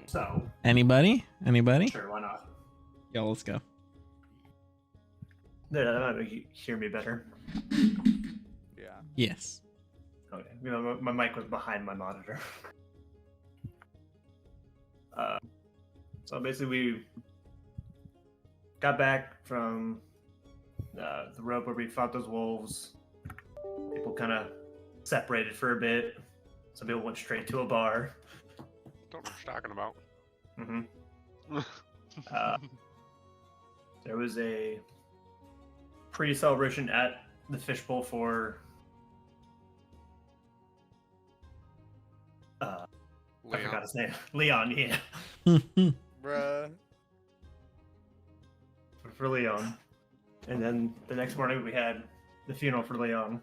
So, Anybody? sure, why not? Yeah, let's go. There, that might make you hear me better. Yeah. Yes. Okay, you know, my mic was behind my monitor. So basically, we got back from the road where we fought those wolves. People kind of separated for a bit. Some people went straight to a bar. Don't know what you're talking about. There was a pre-celebration at the fishbowl for I forgot his name. Leon, yeah. Bruh. For Leon. And then the next morning we had the funeral for Leon.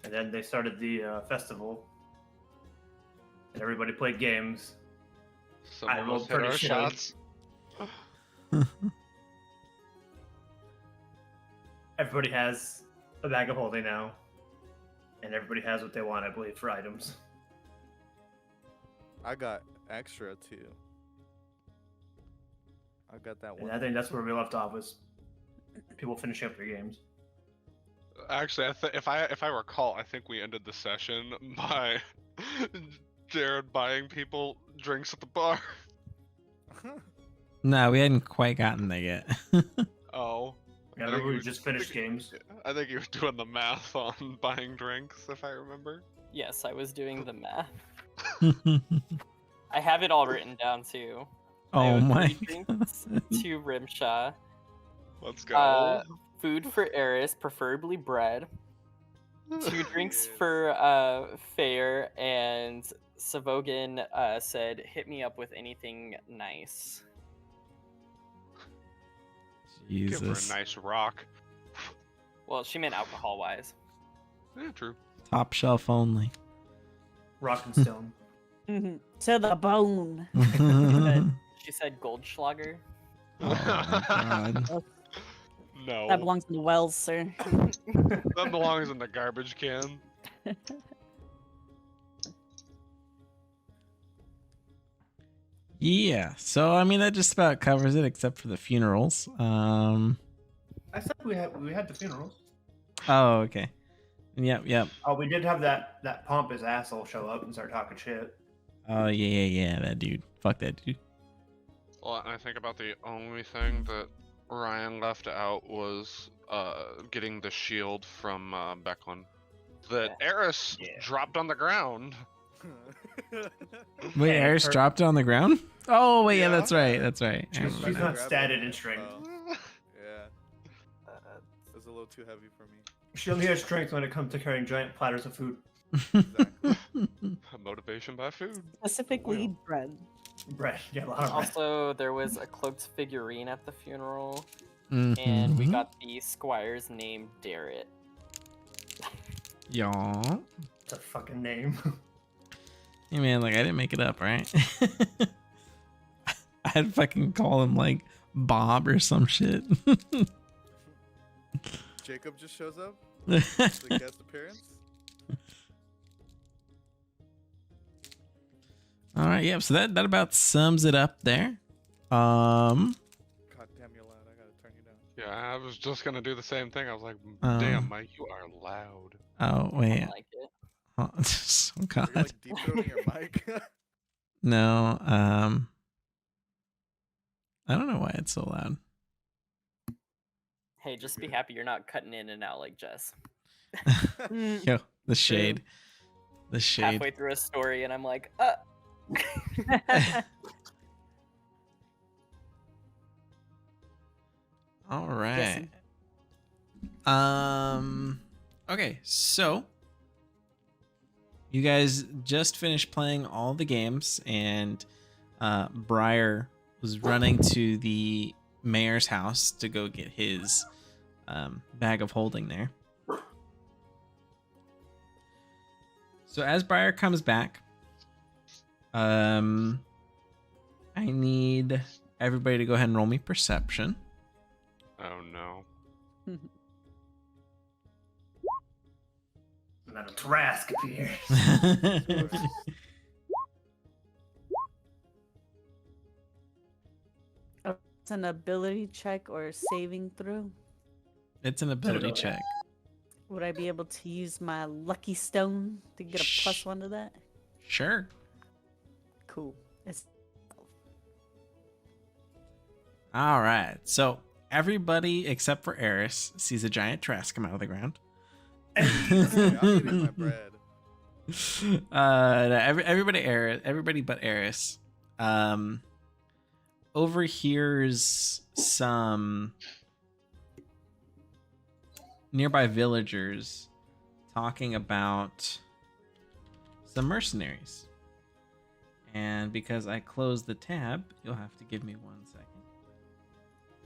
And then they started the festival. And everybody played games. Some I of rolled us hit pretty our shitty. shots. Everybody has a bag of holding now. And everybody has what they want, I believe, for items. I got extra too. I got that And one. I think that's where we left off, was people finishing up their games. Actually, if I recall, I think we ended the session by Jared buying people drinks at the bar. No, we hadn't quite gotten there yet. Oh. Yeah, I think we he was- just finished games. I think he was doing the math on buying drinks, if I remember. Yes, I was doing the math. I have it all written down too. I Oh owe my 3 drinks to Rimshaw. Let's go. Food for Eris, preferably bread. 2 drinks Yes. for Fair, and Savogan said, "Hit me up with anything nice." Give her Jesus. a nice rock. Well, she meant alcohol-wise. Yeah, true. Top shelf only. Rock and Stone. To the bone. Oh She said Goldschlager. my god. No. That belongs in the wells, sir. That belongs in the garbage can. Yeah, so I mean that just about covers it except for the funerals. I said we had the funerals. Oh, okay. Yep. Oh, we did have that pompous asshole show up and start talking shit. Oh yeah, that dude. Fuck that dude. Well, I think about the only thing that Ryan left out was getting the shield from Becklin. That Eris Yeah. dropped on the ground. Wait, Hey, Eris her- dropped it on the ground? Oh wait, yeah, Yeah. that's right. I She's remember not that. statted in strength. Yeah. It was a little too heavy for me. She only has strength when it comes to carrying giant platters of food. Exactly. Motivation by food. Specifically bread. Bread. Yeah, a lot of bread. Also, there was a cloaked figurine at the funeral, and we Mhm. got the squire's name Darrett. Y'all. It's a fucking name. Hey man, like I didn't make it up, right? I had to fucking call him like Bob or some shit. Jacob just shows up. The guest appearance. All right, yep. So that about sums it up there. God damn, you're loud. I gotta turn you down. Yeah, I was just gonna do the same thing. I was like, Um, damn, Mike, you are loud. Oh I wait. like it. Oh, oh Are you God. like deep throating your mic? No. I don't know why it's so loud. Hey, just be happy you're not cutting in and out like Jess. Yo, the shade. The shade. Halfway through a story, and I'm like, All right. Okay, so you guys just finished playing all the games, and Briar was running to the mayor's house to go get his bag of holding there. So as Briar comes back, I need everybody to go ahead and roll me perception. Oh no. And then a Trask appears. It's an ability check or saving throw. It's an ability ability. check. Would I be able to use my lucky stone to get a +1 to that? Sure. Cool. It's All right. So everybody except for Eris sees a giant trash come out of the ground. Hey, I'm eating my bread. Everybody but Eris, overhears some nearby villagers talking about some mercenaries. And because I closed the tab, you'll have to give me 1 second.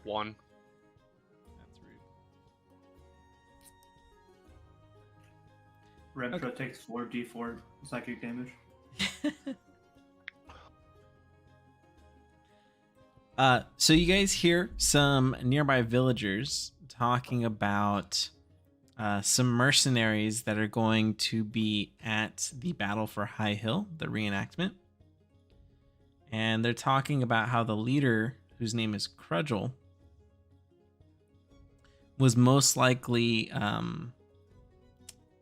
1. That's rude. Remtro Okay. takes 4d4 psychic damage. So you guys hear some nearby villagers talking about some mercenaries that are going to be at the Battle for High Hill, the reenactment. And they're talking about how the leader, whose name is Crudgel, was most likely,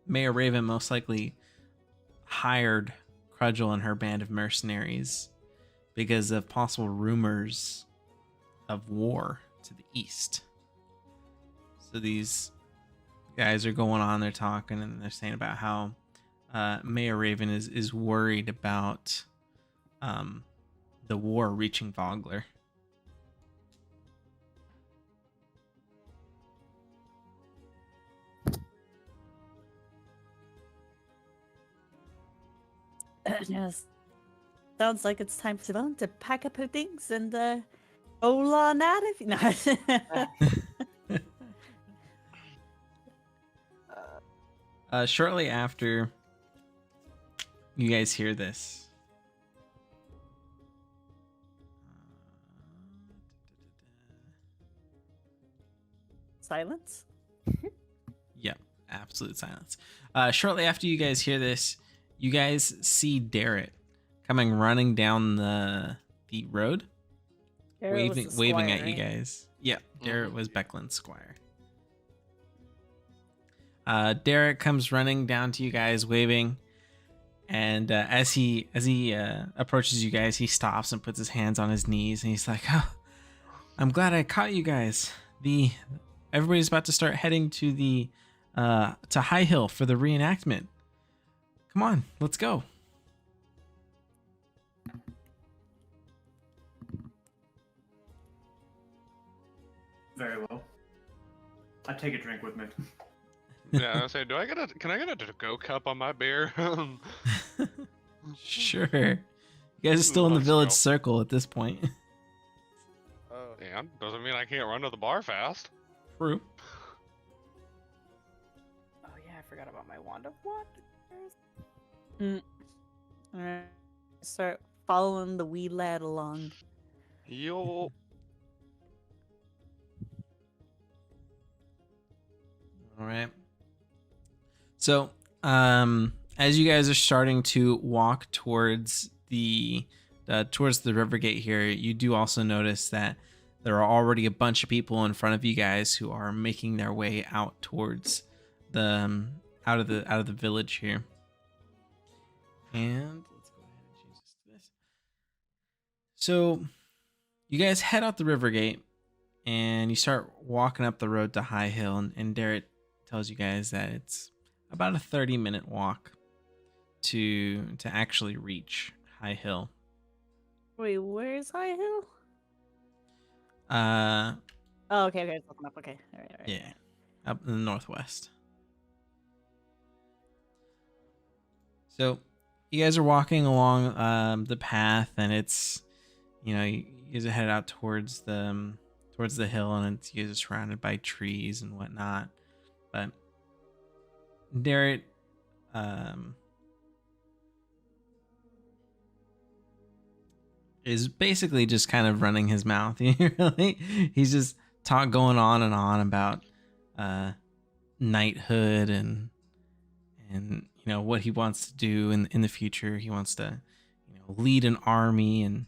Mayor Raven most likely hired Crudgel and her band of mercenaries because of possible rumors of war to the east. So these guys are going on, they're talking, and they're saying about how Mayor Raven is worried about the war reaching Vogler. yes. Sounds like it's time for Savannah to pack up her things and roll on out of No. Shortly after you guys hear this, Silence. yep, absolute silence. Shortly after you guys hear this, you guys see Darrett coming running down the road, Garrett was the waving squire, at you right? guys. Yep, Darrett was Becklin's squire. Derek comes running down to you guys, waving, and as he approaches you guys, he stops and puts his hands on his knees, and he's like, "Oh, I'm glad I caught you guys. Everybody's about to start heading to the to High Hill for the reenactment. Come on, let's go." Very well. I take a drink with me. Yeah, I say, can I get a to-go cup on my beer? Sure. You guys are still in the Let's village go. circle at this point. Oh, And doesn't mean I can't run to the bar fast. True. Oh yeah, I forgot about my wand of wonders. Alright. Start following the wee lad along. Yo. All right. So, as you guys are starting to walk towards the river gate here, you do also notice that there are already a bunch of people in front of you guys who are making their way out towards the out of the village here. And let's go ahead and change this to this. So, you guys head out the river gate and you start walking up the road to High Hill, and Derek tells you guys that it's about a 30-minute walk to actually reach High Hill. Wait, where's High Hill? Oh, Okay, it's looking up. Okay, all right. yeah, up in the northwest. So you guys are walking along the path, and it's, you guys are headed out towards the hill, and you guys are surrounded by trees and whatnot. But Derek, is basically just kind of running his mouth. He's just going on and on about knighthood and what he wants to do in the future. He wants to lead an army and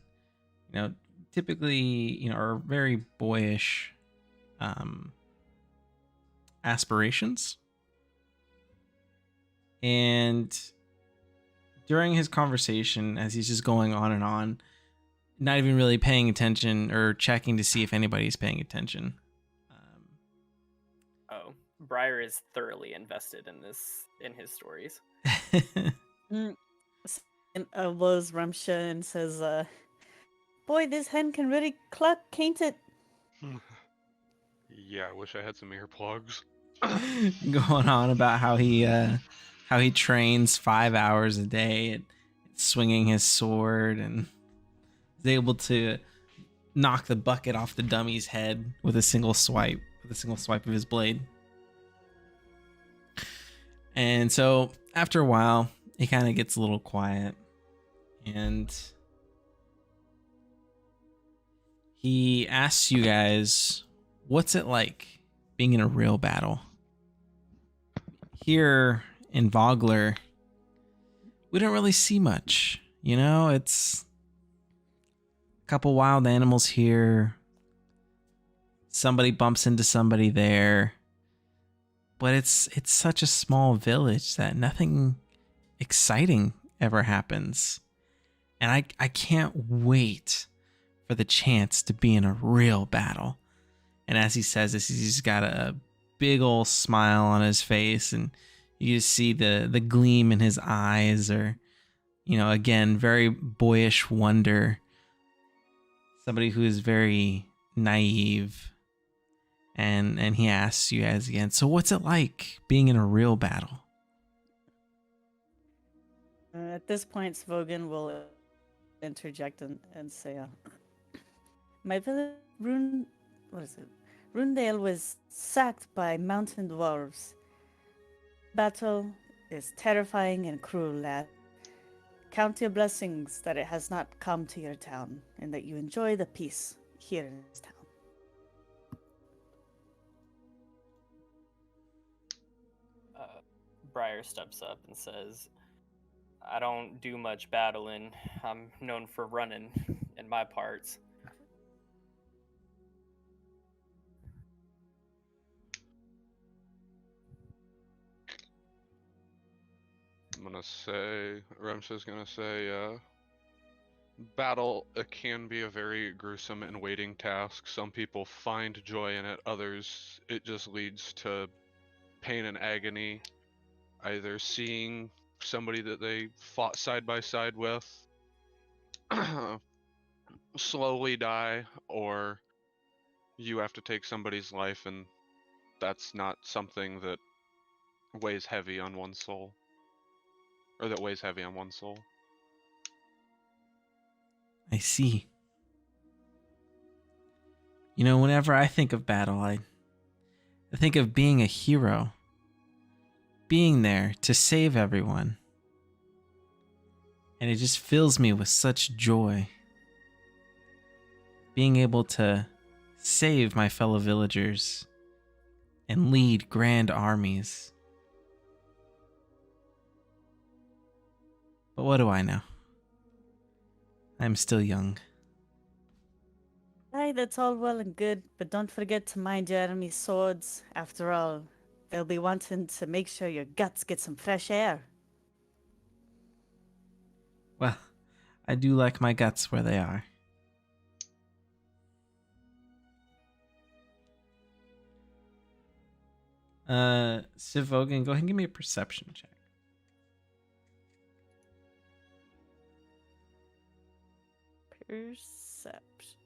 typically, are very boyish aspirations. And during his conversation, as he's just going on and on, not even really paying attention or checking to see if anybody's paying attention. Oh, Briar is thoroughly invested in his stories. And elbows Rumsha and says, "Boy, this hen can really cluck, can't it?" Yeah, I wish I had some earplugs. Going on about how he trains 5 hours a day at swinging his sword and is able to knock the bucket off the dummy's head with a single swipe of his blade. And so after a while, it kind of gets a little quiet, and he asks you guys, what's it like being in a real battle? Here in Vogler, we don't really see much. It's a couple wild animals here. Somebody bumps into somebody there. But it's such a small village that nothing exciting ever happens. And I can't wait for the chance to be in a real battle. And as he says this, he's got a big old smile on his face, and you just see the gleam in his eyes, or, again, very boyish wonder. Somebody who is very naive. And he asks you guys again, so what's it like being in a real battle? At this point, Svogan will interject and say, "My village, Rundale was sacked by mountain dwarves. Battle is terrifying and cruel, lad. Count your blessings that it has not come to your town, and that you enjoy the peace here in this town." Briar steps up and says, "I don't do much battling. I'm known for running in my parts." Ramsha's gonna say, battle, it can be a very gruesome and waiting task. Some people find joy in it, others, it just leads to pain and agony. Either seeing somebody that they fought side by side with slowly die, or you have to take somebody's life, and that's not something that weighs heavy on one's soul. Or that weighs heavy on one's soul. I see. Whenever I think of battle, I think of being a hero. Being there to save everyone. And it just fills me with such joy. Being able to save my fellow villagers and lead grand armies. But what do I know? I'm still young. Aye, that's all well and good, but don't forget to mind your enemy's swords. After all, they'll be wanting to make sure your guts get some fresh air. Well, I do like my guts where they are. Sivogan, go ahead and give me a perception check. Perception.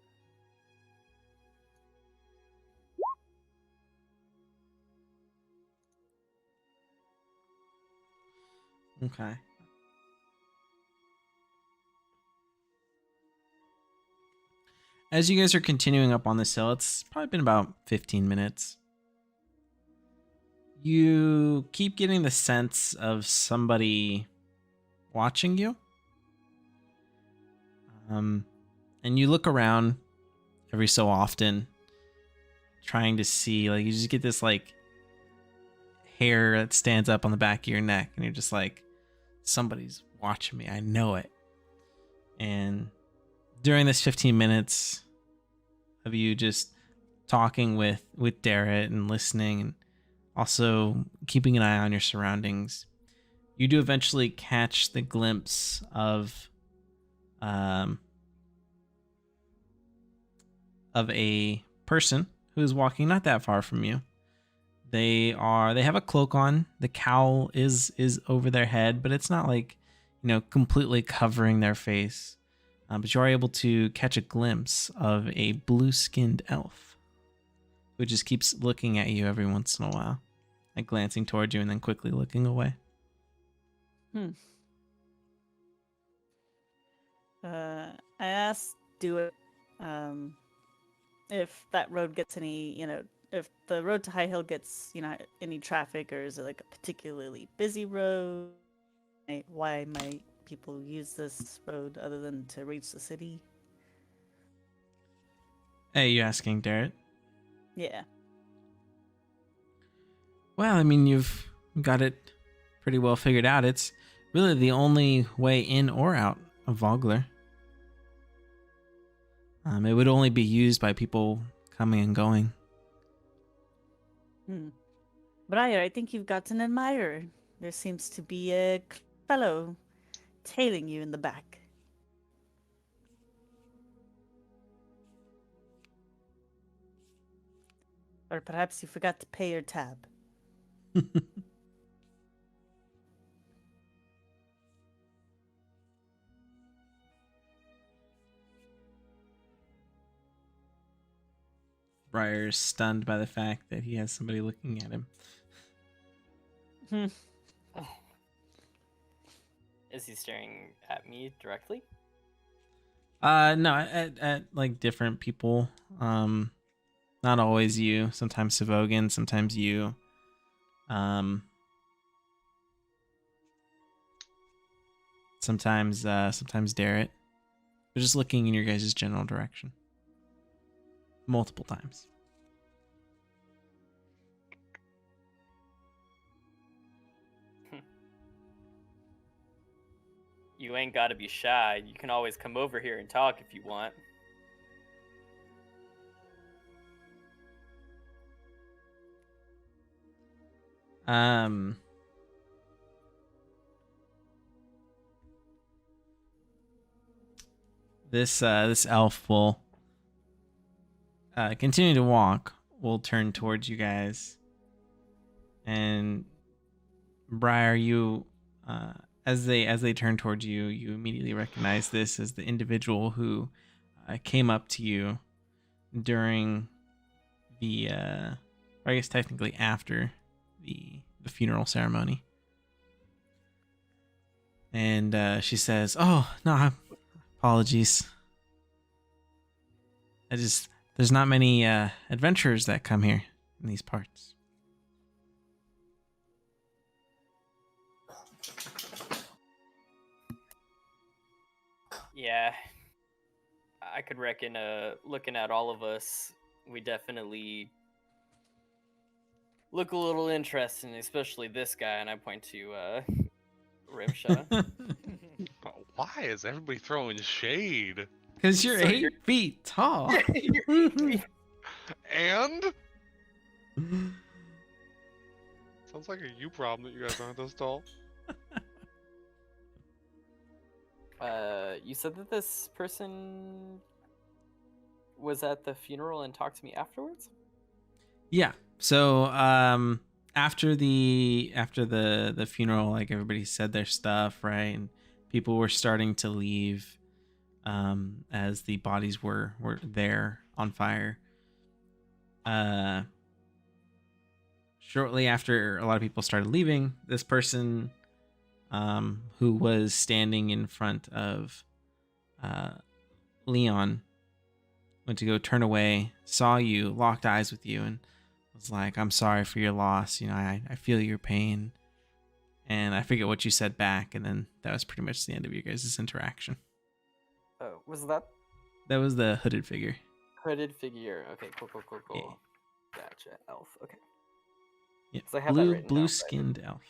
Okay. As you guys are continuing up on this hill, it's probably been about 15 minutes. You keep getting the sense of somebody watching you. And you look around every so often, trying to see, like, you just get this, like, hair that stands up on the back of your neck, and you're just like, somebody's watching me. I know it. And during this 15 minutes of you just talking with Darrett and listening and also keeping an eye on your surroundings, you do eventually catch the glimpse of a person who is walking not that far from you. They have a cloak on. The cowl is over their head, but it's not like, completely covering their face. But you are able to catch a glimpse of a blue-skinned elf who just keeps looking at you every once in a while, like glancing towards you and then quickly looking away. I asked Dewitt if that road gets any, if the road to High Hill gets, any traffic, or is it like a particularly busy road? Why might people use this road other than to reach the city? Hey, you asking Darrett? Yeah. Well, I mean, you've got it pretty well figured out. It's really the only way in or out of Vogler. It would only be used by people coming and going. Briar, I think you've got an admirer. There seems to be a fellow tailing you in the back. Or perhaps you forgot to pay your tab. Briar is stunned by the fact that he has somebody looking at him. Is he staring at me directly? No, at like different people. Not always you. Sometimes Savogan, sometimes you. Sometimes Darrett. They're just looking in your guys' general direction. Multiple times. You ain't got to be shy. You can always come over here and talk if you want. This elf will continue to walk. Will turn towards you guys, and Briar, you as they turn towards you, you immediately recognize this as the individual who came up to you during the, or I guess technically after the funeral ceremony. And she says, "Oh no, apologies. There's not many adventurers that come here in these parts." Yeah, I could reckon, looking at all of us, we definitely look a little interesting, especially this guy, and I point to, Rimsha. Why is everybody throwing shade? Because you're So 8 feet tall. And? Sounds like a you problem that you guys aren't this tall. You said that this person was at the funeral and talked to me afterwards? Yeah. So after the funeral, like everybody said their stuff, right? And people were starting to leave as the bodies were there on fire. Shortly after a lot of people started leaving, this person who was standing in front of Leon went to go turn away, saw you, locked eyes with you, and was like, "I'm sorry for your loss. I feel your pain." And I forget what you said back, and then that was pretty much the end of your guys' interaction. Was that That was the hooded figure. hooded figure? Okay, cool. Yeah. Gotcha, elf. Okay. Yeah, 'Cause I have that written down, blue-skinned elf.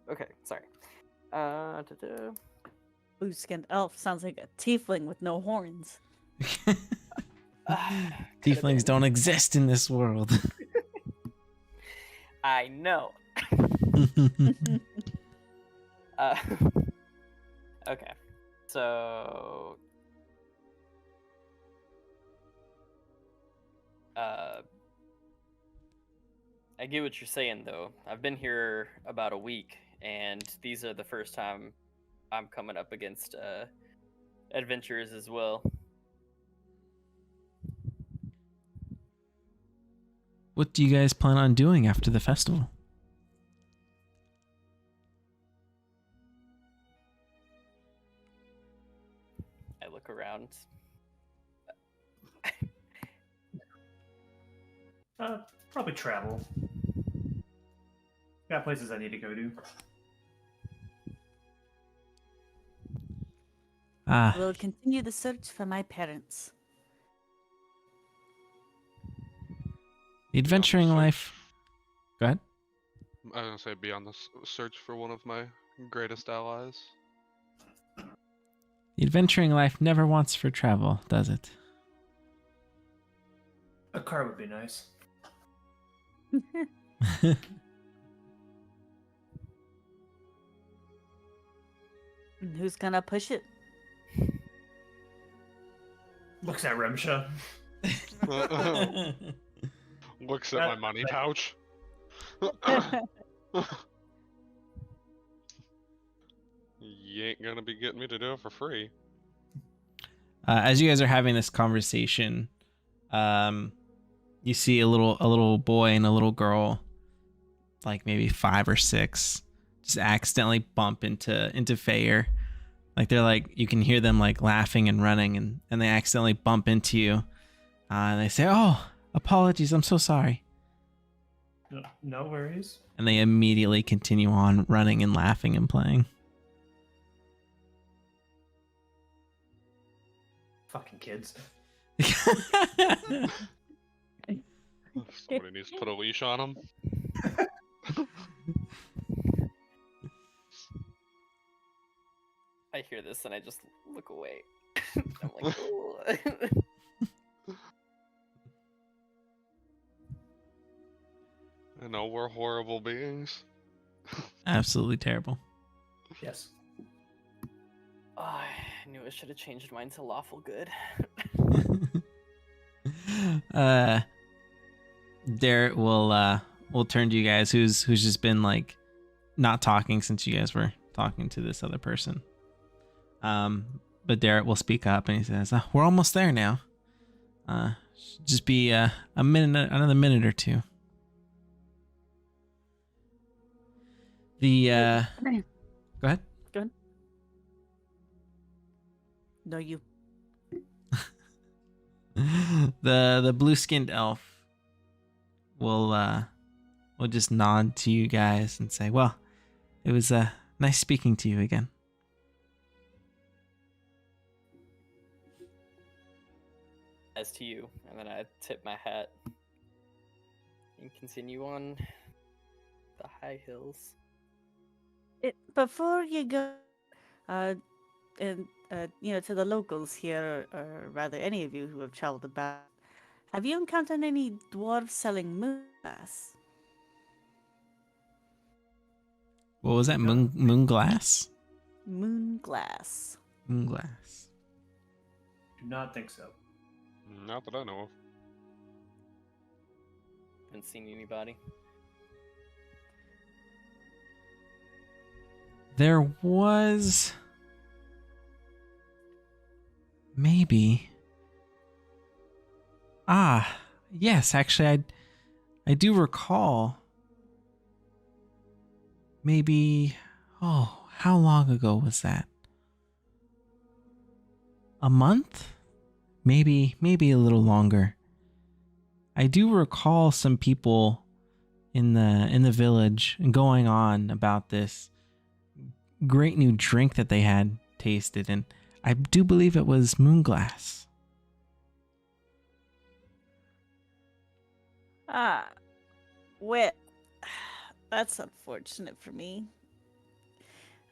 Okay, sorry. Blue-skinned elf sounds like a tiefling with no horns. Could've Tieflings been. don't exist in this world. I know. Okay. So. I get what you're saying, though. I've been here about a week, and these are the first time I'm coming up against adventurers as well. What do you guys plan on doing after the festival? I look around. Probably travel. Got places I need to go to. Ah, We'll continue the search for my parents. the adventuring life. Go ahead. I was gonna say be on the search for one of my greatest allies. The adventuring life never wants for travel, does it? A car would be nice. And who's gonna push it? Looks at Remsha. Looks at my money pouch. You ain't gonna be getting me to do it for free. As you guys are having this conversation, you see a little boy and a little girl, like maybe 5 or 6, just accidentally bump into Fayer. Like they're like, you can hear them like laughing and running, and they accidentally bump into you. And they say, "Oh, apologies, I'm so sorry." No worries. And they immediately continue on running and laughing and playing. Fucking kids. Somebody needs to put a leash on them. I hear this and I just look away. I'm like, "Ooh." I know we're horrible beings. Absolutely terrible. Yes. Oh, I knew I should have changed mine to lawful good. Derek will turn to you guys who's just been like not talking since you guys were talking to this other person. But Derek will speak up and he says, "We're almost there now. Just be another minute or two." The go ahead. No, you. The blue-skinned elf will just nod to you guys and say, "Well, it was nice speaking to you again." As to you, and then I tip my hat and continue on the high hills. Before you go, and to the locals here, or rather any of you who have traveled about, have you encountered any dwarves selling moonglass? What was that? Moon glass? Moonglass. Moon glass. Do not think so. Not that I know of. Haven't seen anybody. There was maybe. Yes, actually I do recall. Maybe, how long ago was that? A month? Maybe a little longer. I do recall some people in the village going on about this great new drink that they had tasted, and I do believe it was moonglass. Well, that's unfortunate for me.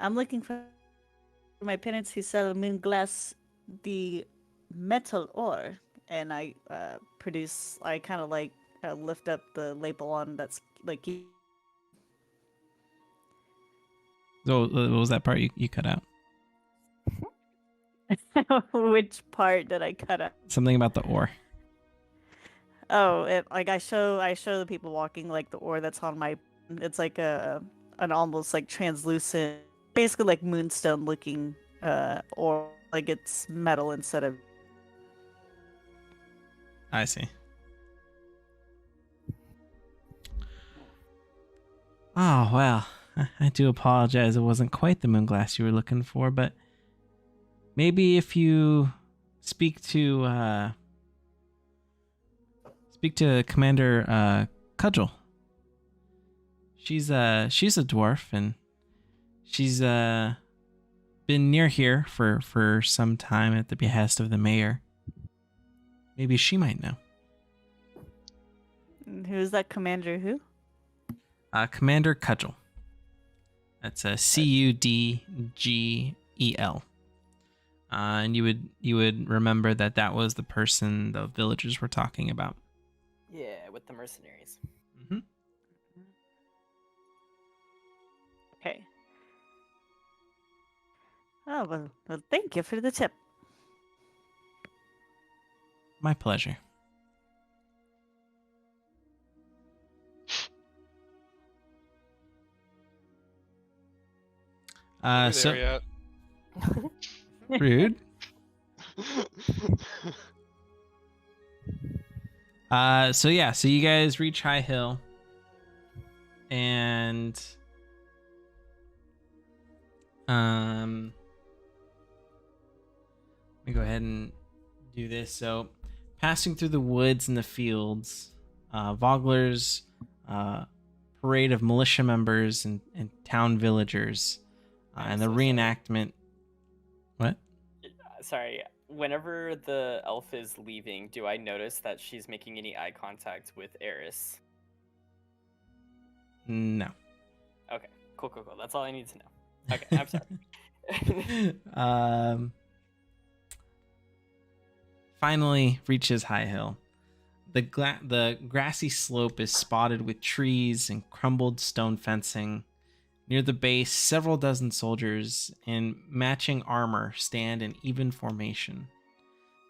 I'm looking for For my penance, he sell Moonglass the metal ore, and I produce. I kind of like lift up the label on that's like. So what was that part you cut out? Which part did I cut out? Something about the ore. Oh, like I show the people walking like the ore that's on my. It's like an almost like translucent, basically like moonstone looking ore, like it's metal instead of. I see. Oh well, I do apologize. It wasn't quite the moonglass you were looking for, but maybe if you speak to Commander Cudgel. She's a dwarf, and she's been near here for some time at the behest of the mayor. Maybe she might know. Who's that commander? Who? Commander Cudgel. That's a Cudgel. And you would remember that was the person the villagers were talking about. Yeah, with the mercenaries. Mm-hmm. Okay. Oh well, thank you for the tip. My pleasure. Are we So there yet? rude. So you guys reach High Hill, and let me go ahead and do this. So, passing through the woods and the fields, Vogler's parade of militia members and town villagers, and the reenactment. What? Sorry. Whenever the elf is leaving, do I notice that she's making any eye contact with Eris? No. Okay, cool. That's all I need to know. Okay, I'm sorry. Finally reaches High Hill. The grassy slope is spotted with trees and crumbled stone fencing. Near the base, several dozen soldiers in matching armor stand in even formation.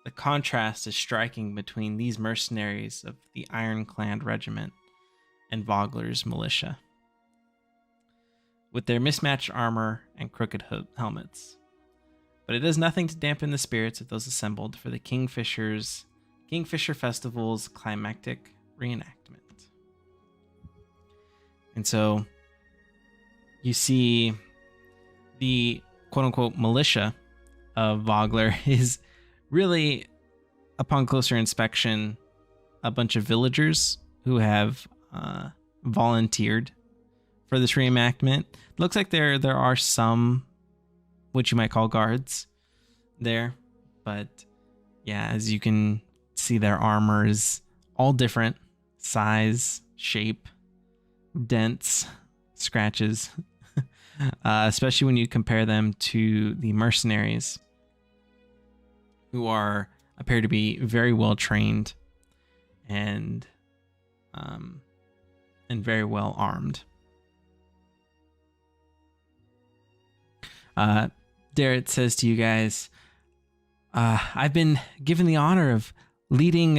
The contrast is striking between these mercenaries of the Ironclad Regiment and Vogler's militia, with their mismatched armor and crooked helmets. But it does nothing to dampen the spirits of those assembled for the Kingfisher Festival's climactic reenactment. And so you see the quote-unquote militia of Vogler is really, upon closer inspection, a bunch of villagers who have volunteered for this reenactment. Looks like there are some, what you might call guards there, but yeah, as you can see, their armor is all different size, shape, dents, scratches, especially when you compare them to the mercenaries, who appear to be very well trained and very well armed. Darrett says to you guys, I've been given the honor of leading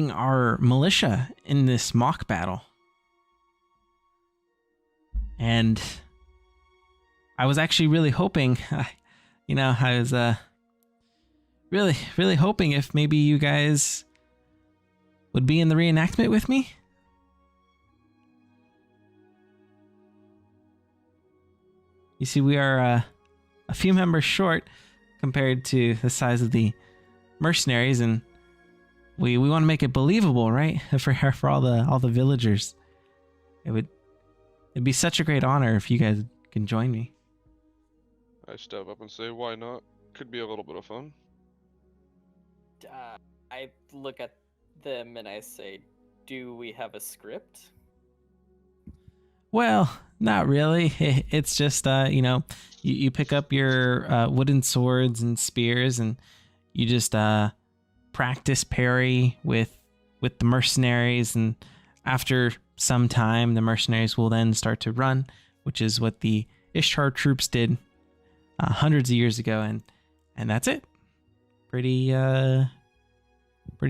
our militia in this mock battle. And I was actually really hoping, I was really, really hoping if maybe you guys would be in the reenactment with me. You see, we are a few members short compared to the size of the mercenaries, and we want to make it believable, right? For all the villagers. It'd be such a great honor if you guys can join me. I step up and say, why not? Could be a little bit of fun. I look at them and I say, do we have a script? Well, not really. It's just, you pick up your wooden swords and spears, and you just practice parry with the mercenaries. And after some time, the mercenaries will then start to run, which is what the Ishtar troops did hundreds of years ago, and that's it. Pretty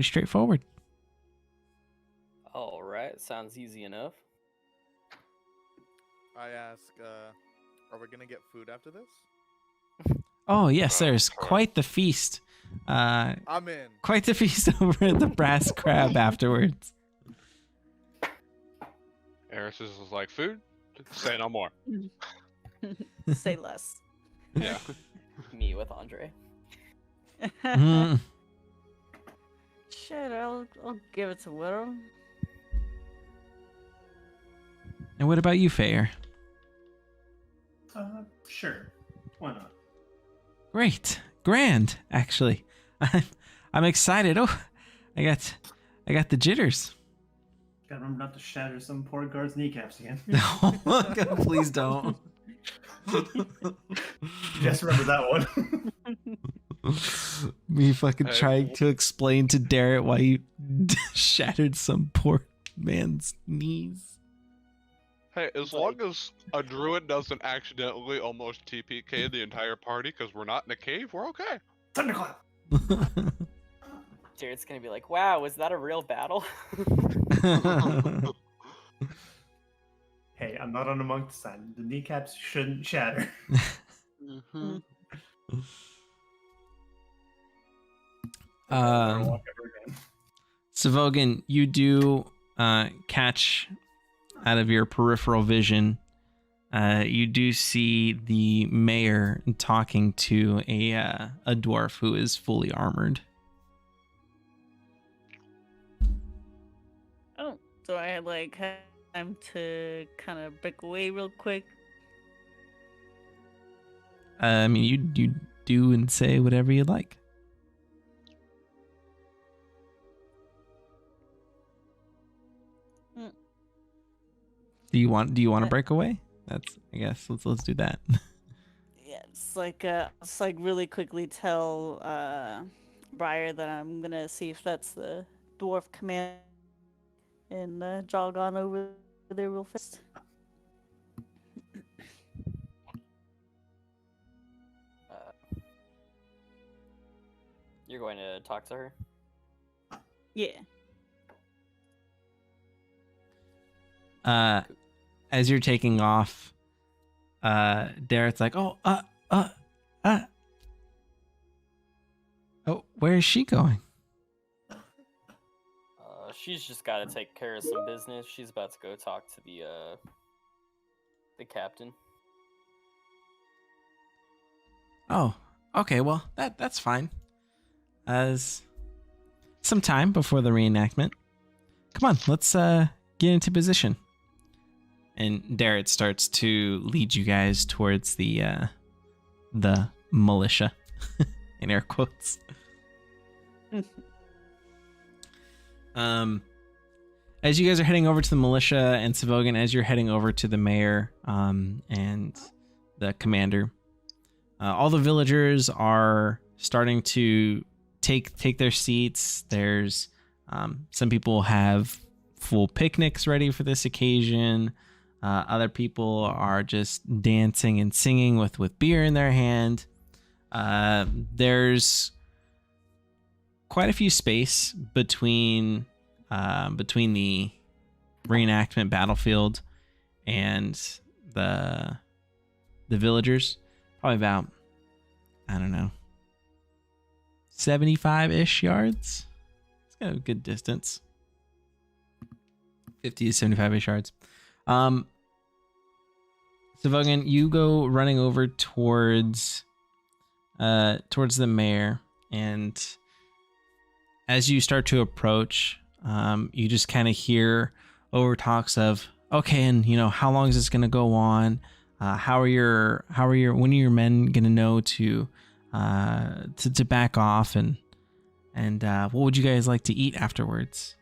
straightforward. All right, sounds easy enough. I ask, are we gonna get food after this? Oh yes, there's Of course. quite the feast. I'm in. Quite the feast over at the Brass Crab afterwards. Eris is like, food? Say no more. Say less. Yeah. Me with Andre. Mm. Shit, I'll give it to Whittle. And what about you, Fayer? Sure. Why not? Great, grand, actually. I'm excited. Oh, I got the jitters. Gotta remember not to shatter some poor guard's kneecaps again. No, please don't. Just remember that one. Me fucking Hey, trying to explain to Darrett why you shattered some poor man's knees. Hey, as long as a druid doesn't accidentally almost TPK the entire party because we're not in a cave, we're okay. Thunderclap! Jared's gonna be like, "Wow, was that a real battle?" Hey, I'm not on a monk's side. The kneecaps shouldn't shatter. Mm-hmm. I'll never walk ever again. Savogan, you do catch out of your peripheral vision. You do see the mayor talking to a dwarf who is fully armored. Oh, so I like have time to kind of break away real quick. I mean, you do and say whatever you like. Mm. Do you want to break away? That's, I guess, let's do that. Yeah, it's like really quickly tell Briar that I'm gonna see if that's the dwarf command and jog on over there real fast. You're going to talk to her? Yeah. As you're taking off, Darrett's like, oh, where is she going? She's just got to take care of some business. She's about to go talk to the captain. Oh, okay, well, that's fine. As some time before the reenactment. Come on, let's get into position. And Darrett starts to lead you guys towards the militia, in air quotes. As you guys are heading over to the militia, and Savogan, as you're heading over to the mayor and the commander, all the villagers are starting to take their seats. There's some people have full picnics ready for this occasion. Other people are just dancing and singing with beer in their hand. There's quite a few space between the reenactment battlefield and the villagers. Probably about, I don't know, 75-ish yards. It's got a good distance. 50 to 75-ish yards. Savogan, you go running over towards the mayor, and as you start to approach, you just kind of hear over talks of, okay, and how long is this going to go on? When are your men going to know to back off, and what would you guys like to eat afterwards?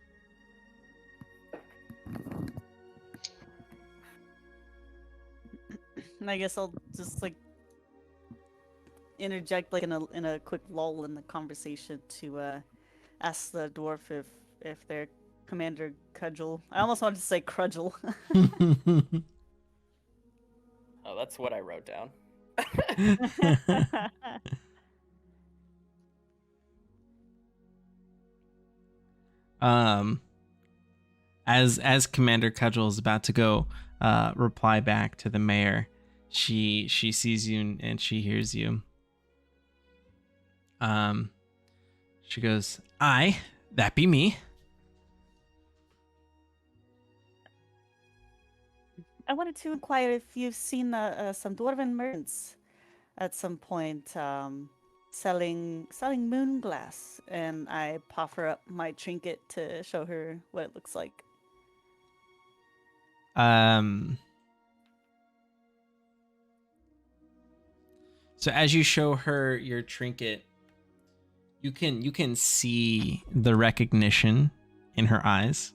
And I guess I'll just like interject like in a quick lull in the conversation to ask the dwarf if their commander Cudgel. I almost wanted to say Crudgel. Oh, that's what I wrote down. um, as Commander Cudgel is about to go reply back to the mayor, she sees you and she hears you. She goes, "Aye, that be me." I wanted to inquire if you've seen some dwarven merchants at some point selling moon glass, and I proffer up my trinket to show her what it looks like. So as you show her your trinket, you can see the recognition in her eyes,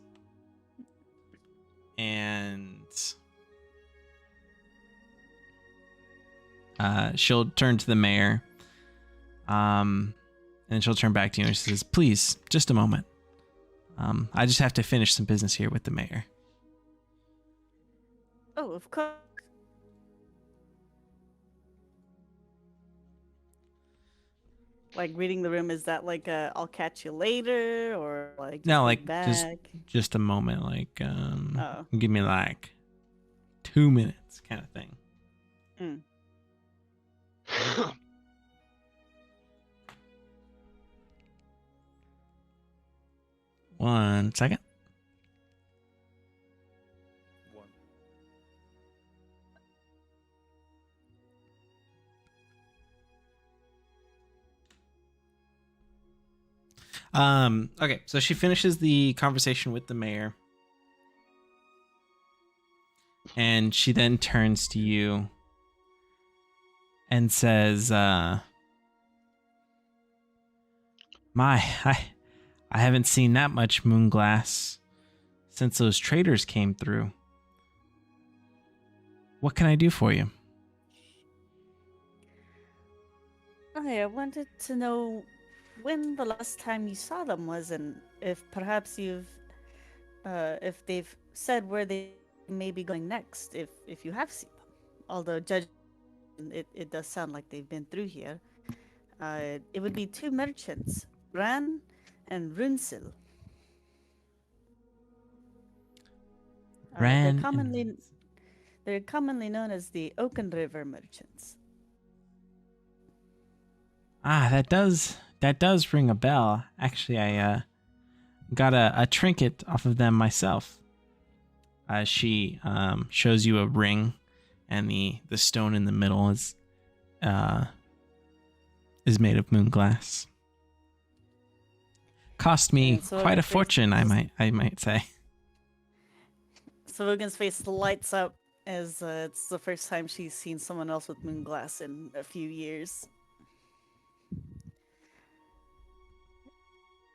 and she'll turn to the mayor, and she'll turn back to you and she says, "Please, just a moment. I just have to finish some business here with the mayor." Oh, of course. Like reading the room, is that like a "I'll catch you later" or like just No, be like back? just a moment, like Oh. give me like 2 minutes kind of thing. Mm. One second. One. Okay, so she finishes the conversation with the mayor, and she then turns to you and says, "My, I haven't seen that much moon glass since those traders came through. What can I do for you?" Hi, I wanted to know when the last time you saw them was, and if perhaps if they've said where they may be going next, if you have seen them. Although, judging it does sound like they've been through here. It would be two merchants, Ran and Runsil. Ran They're commonly known as the Oaken River merchants. that does ring a bell. Actually, I got a trinket off of them myself. She shows you a ring, and the stone in the middle is made of moon glass. Cost me And so quite a Logan's face fortune, I just- might say. So Logan's face lights up as it's the first time she's seen someone else with moon glass in a few years.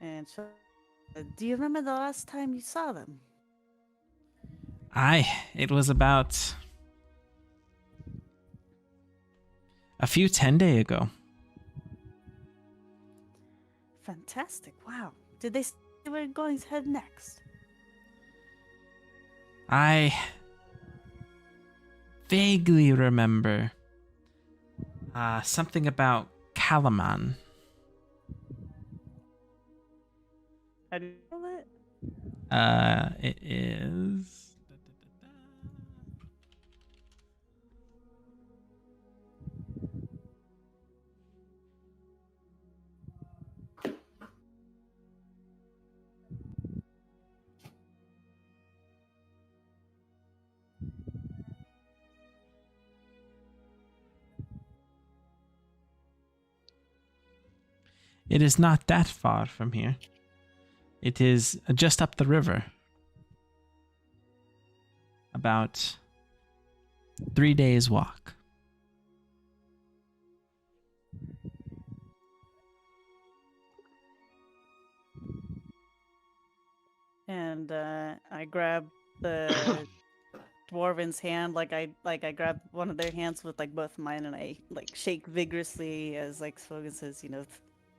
And do you remember the last time you saw them? It was about a few 10 days ago. Fantastic! Wow. Did they say where we're going to head next? I vaguely remember something about Kalaman. How do you know that? It is. It is not that far from here. It is just up the river. About 3 days' walk. And I grab the dwarven's hand. Like I grab one of their hands with like both mine, and I like shake vigorously as like Swogan says,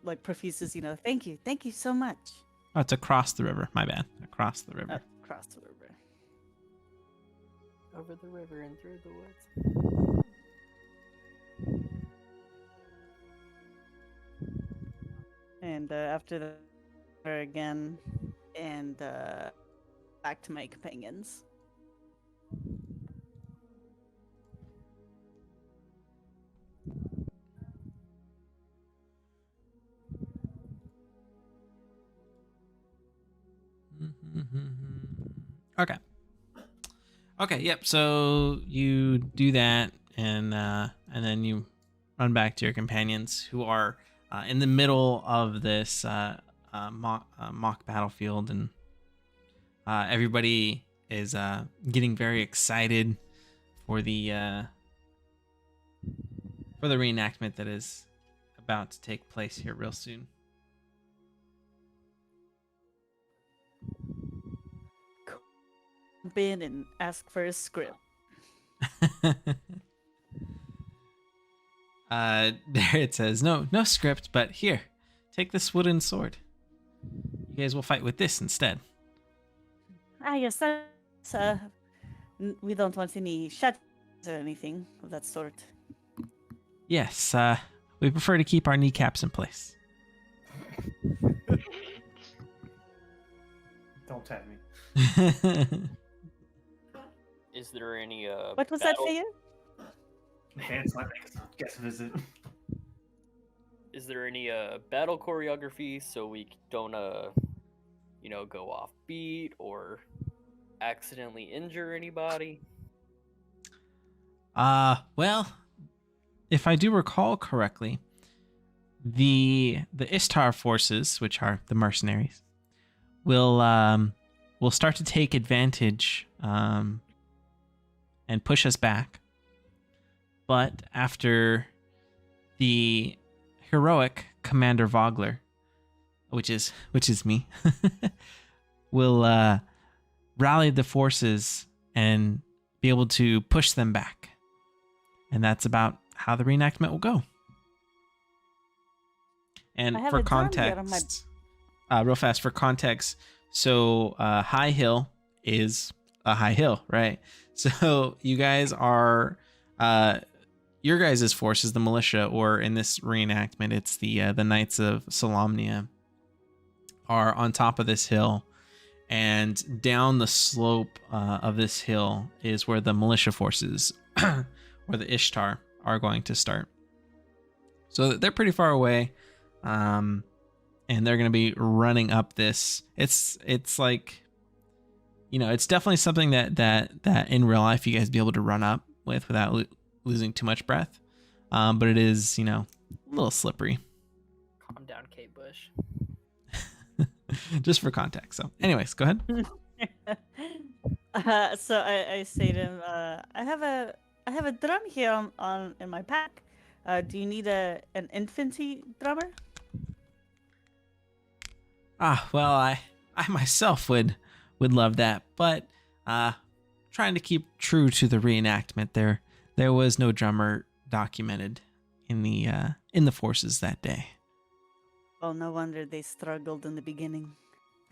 like profusses, thank you so much. Oh, it's across the river. My bad. Across the river. Across the river. Over the river and through the woods. And after that, again, and back to my companions. Okay. Okay. Yep. So you do that, and then you run back to your companions who are in the middle of this mock battlefield, and everybody is getting very excited for the reenactment that is about to take place here real soon. Jump in and ask for a script. There it says no script, but here, take this wooden sword. You guys will fight with this instead. Yes, that's we don't want any shadows or anything of that sort. Yes, we prefer to keep our kneecaps in place. Don't tempt me. Is there any What was that battle- for you? Hands like guest visit. Is there any battle choreography so we don't go off beat or accidentally injure anybody? Well, if I do recall correctly, the Ishtar forces, which are the mercenaries, will start to take advantage and push us back. But after the heroic Commander Vogler, which is me, will rally the forces and be able to push them back. And that's about how the reenactment will go. And I have for a drum here on context, real fast for context, so High Hill is a high hill, right? So you guys are, your guys' force is the militia, or in this reenactment, it's the Knights of Solamnia, are on top of this hill, and down the slope of this hill is where the militia forces, or the Ishtar, are going to start. So they're pretty far away, and they're going to be running up this. It's like, it's definitely something that in real life you guys be able to run up with without losing too much breath. But it is, a little slippery. Calm down, Kate Bush. Just for context. So, anyways, go ahead. So I say to him, I have a drum here on in my pack. Do you need an infantry drummer? Well, I myself would love that, but trying to keep true to the reenactment, there was no drummer documented in the forces that day. Well, no wonder they struggled in the beginning.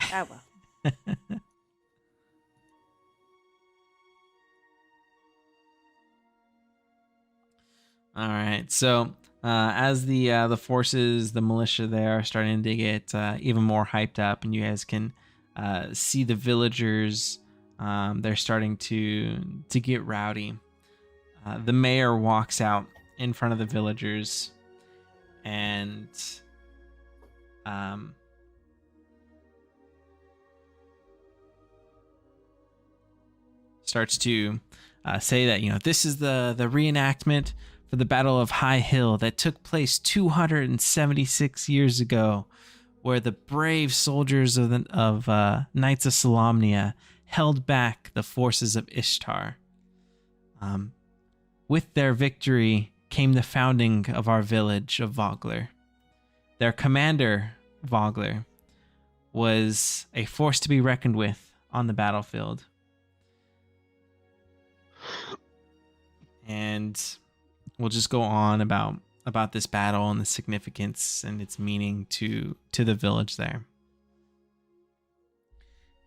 Ah, well. All right. So as the forces, the militia there are starting to get even more hyped up, and you guys can see the villagers. They're starting to get rowdy. The mayor walks out in front of the villagers and starts to say that, this is the reenactment for the Battle of High Hill that took place 276 years ago, where the brave soldiers of Knights of Solamnia held back the forces of Ishtar. With their victory came the founding of our village of Vogler. Their commander, Vogler, was a force to be reckoned with on the battlefield. And we'll just go on about this battle and the significance and its meaning to the village there.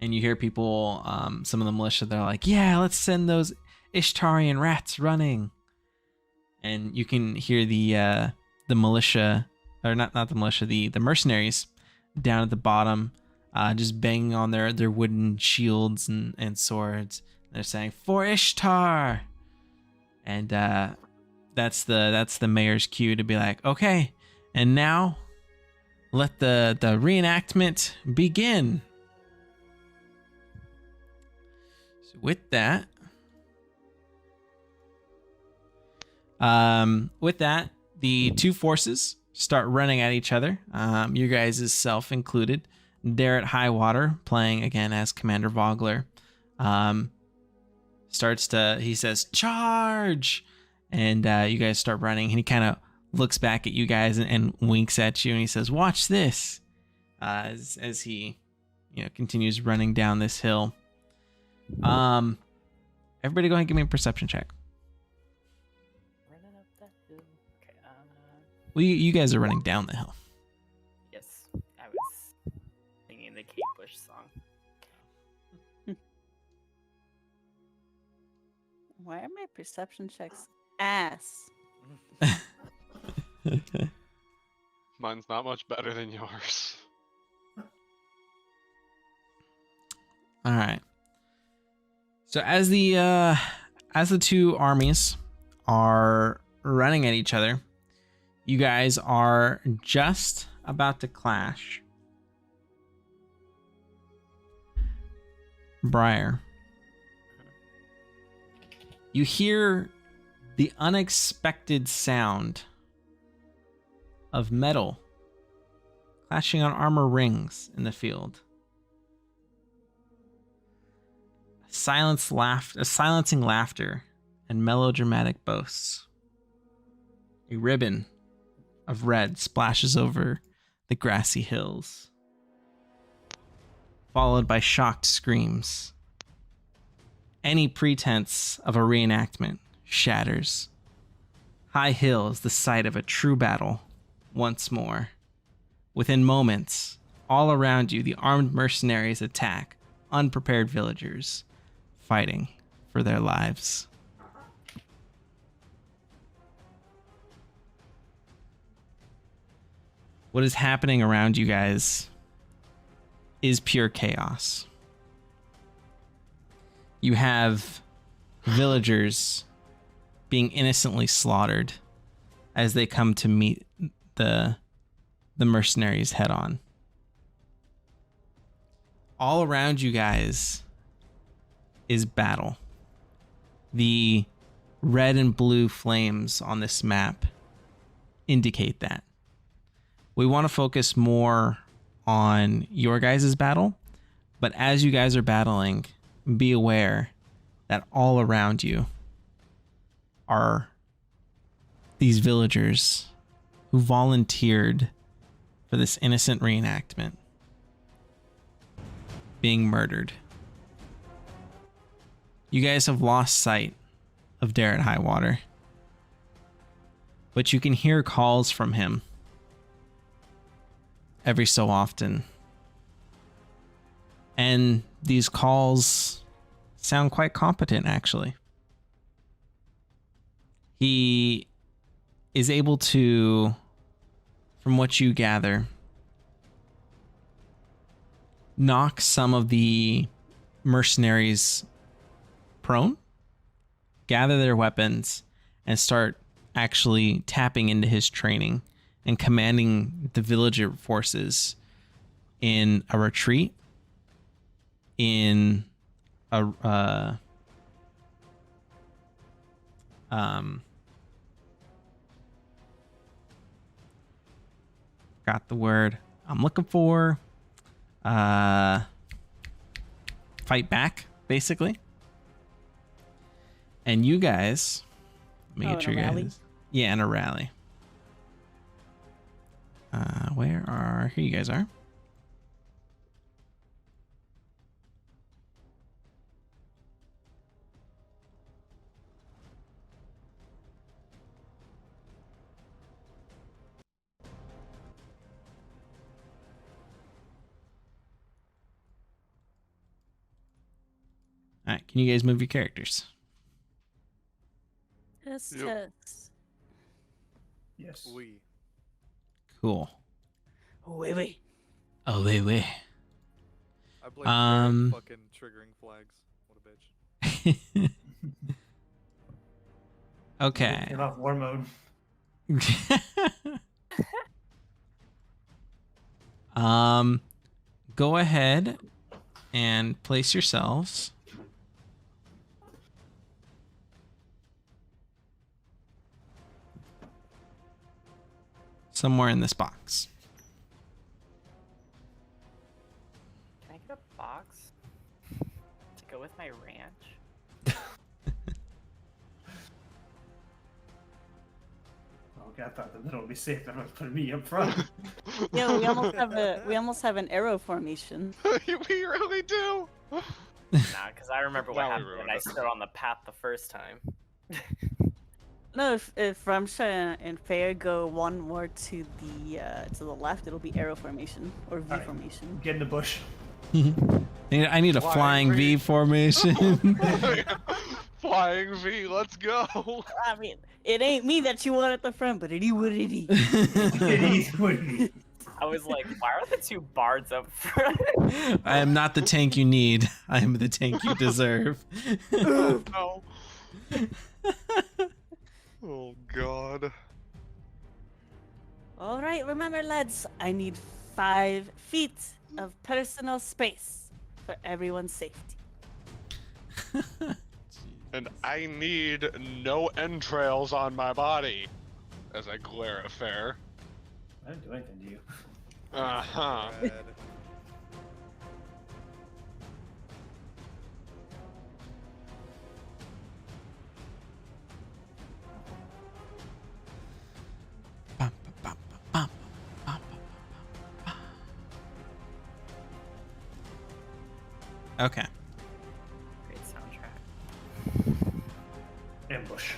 And you hear people, some of the militia, they're like, yeah, let's send those Ishtarian rats running. And you can hear the militia, or not the militia, the mercenaries down at the bottom, just banging on their wooden shields and swords. They're saying, for Ishtar! And that's the mayor's cue to be like, okay, and now let the reenactment begin. So with that, the two forces start running at each other. You guys' self included. Darrett Highwater, playing again as Commander Vogler, he says, charge! And you guys start running, and he kind of looks back at you guys and winks at you, and he says, watch this, as he, continues running down this hill. Everybody go ahead and give me a perception check. Running up that hill. Okay. Well, you guys are running down the hill. Yes, I was singing the Kate Bush song. Why are my perception checks ass? Mine's not much better than yours. All right. So as the two armies are running at each other, you guys are just about to clash. Briar, you hear the unexpected sound of metal clashing on armor rings in the field. Silencing laughter and melodramatic boasts. A ribbon of red splashes over the grassy hills, followed by shocked screams. Any pretense of a reenactment shatters. High Hill is the site of a true battle once more. Within moments, all around you, the armed mercenaries attack unprepared villagers, fighting for their lives. What is happening around you guys is pure chaos. You have villagers being innocently slaughtered as they come to meet the mercenaries head on. All around you guys is battle. The red and blue flames on this map indicate that. We want to focus more on your guys' battle, but as you guys are battling, be aware that all around you are these villagers who volunteered for this innocent reenactment being murdered. You guys have lost sight of Darrett Highwater, but you can hear calls from him every so often. And these calls sound quite competent, actually. He is able to, from what you gather, knock some of the mercenaries prone, gather their weapons, and start actually tapping into his training and commanding the villager forces in a retreat, in a got the word I'm looking for, fight back, basically. And you guys, let me get your guys. Yeah, in a rally. Here you guys are. All right, can you guys move your characters? Yes, Yep. yes. Yes. We. Cool. Wait, wait. Oh, wait. I blame Jared fucking triggering flags. What a bitch. Okay. Get off war mode. Go ahead and place yourselves. Somewhere in this box. Can I get a box to go with my ranch? Okay, I thought the middle would be safe. Everyone's putting me up front. Yeah, we almost have an arrow formation. We really do. Nah, because I remember what Well, we happened when ruined I it. stood on the path the first time. No, if Ramsha and Fair go one more to the left, it'll be arrow formation or V Alright. formation. Get in the bush. I need a flying V formation. Flying V, let's go. I mean, it ain't me that you want at the front, but it is what it is. It is what it is. I was like, why are the two bards up front? I am not the tank you need. I am the tank you deserve. Oh, no. Oh, God. All right, remember, lads, I need 5 feet of personal space for everyone's safety. And I need no entrails on my body. As I glare at Fair. I didn't do anything to you. Uh-huh. Bad. Okay. Great soundtrack. Ambush.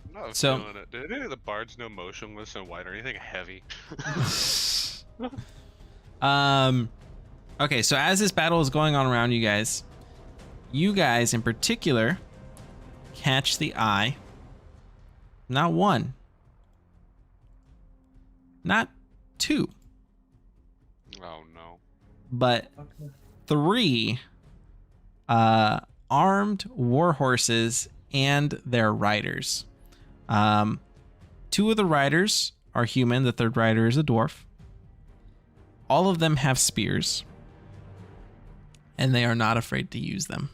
I'm not So- feeling it. Did any of the bards know motionless and white or anything heavy? Okay, so as this battle is going on around you guys in particular catch the eye. Not 1. Not 2. Oh, no. But Okay. 3 armed war horses and their riders. 2 of the riders are human. The third rider is a dwarf. All of them have spears, and they are not afraid to use them.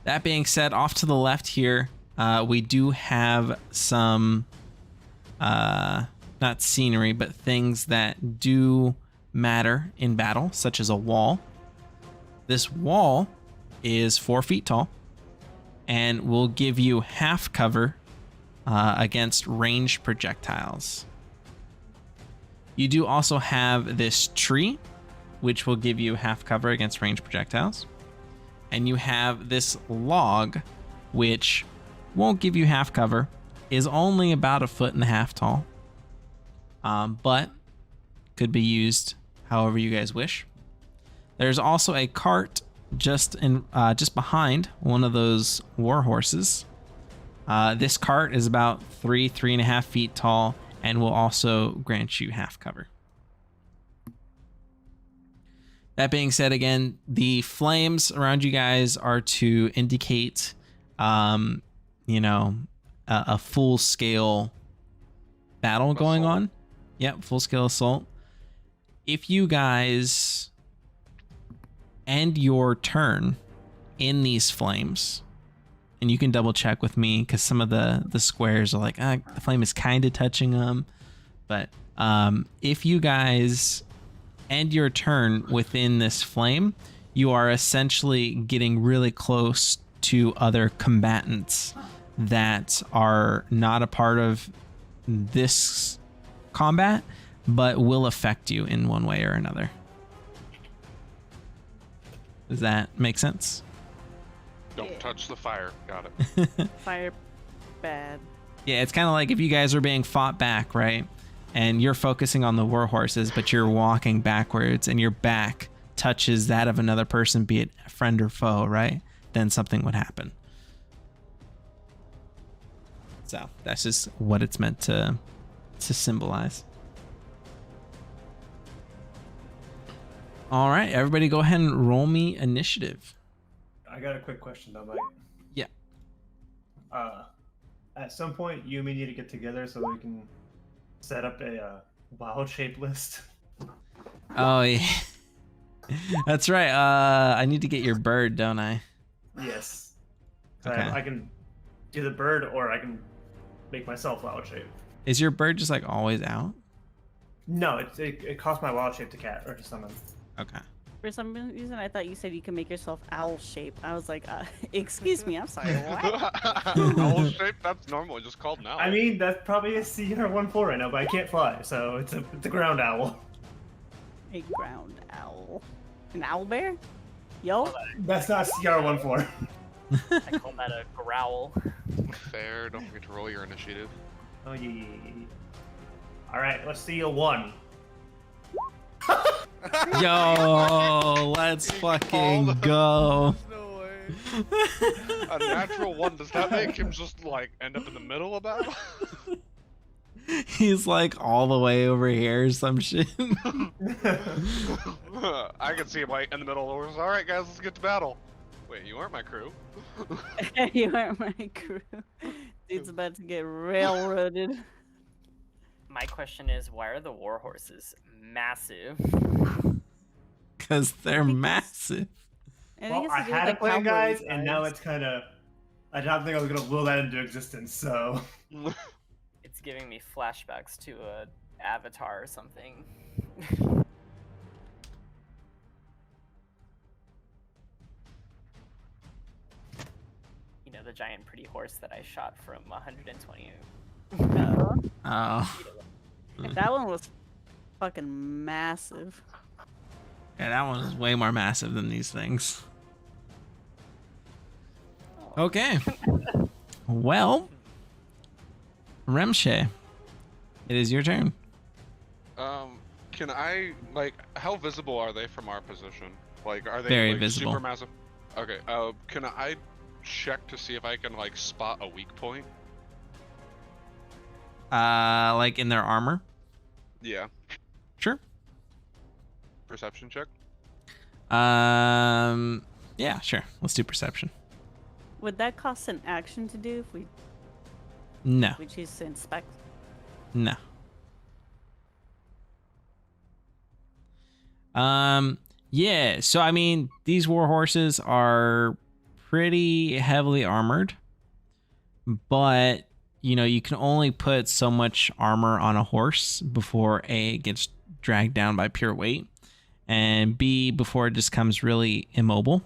That being said, off to the left here, we do have some, not scenery, but things that do matter in battle, such as a wall. This wall is 4 feet tall and will give you half cover against ranged projectiles. You do also have this tree, which will give you half cover against ranged projectiles. And you have this log, which won't give you half cover, is only about 1.5 feet tall, but could be used however you guys wish. There's also a cart just behind one of those war horses. This cart is about 3.5 feet tall and will also grant you half cover. That being said, again, the flames around you guys are to indicate, a full scale battle going Assault. on. Yep, full scale assault. If you guys end your turn in these flames, and you can double check with me because some of the squares are like, the flame is kind of touching them. But if you guys end your turn within this flame, you are essentially getting really close to other combatants that are not a part of this combat, but will affect you in one way or another. Does that make sense? Don't Yeah. touch the fire. Got it. Fire bad. Yeah, it's kind of like if you guys are being fought back, right? And you're focusing on the war horses, but you're walking backwards and your back touches that of another person, be it friend or foe, right? Then something would happen. So that's just what it's meant to symbolize. All right, everybody go ahead and roll me initiative. I got a quick question though, Mike. Yeah. At some point, you and me need to get together so we can set up a wild shape list. Oh yeah. That's right. I need to get your bird, don't I? Yes. Okay. I can do the bird, or I can make myself wild shape. Is your bird just like always out? No, it costs my wild shape to cat or to summon. Okay. For some reason, I thought you said you can make yourself owl shape. I was like, excuse me, I'm sorry, what? Owl shape? That's normal. Just called an owl. I mean, that's probably a CR14 right now, but I can't fly, so it's a ground owl. A ground owl. An owl bear? Yo? That's not CR14. I call that a growl. Fair. Don't forget to roll your initiative. Oh yeah. All right, let's see a 1. Yo, let's fucking go. No way. A natural 1. Does that make him just like end up in the middle of battle? He's like all the way over here or some shit. I can see him like in the middle. All right, guys, let's get to battle. Wait, you aren't my crew. You aren't my crew. Dude's about to get railroaded. My question is, why are the war horses massive? Because they're massive. I think Well, it's I to do with, had a like, plan, cowboy guys, and now vibes. it's kind of. I don't think I was gonna will that into existence. So It's giving me flashbacks to a Avatar or something. You know, the giant pretty horse that I shot from 120. Oh. That one was fucking massive. Yeah, that one is way more massive than these things. Okay. Well, Remshe, it is your turn. Can I like how visible are they from our position? Like, are they Very like, visible. super massive? Okay. Can I check to see if I can like spot a weak point? Like in their armor? Yeah. Sure. Perception check. Yeah, sure. Let's do perception. Would that cost an action to do if No. we choose to inspect? No. Yeah, so I mean, these war horses are pretty heavily armored, but you know, you can only put so much armor on a horse before A, it gets dragged down by pure weight, and B, before it just becomes really immobile.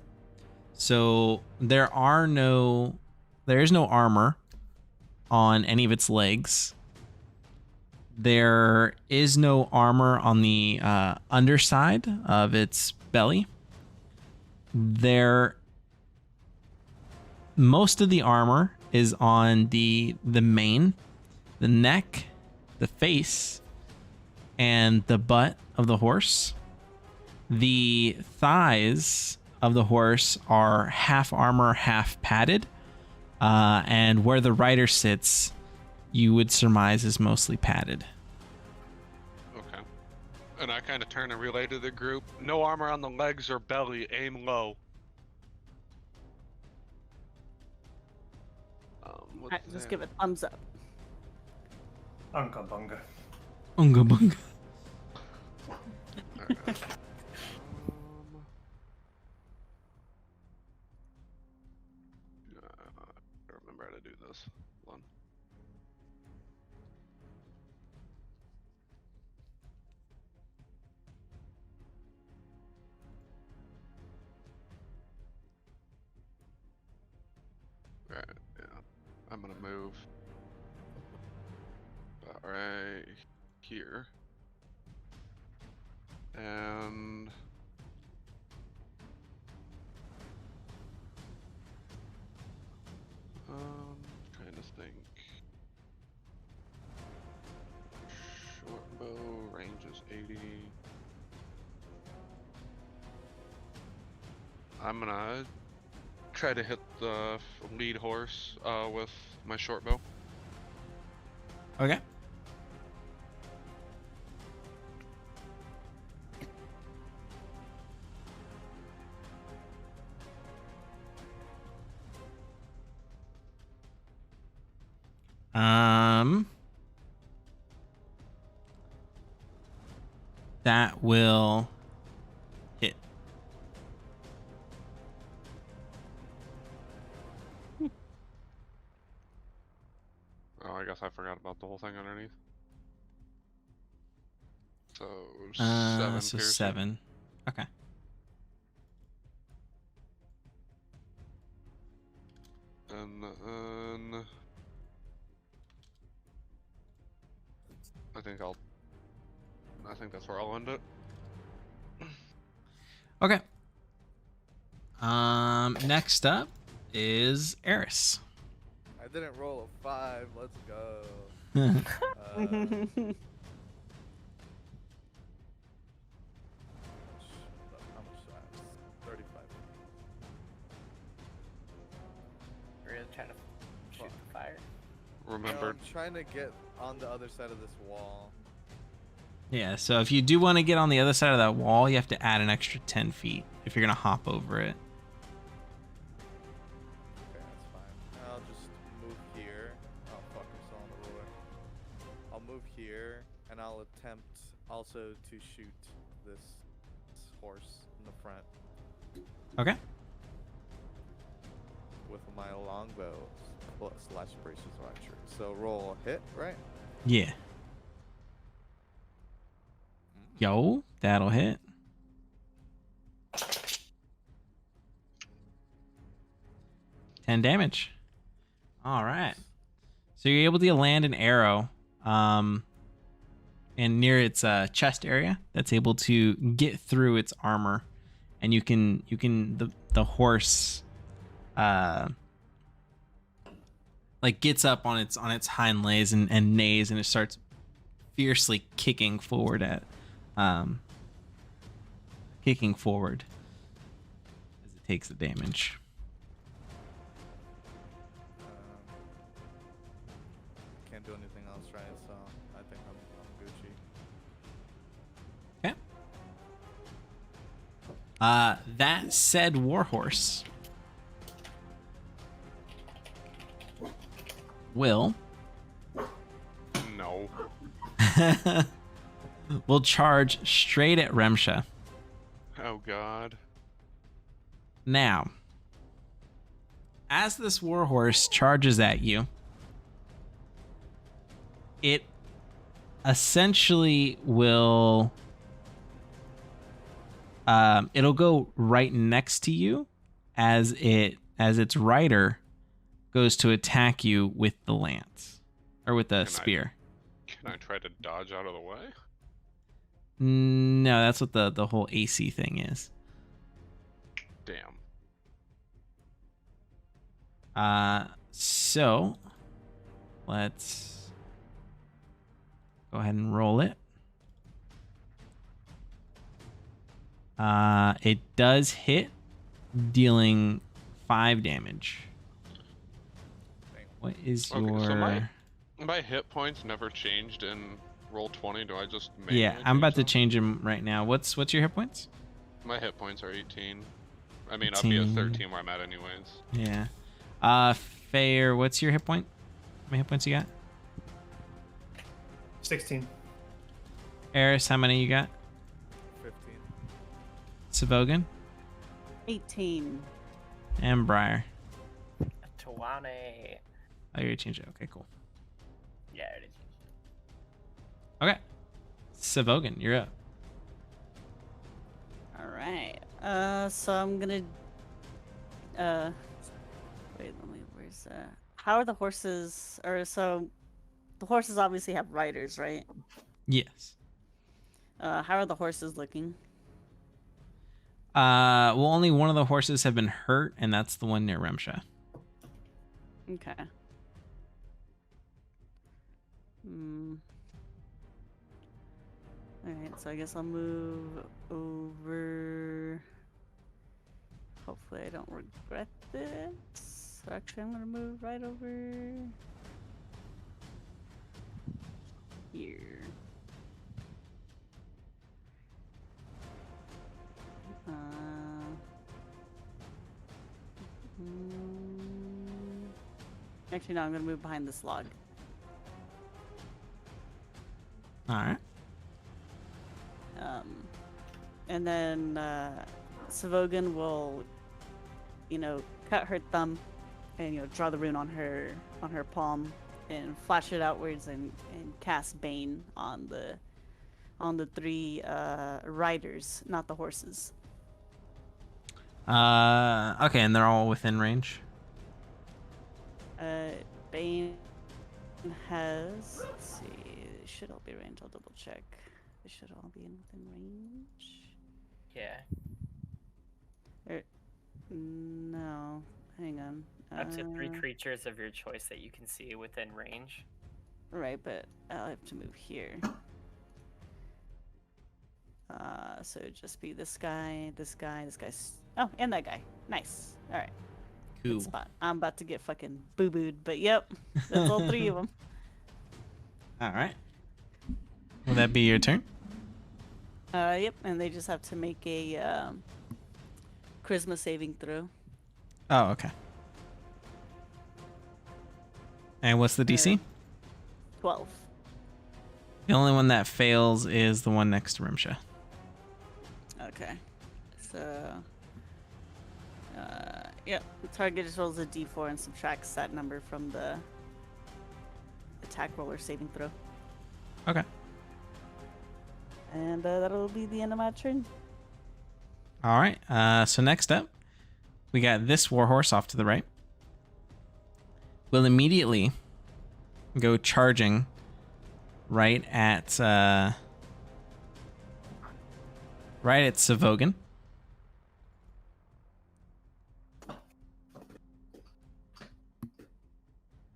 So there is no armor on any of its legs. There is no armor on the underside of its belly. Most of the armor is on the mane, the neck, the face, and the butt of the horse. The thighs of the horse are half armor, half padded, and where the rider sits, you would surmise is mostly padded. Okay. And I kind of turn and relay to the group. No armor on the legs or belly. Aim low. What's Alright, just that? give it a thumbs up. Unka bunga. Unga bunga. Alright. I don't remember how to do this. Hold on. Right, yeah. I'm gonna move about right here. And trying to think. Short bow range is 80. I'm gonna try to hit the lead horse with my short bow. Okay. That will hit. Oh, I guess I forgot about the whole thing underneath. So 7 So piercing. 7. Okay. And then I think that's where I'll end it. Okay. Next up is Eris. I didn't roll a 5. Let's go. How much do I have? 35. We're really trying to shoot the fire. No, Remember, I'm trying to get on the other side of this wall. Yeah, so if you do want to get on the other side of that wall, you have to add an extra 10 feet if you're going to hop over it. Okay, that's fine. I'll just move here. Oh fuck, I'm still on the ruler. I'll move here, and I'll attempt also to shoot this horse in the front Okay. with my longbow slash braces of archery. So roll hit, right? Yeah. Yo, that'll hit. Ten damage. All right. So you're able to land an arrow, and near its chest area, that's able to get through its armor, and the horse, like gets up on its hind legs and neighs, and it starts fiercely kicking forward as it takes the damage. Can't do anything else, right? So I think I'm Gucci. Okay. That said warhorse will no. will charge straight at Remsha. Oh god. Now, as this warhorse charges at you, it essentially will it'll go right next to you as its rider goes to attack you with the lance or with the spear. Can I try to dodge out of the way? No, that's what the whole AC thing is. Damn. So let's go ahead and roll it. It does hit, dealing 5 damage. What is Okay, your... so my hit points never changed in Roll20. Do I just manually Yeah, I'm about to them? change them right now. What's your hit points? My hit points are 18. I mean, I'll be at 13 where I'm at anyways. Yeah. Fair, what's your hit point? How many hit points you got? 16. Eris, how many you got? 15. Savogan? 18. And Briar. 20. Oh, you're changing. Okay, cool. Yeah, it is. Okay. Savogan, you're up. All right. So I'm gonna. Wait. Where's How are the horses? Or so, the horses obviously have riders, right? Yes. How are the horses looking? Well, only one of the horses have been hurt, and that's the one near Remsha. Okay. Alright, so I guess I'll move over. Hopefully I don't regret it. So actually, I'm gonna move right over here. Actually, no, I'm gonna move behind this log. All right. And then Savogan will, cut her thumb and draw the rune on her palm and flash it outwards and cast Bane on the three riders, not the horses. Okay, and they're all within range. Bane has, let's see, they should all be range. I'll double check. They should all be within range. Yeah. No, hang on. Up to 3 creatures of your choice that you can see within range. Right, but I'll have to move here. So it'd just be this guy, this guy, this guy. Oh, and that guy. Nice. All right. Cool. Good spot. I'm about to get fucking boo-booed, but yep, that's all 3 of them. All right. Will that be your turn? Yep, and they just have to make a charisma saving throw. Oh, okay. And what's the DC? 12. The only one that fails is the one next to Rimsha. Okay. So, yep, the target just rolls a d4 and subtracts that number from the attack roller saving throw. Okay. And that'll be the end of my turn. All right. So next up, we got this warhorse off to the right. Will immediately go charging right at Savogan.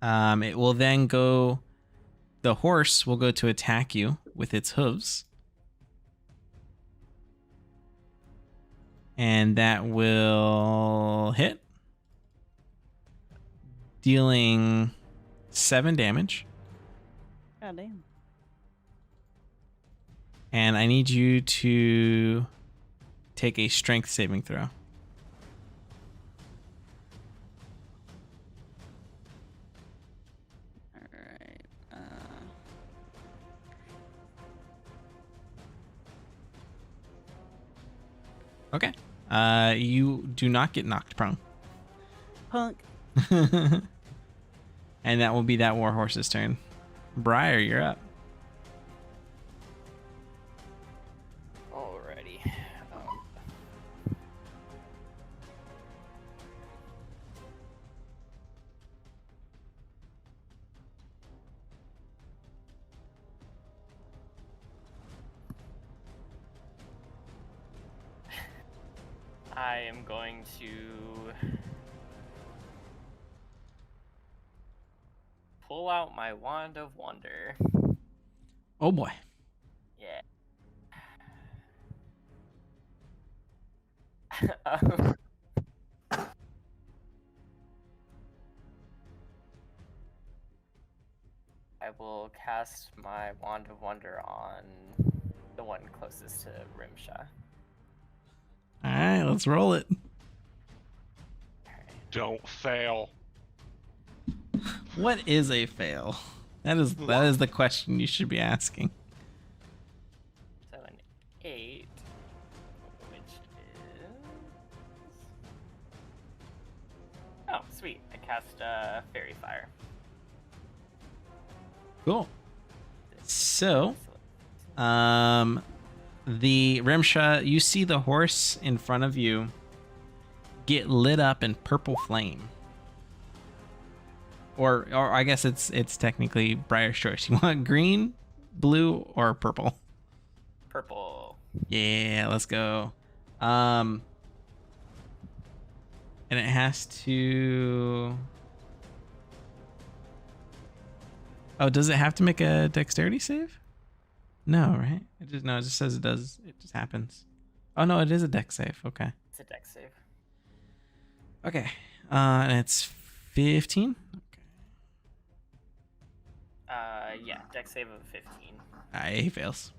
It will then go. The horse will go to attack you with its hooves. And that will hit, dealing 7 damage. God damn. And I need you to take a strength saving throw. Alright. Okay. You do not get knocked prone. Punk. And that will be that warhorse's turn. Briar, you're up. Alrighty. I am going to pull out my Wand of Wonder. Oh boy. Yeah. I will cast my Wand of Wonder on the one closest to Rimsha. All right, let's roll it. Don't fail. What is a fail? That is the question you should be asking. So an 8, which is... Oh, sweet. I cast Fairy Fire. Cool. So, the Rimsha, you see the horse in front of you get lit up in purple flame. Or I guess it's technically Briar's choice. You want green, blue, or purple? Purple. Yeah, let's go. And it has to... Oh, does it have to make a dexterity save? No, right? It just says it does. It just happens. Oh no, it is a dex save. Okay. It's a dex save. Okay. And it's 15. Yeah, deck save of 15. He fails.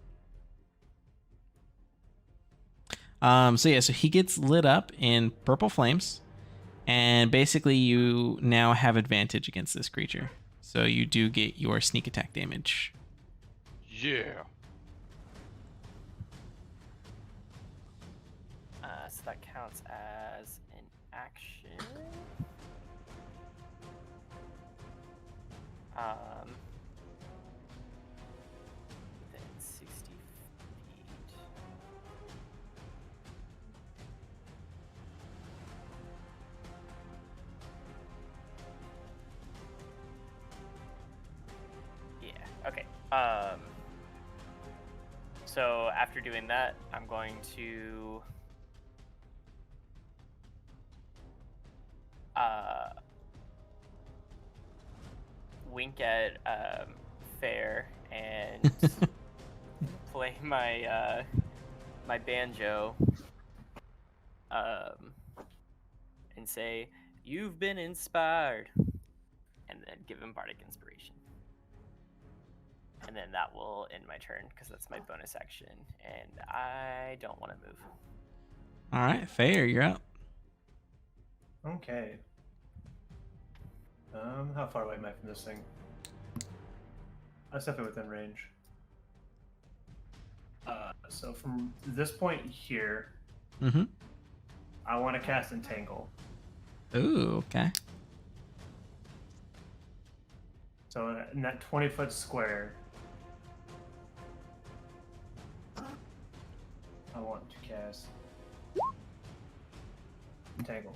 So he gets lit up in purple flames, and basically you now have advantage against this creature. So you do get your sneak attack damage. Yeah. So that counts as an action. Within 60 feet. Yeah. Okay. So after doing that, I'm going to wink at Fair and play my my banjo and say, "You've been inspired," and then give him bardic inspiration. And then that will end my turn because that's my bonus action, and I don't want to move. All right, Fair, you're up. Okay. How far away am I from this thing? That's definitely within range. So from this point here, Mm-hmm. I want to cast Entangle. Ooh, okay. So in that 20-foot square, I want to cast Entangle.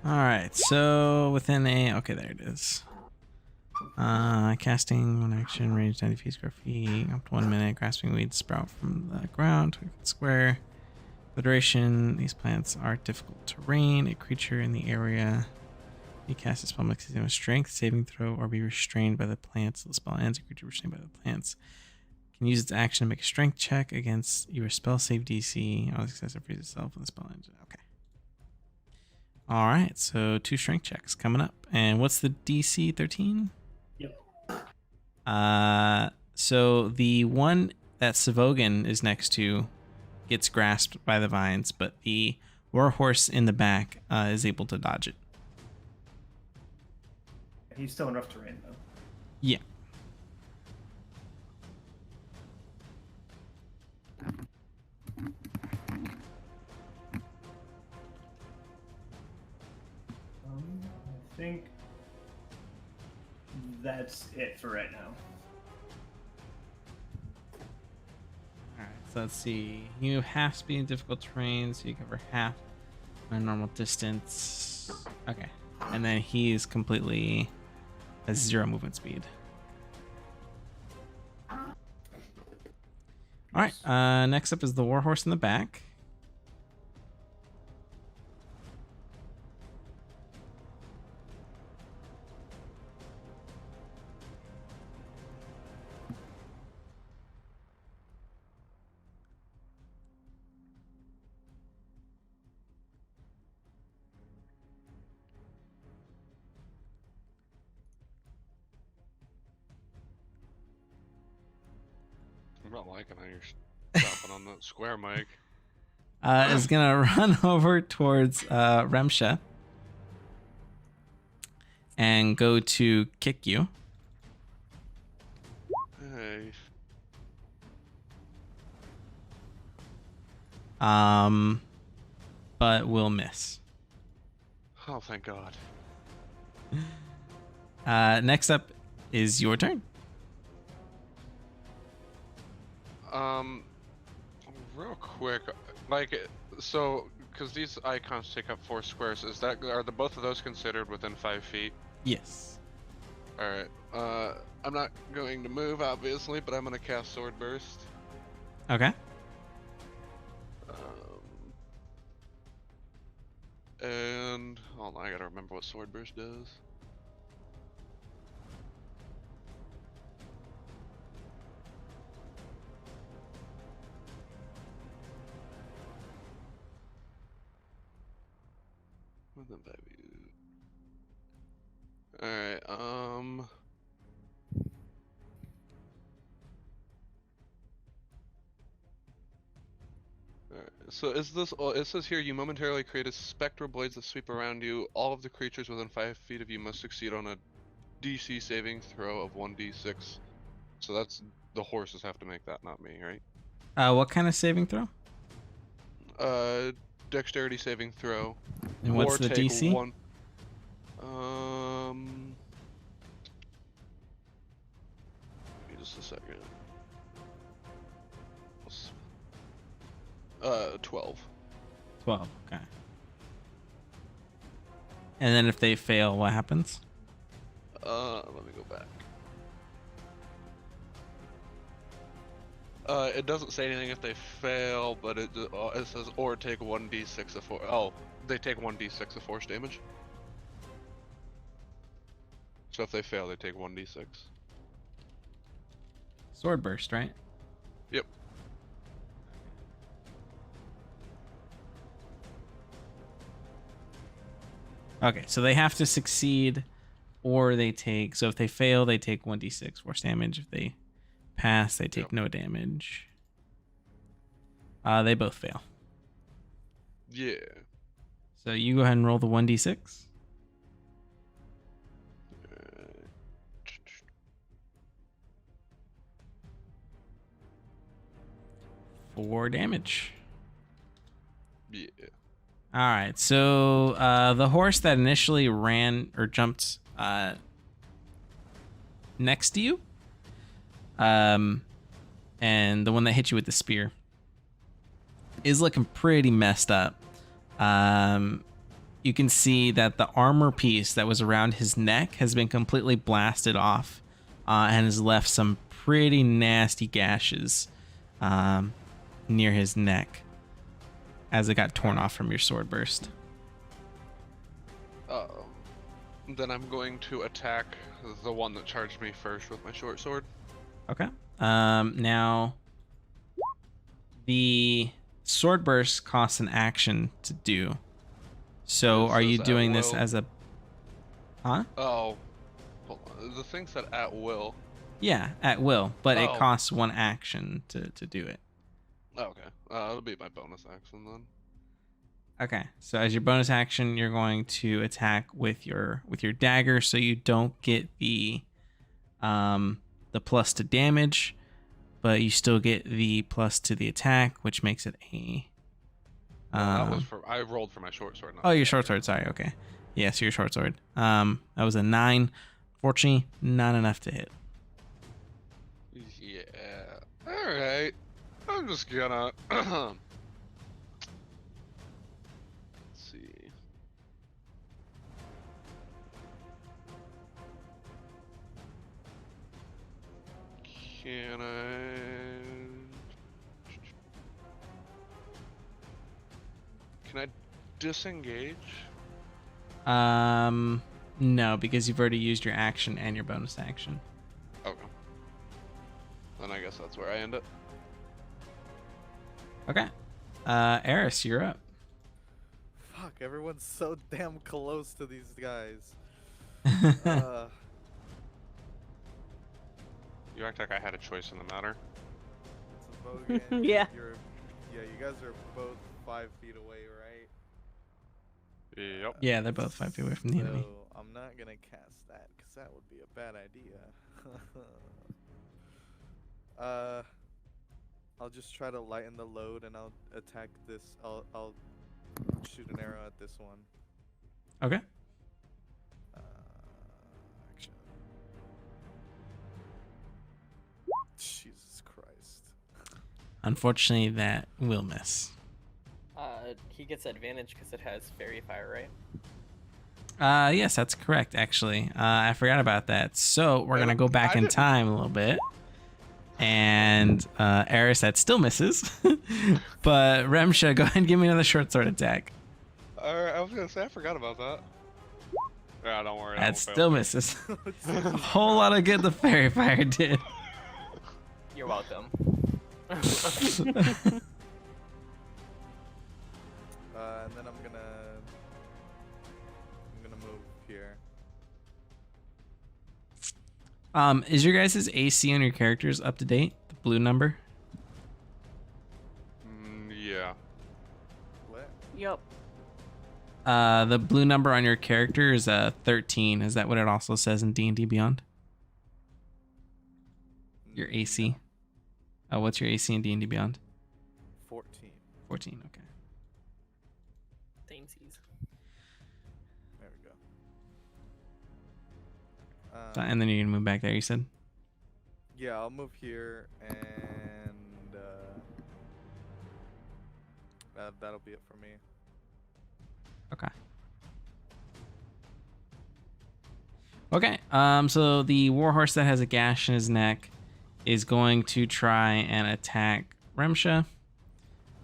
All right, so within okay, there it is. Casting one action, range 90 feet, square feet, up to 1 minute. Grasping weeds sprout from the ground, 20 foot square. For the duration, these plants are difficult terrain. A creature in the area may cast a spell mixing with strength, saving throw, or be restrained by the plants. The spell ends. A creature restrained by the plants can use its action to make a strength check against your spell save DC. All success frees itself when the spell ends. Okay. All right, so 2 strength checks coming up. And what's the DC? 13? Yep. So the one that Savogan is next to gets grasped by the vines, but the warhorse in the back is able to dodge it. He's still in rough terrain, though. Yeah. I think that's it for right now. All right, so let's see. You have half speed in difficult terrain, so you cover half a normal distance. Okay. And then he's completely has 0 movement speed. All right, next up is the warhorse in the back. I'm not liking how you're stopping on that square, Mike. Is gonna run over towards Remsha and go to kick you. Hey. But will miss. Oh, thank God. Next up is your turn. Real quick, like, so, because these icons take up 4 squares, are both of those considered within 5 feet? Yes. Alright, I'm not going to move, obviously, but I'm gonna cast Sword Burst. Okay. And hold on, I gotta remember what Sword Burst does. Alright, so is this, it says here you momentarily create a spectral blades that sweep around you. All of the creatures within 5 feet of you must succeed on a DC saving throw of 1d6. So that's, the horses have to make that, not me, right? What kind of saving throw? Dexterity saving throw. And what's or the take DC? One, give me just a second. 12. 12. Okay. And then if they fail, what happens? Let me go back. It doesn't say anything if they fail, but it says or take 1d6 of force. Oh, they take 1d6 of force damage. So if they fail, they take 1d6. Sword burst, right? Yep. Okay, so they have to succeed, or they take. So if they fail, they take 1d6 force damage. If they pass, they take no damage. They both fail. Yeah. So you go ahead and roll the 1d6. 4 damage. Yeah. All right, so the horse that initially ran or jumped next to you, and the one that hit you with the spear, is looking pretty messed up. You can see that the armor piece that was around his neck has been completely blasted off, and has left some pretty nasty gashes near his neck as it got torn off from your sword burst. Then I'm going to attack the one that charged me first with my short sword. Okay. Now, the sword burst costs an action to do. So, It are you says doing at this will. as a? Huh? Oh, hold on. The thing said at will. Yeah, at will, but it Oh. costs 1 action to do it. Okay. It'll be my bonus action then. Okay. So as your bonus action, you're going to attack with your dagger, so you don't get the plus to damage, but you still get the plus to the attack, which makes it a. That was for, I rolled for my short sword. Not Oh, the your short dagger. sword. Sorry. Okay. Yeah, so your short sword. That was a 9. Fortunately, not enough to hit. Yeah. All right. I'm just gonna. Let's see. Can I disengage? No, because you've already used your action and your bonus action. Okay. Then I guess that's where I end it. Okay. Eris, you're up. Fuck, everyone's so damn close to these guys. You act like I had a choice in the matter. So Bogan, Yeah. you guys are both 5 feet away, right? Yep. Yeah, they're both 5 feet away from the enemy. So I'm not gonna cast that because that would be a bad idea. I'll just try to lighten the load and I'll attack this. I'll shoot an arrow at this one. Okay. Action. Jesus Christ. Unfortunately, that will miss. He gets advantage because it has fairy fire, right? Yes, that's correct, actually. I forgot about that. So we're going to go back I in didn't- time a little bit. And Eris, that still misses. But Remsha, go ahead and give me another short sword attack. Alright, I was gonna say I forgot about that. Yeah, don't worry. That won't still fail. misses. A whole lot of good the fairy fire did. You're welcome. And then I'm gonna move here. Is your guys' AC on your characters up to date? The blue number? Yeah. What? Yup. The blue number on your character is 13. Is that what it also says in D&D Beyond? Your AC? Oh, what's your AC in D&D Beyond? 14. 14, okay. Samesies. There we go. So, and then you're gonna move back there, you said? Yeah, I'll move here, and that'll be it for me. Okay. Okay, so the warhorse that has a gash in his neck is going to try and attack Remsha.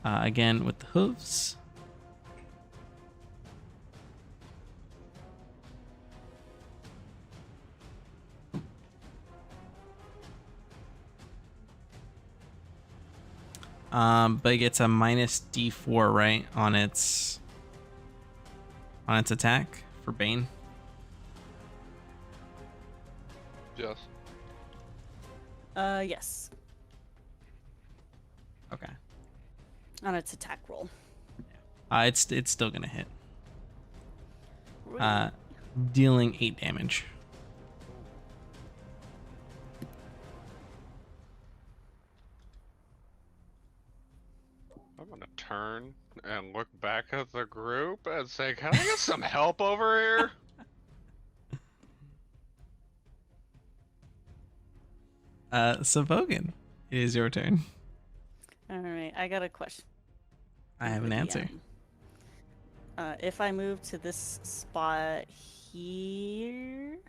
Again with the hooves. But it gets a minus D4, right, on its attack for Bane. Yes. Yes. Okay. On its attack roll. It's still gonna hit. Dealing 8 damage. I'm gonna turn and look back at the group and say, "Can I get some help over here?" So Bogan, it is your turn. All right, I got a question. I have for an the answer. If I move to this spot here,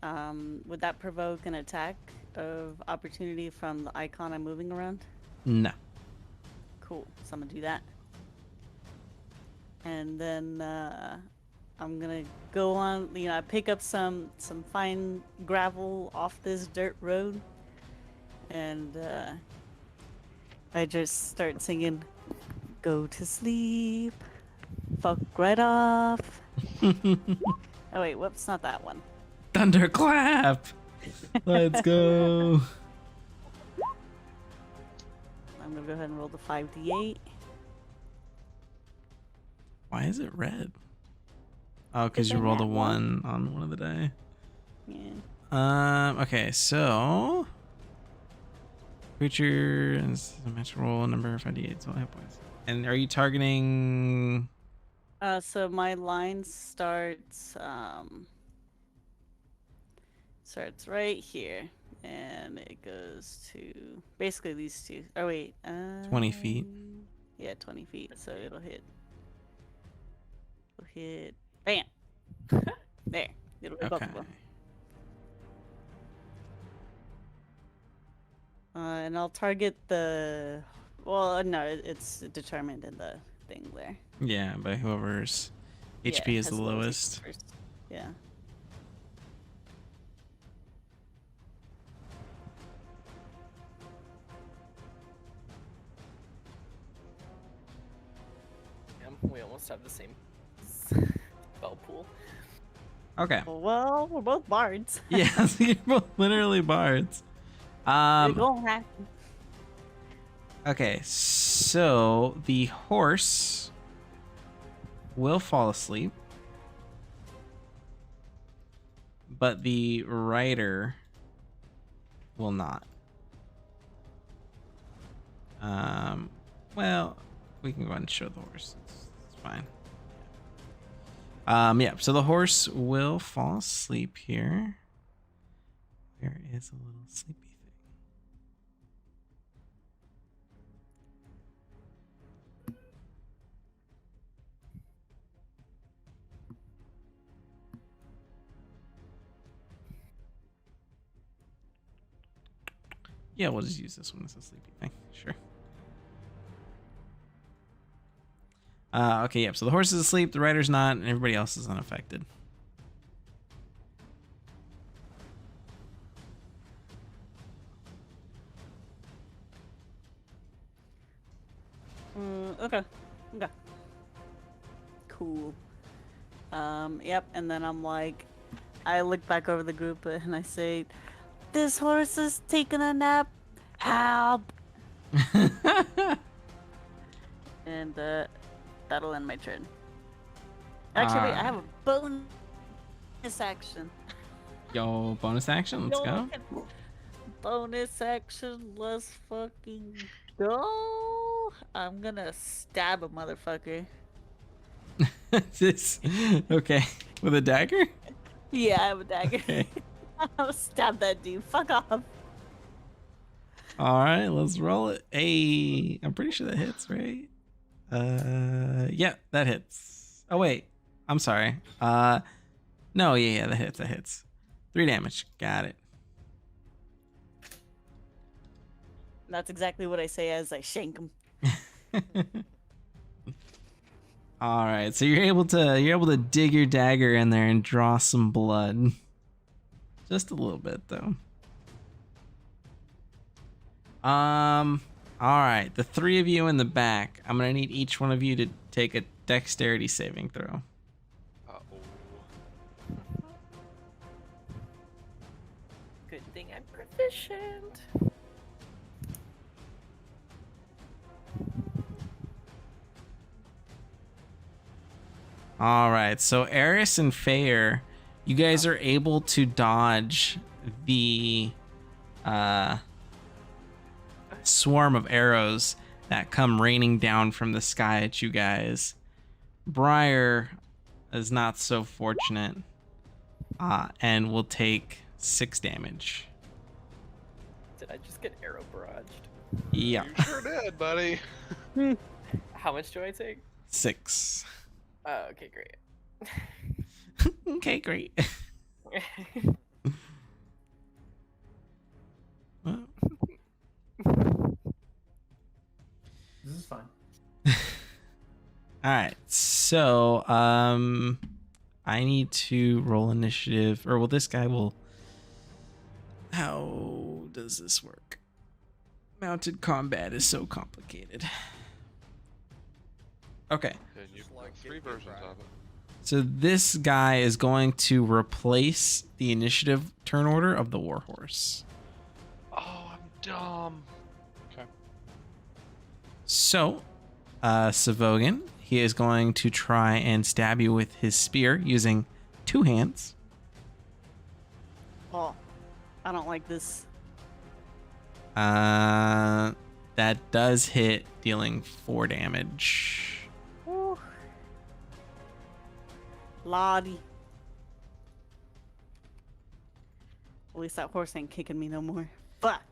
would that provoke an attack of opportunity from the icon I'm moving around? No. Cool. So I'm gonna do that. And then I'm gonna go on. I pick up some fine gravel off this dirt road, and I just start singing, "Go to sleep, fuck right off." Oh wait, whoops, not that one. Thunderclap. Let's go. I'm gonna go ahead and roll the 5d8. Why is it red? Oh, because you I'm rolled a at one. 1 on one of the die. Yeah. Okay, so creature is a match roll number 5d8, so hit points. And are you targeting? So my line starts right here, and it goes to basically these two. Oh wait, 20 feet. Yeah, 20 feet. So it'll hit. Bam. There. It'll hit both Okay. of them. And I'll target the. Well, no, it's determined in the thing there. Yeah, by whoever's HP Yeah, is has the HP lowest. first. Yeah. Yeah, we almost have the same spell pool. Okay. Well, we're both bards. Yeah, so you're both literally bards. It gonna happen. Okay, so the horse will fall asleep, but the rider will not. Well, we can go ahead and show the horse. It's fine. Yeah, so the horse will fall asleep here. There is a little sleepy thing. Yeah, we'll just use this one as a sleepy thing. Sure. Okay, yep. So the horse is asleep, the rider's not, and everybody else is unaffected. Okay. Okay. Cool. Yep. And then I'm like, I look back over the group and I say, "This horse is taking a nap. Help!" And that'll end my turn. Actually, wait, I have a bonus action. Yo, bonus action. Let's go. Bonus action. Let's fucking go. I'm gonna stab a motherfucker. This okay with a dagger. Yeah, I have a dagger. Okay. I'll stab that dude. Fuck off. All right, let's roll it. Hey, I'm pretty sure that hits, right? Yeah, that hits. Oh wait, I'm sorry. No, yeah, that hits. That hits. 3 damage. Got it. That's exactly what I say as I shank him. All right, so you're able to dig your dagger in there and draw some blood. Just a little bit though. All right, the 3 of you in the back. I'm gonna need each one of you to take a dexterity saving throw. Good thing I'm proficient. All right, so Eris and Fair, you guys are able to dodge the swarm of arrows that come raining down from the sky at you guys. Briar is not so fortunate and will take 6 damage. Did I just get arrow barraged? Yeah. You sure did, buddy. How much do I take? 6. Oh, okay, great. Okay, great. Well, This is fine. all right, so I need to roll initiative, or well, this guy will. How does this work? Mounted combat is so complicated. Okay, And you've Just like got 3 get versions right. of it. so this guy is going to replace the initiative turn order of the warhorse. Oh, I'm dumb. Okay. So, Savogan, he is going to try and stab you with his spear using 2 hands. Oh, I don't like this. That does hit, dealing 4 damage. Woo. Lottie. At least that horse ain't kicking me no more. Fuck.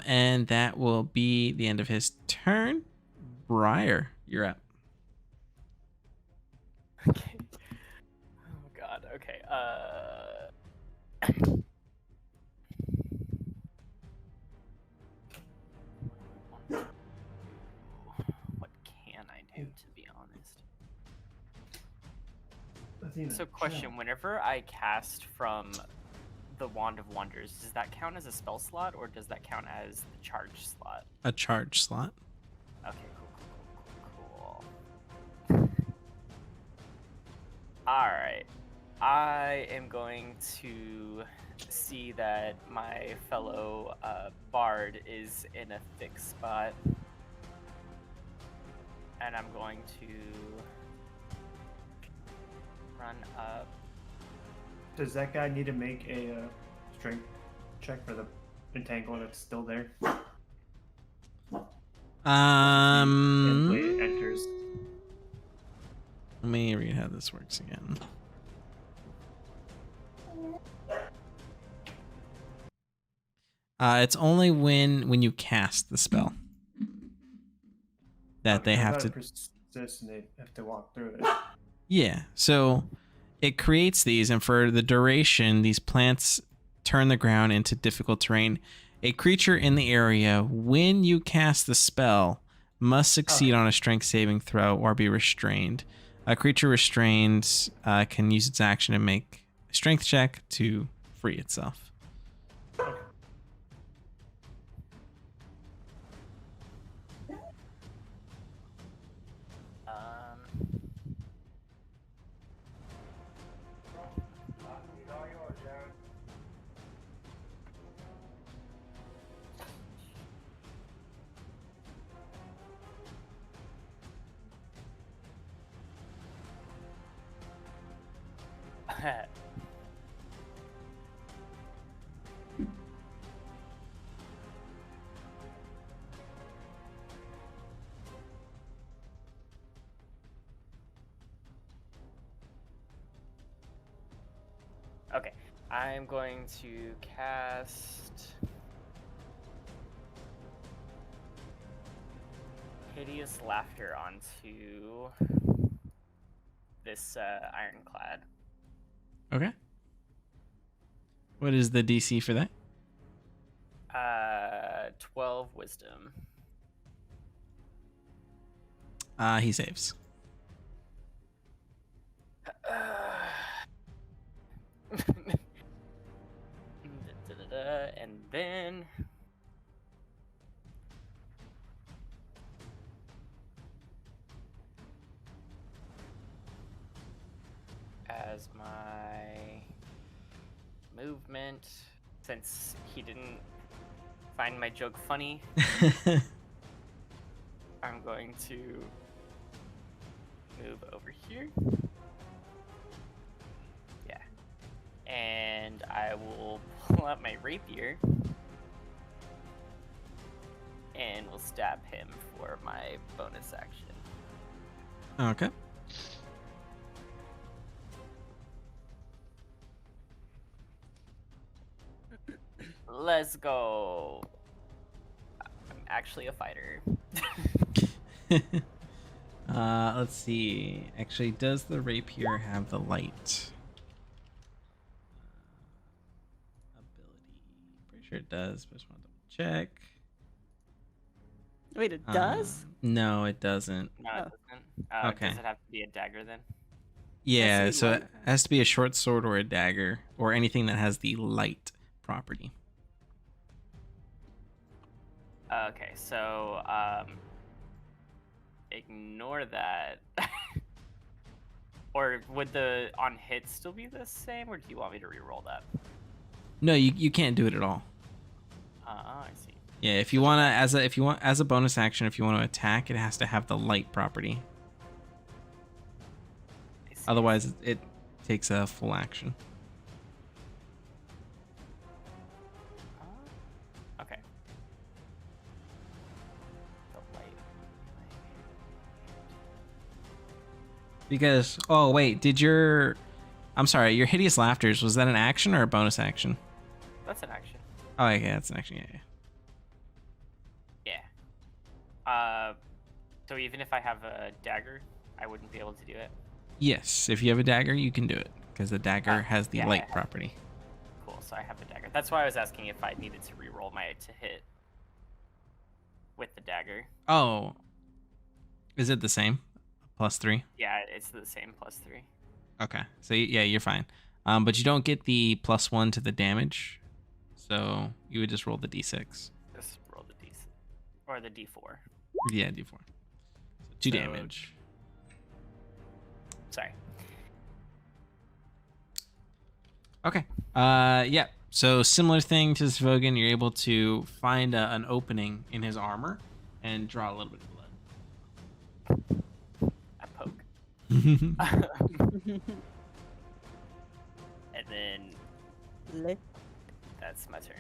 And that will be the end of his turn. Briar, you're up. Okay. Oh god, okay. What can I do, to be honest? So question, whenever I cast from the Wand of Wonders, does that count as a spell slot or does that count as the charge slot? A charge slot. Okay, cool. Alright. I am going to see that my fellow bard is in a thick spot. And I'm going to run up. Does that guy need to make a strength check for the entangle that's still there? And when it enters. Let me read how this works again. It's only when you cast the spell that they Okay, I have thought to. it exists and they have to walk through it. Yeah. So it creates these, and for the duration, these plants turn the ground into difficult terrain. A creature in the area, when you cast the spell, must succeed on a strength saving throw or be restrained. A creature restrained can use its action to make a strength check to free itself. Okay, I'm going to cast Hideous Laughter onto this ironclad. Okay. What is the DC for that? 12 wisdom. He saves. And then as my movement, since he didn't find my joke funny, I'm going to move over here. Yeah. And I will pull out my rapier and will stab him for my bonus action. Okay. Let's go. I'm actually a fighter. Let's see. Actually, does the rapier have the light ability? Pretty sure it does, but just want to double check. Wait, it does? No, it doesn't. No, it doesn't. Okay. Does it have to be a dagger then? Yeah, Has the so light- it has to be a short sword or a dagger or anything that has the light property. Okay, so ignore that. Or would the on hit still be the same, or do you want me to re-roll that? No, you can't do it at all. I see. Yeah, if you want to as a bonus action, if you want to attack, it has to have the light property. I see. Otherwise, it takes a full action. Okay. The light. Because I'm sorry, your hideous laughters, was that an action or a bonus action? That's an action. Oh, okay, that's an action. Yeah. Yeah. So even if I have a dagger, I wouldn't be able to do it. Yes, if you have a dagger, you can do it because the dagger has the yeah, I light have- property. Cool. So I have a dagger. That's why I was asking if I needed to re-roll my to hit with the dagger. Oh, is it the same? +3. Yeah, it's the same +3. Okay, so yeah, you're fine. But you don't get the +1 to the damage, so you would just roll the d6. Just roll the d6 or the d4. Yeah, d4. So 2 So- damage. Sorry. Okay. Yeah. So similar thing to Svogan, you're able to find an opening in his armor and draw a little bit of I poke. blood. And then Lick. that's my turn.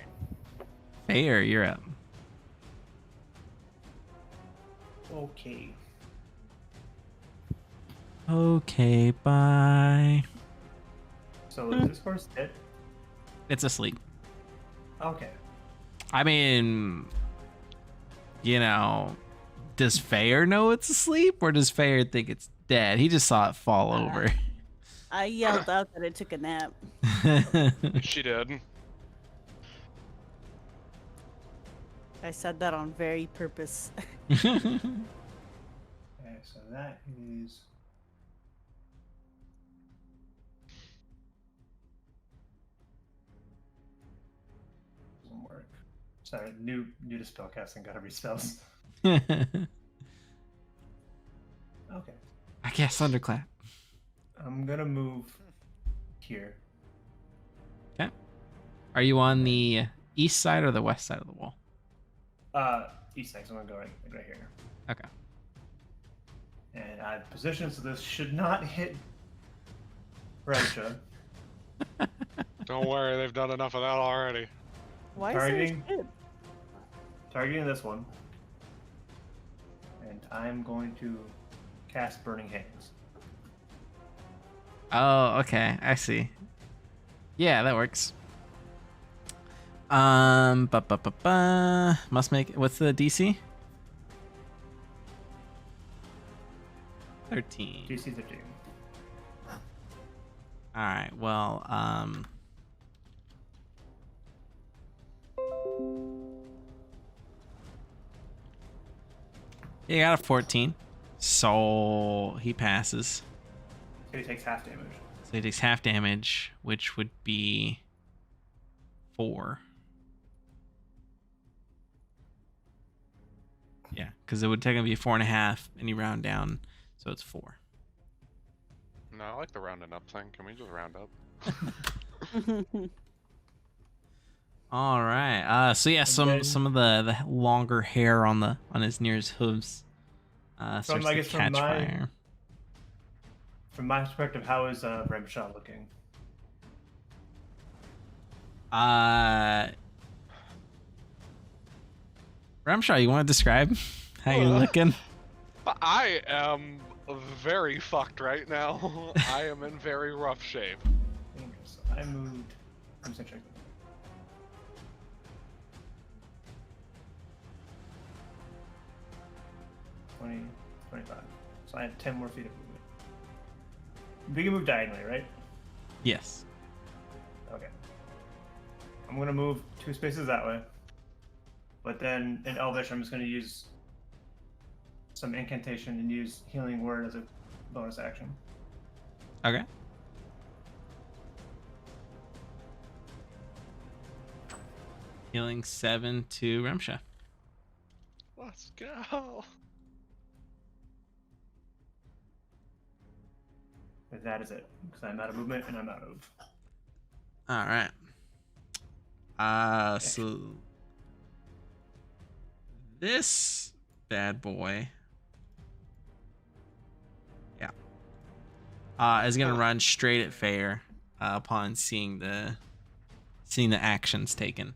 Fair, you're up. Okay. Okay, bye. So is this horse dead? It's asleep. Okay. I mean, does Fayer know it's asleep, or does Fayer think it's dead? He just saw it fall over. I yelled out that it took a nap. She did. I said that on very purpose. Okay, so that is. Doesn't work. Sorry, new to spellcasting, gotta read spells. Okay. I guess thunderclap. I'm gonna move here. Okay. Are you on the east side or the west side of the wall? East side, so I'm gonna go right here. Okay. And I've positioned so this should not hit Ramsha. Don't worry, they've done enough of that already. Why Targeting. is there a ship? Targeting this one. And I'm going to cast Burning Hands. Oh, okay. I see. Yeah, that works. Must make. What's the DC? 13. DC 15. All right. Well, he got a 14, so he passes. So he takes half damage. So he takes half damage, which would be 4. Yeah, because it would technically be 4.5, and you round down, so it's 4. No, I like the rounding up thing. Can we just round up? All right. So yeah, some of the longer hair on his near his hooves starts I to guess from catch my- fire. From my perspective, how is Ramsha looking? Ramshaw, you want to describe how you're looking? I am very fucked right now. I am in very rough shape. So I moved. I'm just gonna check. 20, 25. So I have 10 more feet of movement. We can move diagonally, right? Yes. Okay. I'm gonna move 2 spaces that way. But then in Elvish, I'm just gonna use some incantation and use Healing Word as a bonus action. Okay. Healing 7 to Ramsha. Let's go. But that is it, because I'm out of movement and I'm out of. All right. So this bad boy, is gonna run straight at Fair upon seeing the actions taken.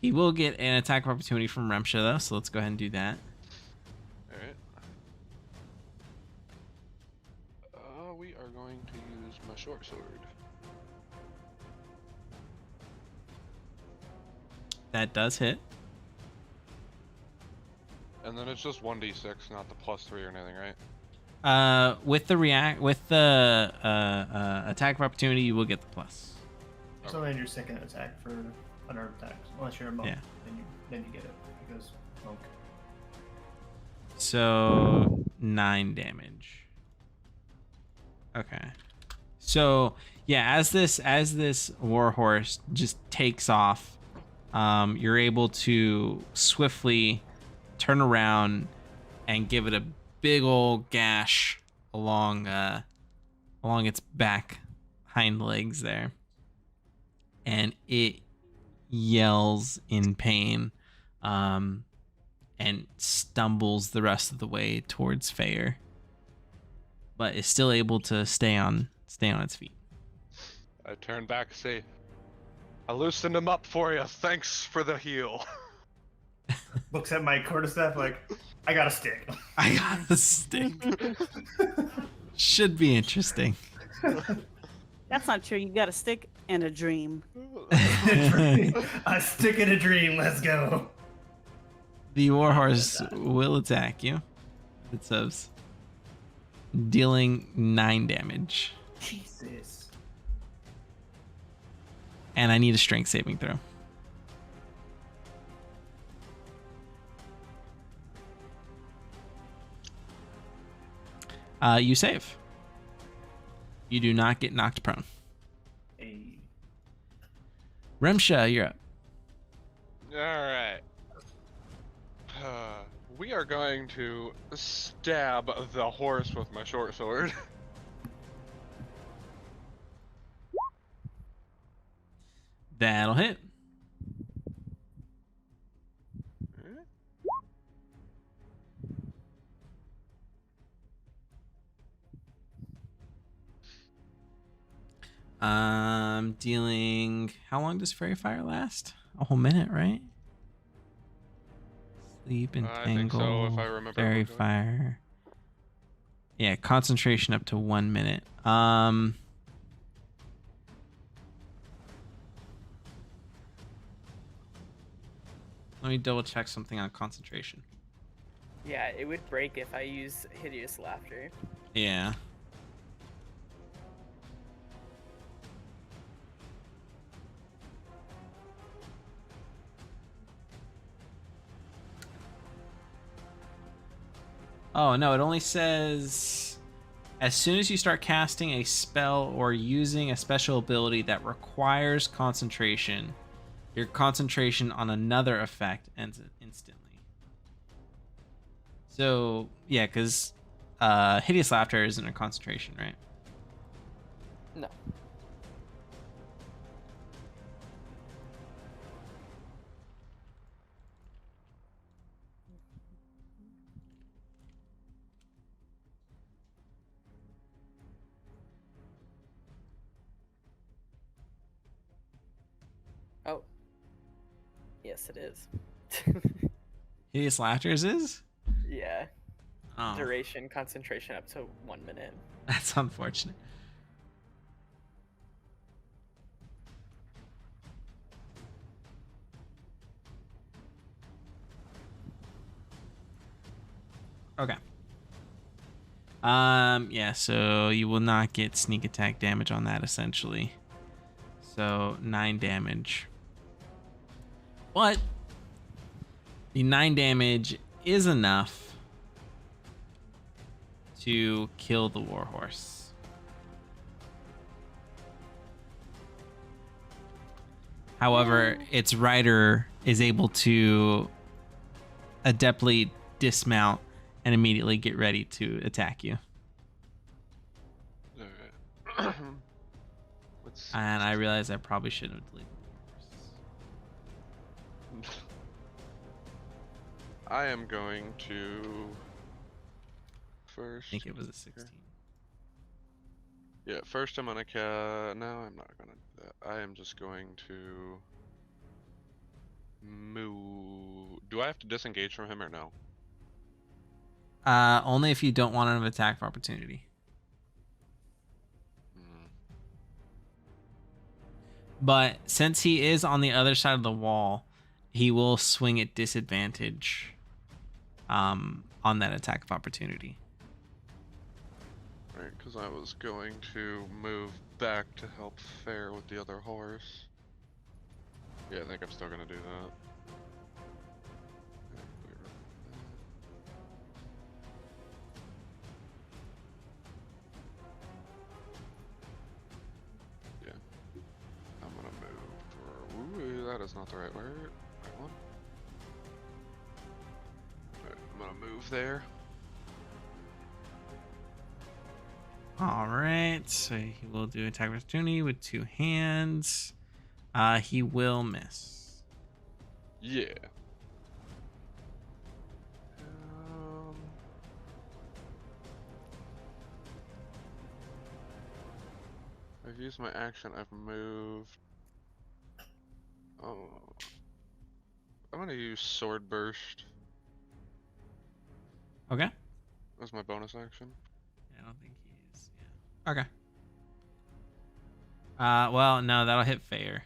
He will get an attack of opportunity from Ramsha though, so let's go ahead and do that. Alright. We are going to use my short sword. That does hit. And then it's just 1d6, not the +3 or anything, right? With the attack of opportunity, you will get the plus. It's only on your second attack for unarmed attacks, unless you're a monk. Yeah. Then you get it because monk. So 9 damage. Okay. So yeah, as this warhorse just takes off, you're able to swiftly turn around and give it a big old gash along its back hind legs there, and it yells in pain and stumbles the rest of the way towards Fair, but is still able to stay on its feet. I turn back and say, I loosened him up for you. Thanks for the heal. Looks at my quarterstaff like, I got a stick. I got a stick. Should be interesting. That's not true. You got a stick and a dream. A stick and a dream. Let's go. The warhorse that. will attack you. It says, dealing 9 damage, Jesus. and I need a strength saving throw. You save. You do not get knocked prone. Hey. Remsha, you're up. All right. We are going to stab the horse with my short sword. That'll hit. Dealing. How long does Fairy Fire last? A whole minute, right? Sleep, I think so, entangle, if I remember Fairy correctly. Fire. Yeah, concentration up to 1 minute. Let me double check something on concentration. Yeah, it would break if I use Hideous Laughter. Yeah. Oh, no, it only says as soon as you start casting a spell or using a special ability that requires concentration, your concentration on another effect ends instantly. So, yeah, because Hideous Laughter isn't a concentration, right? No. Oh. Yes, it is. Hideous Laughter's is? Yeah. Oh, Duration, concentration up to 1 minute. that's unfortunate. Okay. Yeah, so you will not get sneak attack damage on that essentially. So 9 damage. But the 9 damage is enough to kill the warhorse. However, its rider is able to adeptly dismount and immediately get ready to attack you. Alright. Let's see. And I realize I probably shouldn't have deleted the horse. I am going to I first. think it was a 16. Yeah, first I'm gonna no, I'm not gonna do that. I am just going to move. Do I have to disengage from him or no? Only if you don't want an attack of opportunity. Hmm. But since he is on the other side of the wall, he will swing at disadvantage on that attack of opportunity. Right, because I was going to move back to help Fair with the other horse. Yeah, I think I'm still gonna do that. Yeah, I'm gonna move. Ooh, that is not the right word. Right one. Alright, I'm gonna move there. All right, so he will do attack of opportunity with 2 hands. He will miss. Yeah. I've used my action, I've moved. Oh. I'm gonna use Sword Burst Okay. as my bonus action. I don't think he's. Yeah. Okay. Well, no, that'll hit Fair.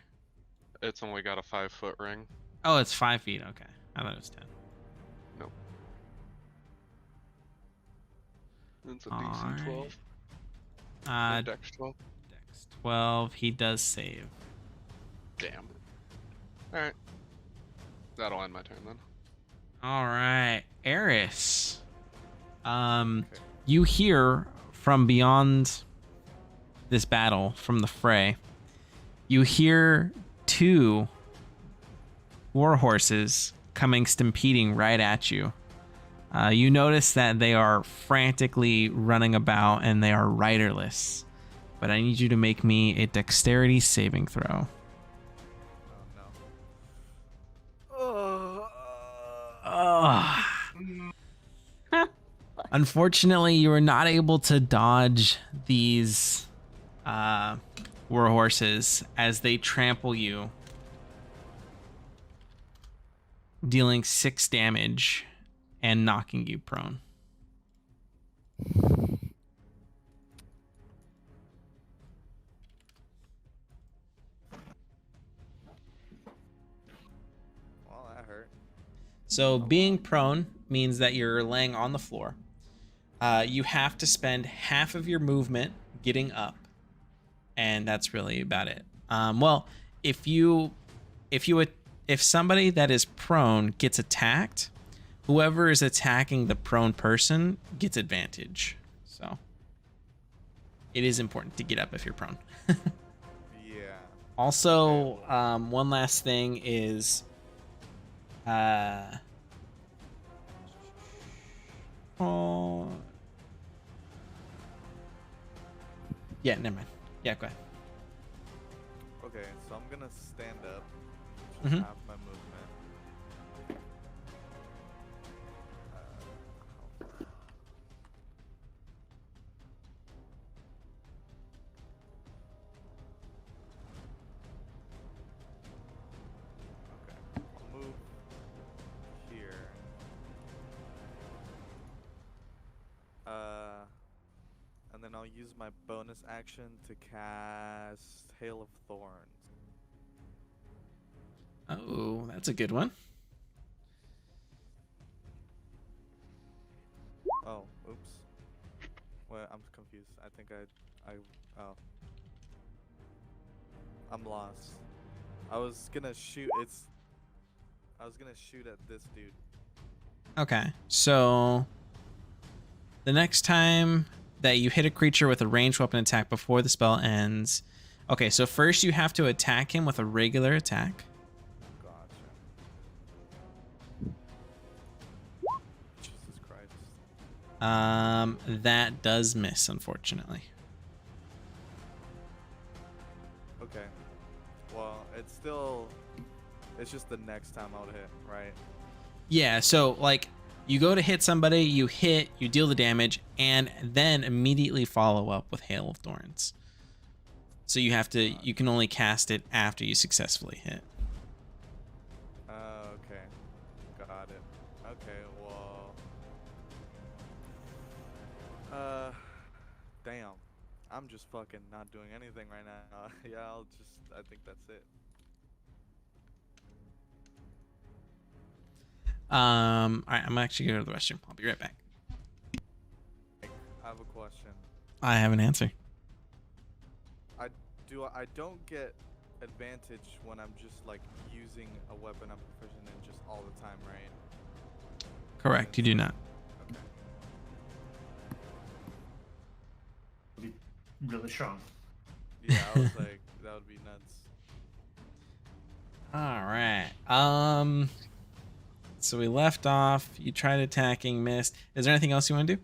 It's only got a 5-foot ring. Oh, it's 5 feet. Okay, I thought it was 10. It's a DC Alright. 12. Uh, Dex 12. Dex 12. He does save. Damn. Alright. That'll end my turn then. All right, Eris. Okay. You hear from beyond this battle, from the fray, you hear two war horses coming stampeding right at you. You notice that they are frantically running about and they are riderless. But I need you to make me a dexterity saving throw. Oh no. Ugh. Unfortunately, you were not able to dodge these war horses as they trample you, dealing 6 damage and knocking you prone. Well, that hurt. So being prone means that you're laying on the floor. You have to spend half of your movement getting up, and that's really about it. Well, if somebody that is prone gets attacked, whoever is attacking the prone person gets advantage. So it is important to get up if you're prone. Yeah. Also, one last thing is, yeah, never mind. Yeah, go ahead. Okay, so I'm gonna stand up. Which is Mhm. half my movement. Okay, I'll move here. And then I'll use my bonus action to cast Hail of Thorns. Oh, that's a good one. Oh, oops. Well, I'm confused. I think oh. I'm lost. I was gonna shoot at this dude. Okay, so the next time that you hit a creature with a ranged weapon attack before the spell ends. Okay, so first you have to attack him with a regular attack. Gotcha. Jesus Christ. That does miss, unfortunately. Okay. Well, it's just the next time I would hit, right? Yeah, so like you go to hit somebody, you hit, you deal the damage, and then immediately follow up with Hail of Thorns. So you can only cast it after you successfully hit. Okay. Got it. Okay, well. Damn. I'm just fucking not doing anything right now. Yeah, I think that's it. All right, I'm actually going to go to the restroom. I'll be right back. I have a question. I have an answer. I don't get advantage when I'm just like using a weapon I'm proficient in just all the time, right? Correct, you do not. Okay. Be really strong. Yeah, I was like, that would be nuts. All right. So we left off. You tried attacking, missed. Is there anything else you want to do?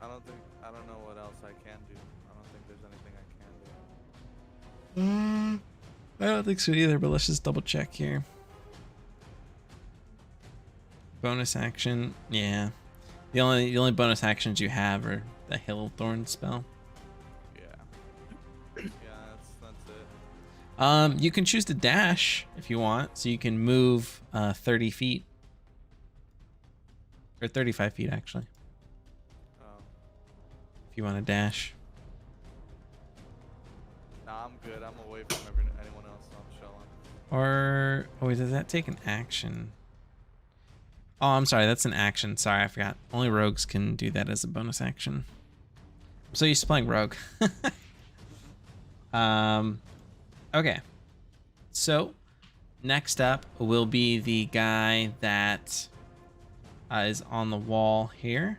I don't know what else I can do. I don't think there's anything I can do. I don't think so either, but let's just double check here. Bonus action, yeah. The only bonus actions you have are the Hail of Thorns spell. Yeah. Yeah, that's it. You can choose to dash if you want, so you can move 30 feet. Or 35 feet, actually, Oh. if you want to dash. Nah, I'm good. I'm away from anyone else, so I'm chilling. Or, oh wait, does that take an action? Oh, I'm sorry. That's an action. Sorry, I forgot. Only rogues can do that as a bonus action. I'm so used to playing rogue. Okay. So, next up will be the guy that is on the wall here.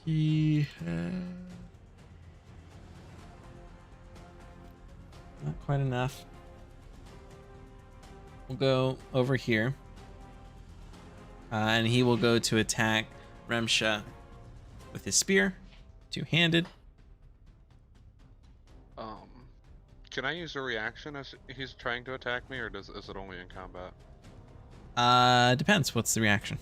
He not quite enough. We'll go over here. And he will go to attack Remsha with his spear, two-handed. Can I use a reaction as he's trying to attack me, or is it only in combat? Depends. What's the reaction?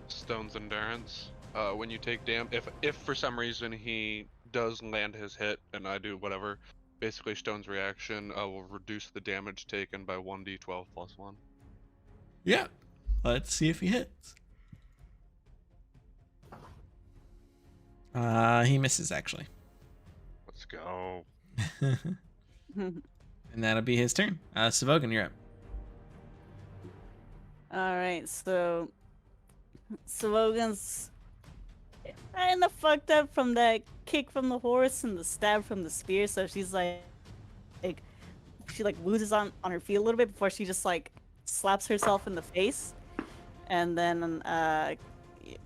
Stone's Endurance. When you take if for some reason he does land his hit and I do whatever, basically Stone's reaction will reduce the damage taken by 1d12 plus 1. Yeah. Let's see if he hits. He misses, actually. Let's go. And that'll be his turn. Savogan, you're up. Alright, so Savogan's kind of fucked up from that kick from the horse and the stab from the spear, so she's like she like loses on her feet a little bit before she just like slaps herself in the face, and then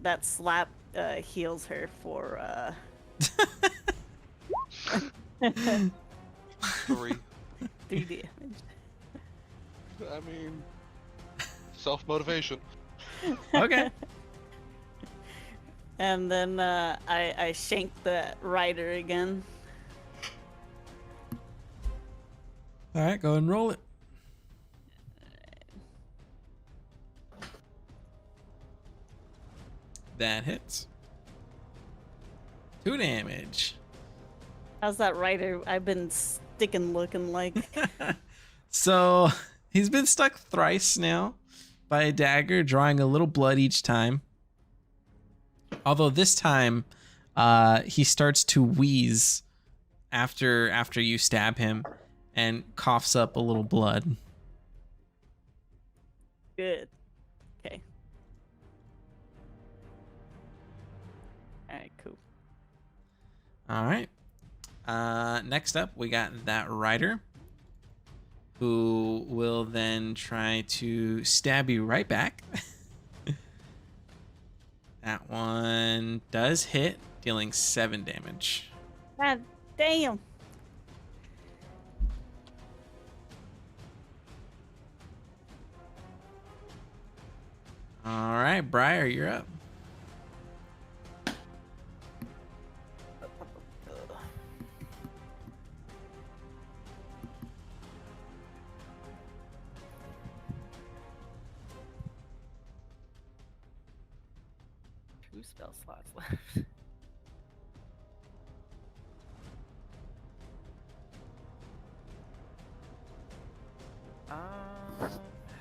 that slap heals her for 3. 3 damage. I mean, self-motivation. Okay. And then I shank the rider again. All right, go and roll it. That hits. 2 damage. How's that rider I've been sticking looking like? So he's been stuck thrice now by a dagger, drawing a little blood each time. Although this time, he starts to wheeze after you stab him, and coughs up a little blood. Good. Okay. Alright, cool. All right. Next up, we got that rider, who will then try to stab you right back. That one does hit, dealing 7 damage. God damn. All right, Briar, you're up. Two spell slots left.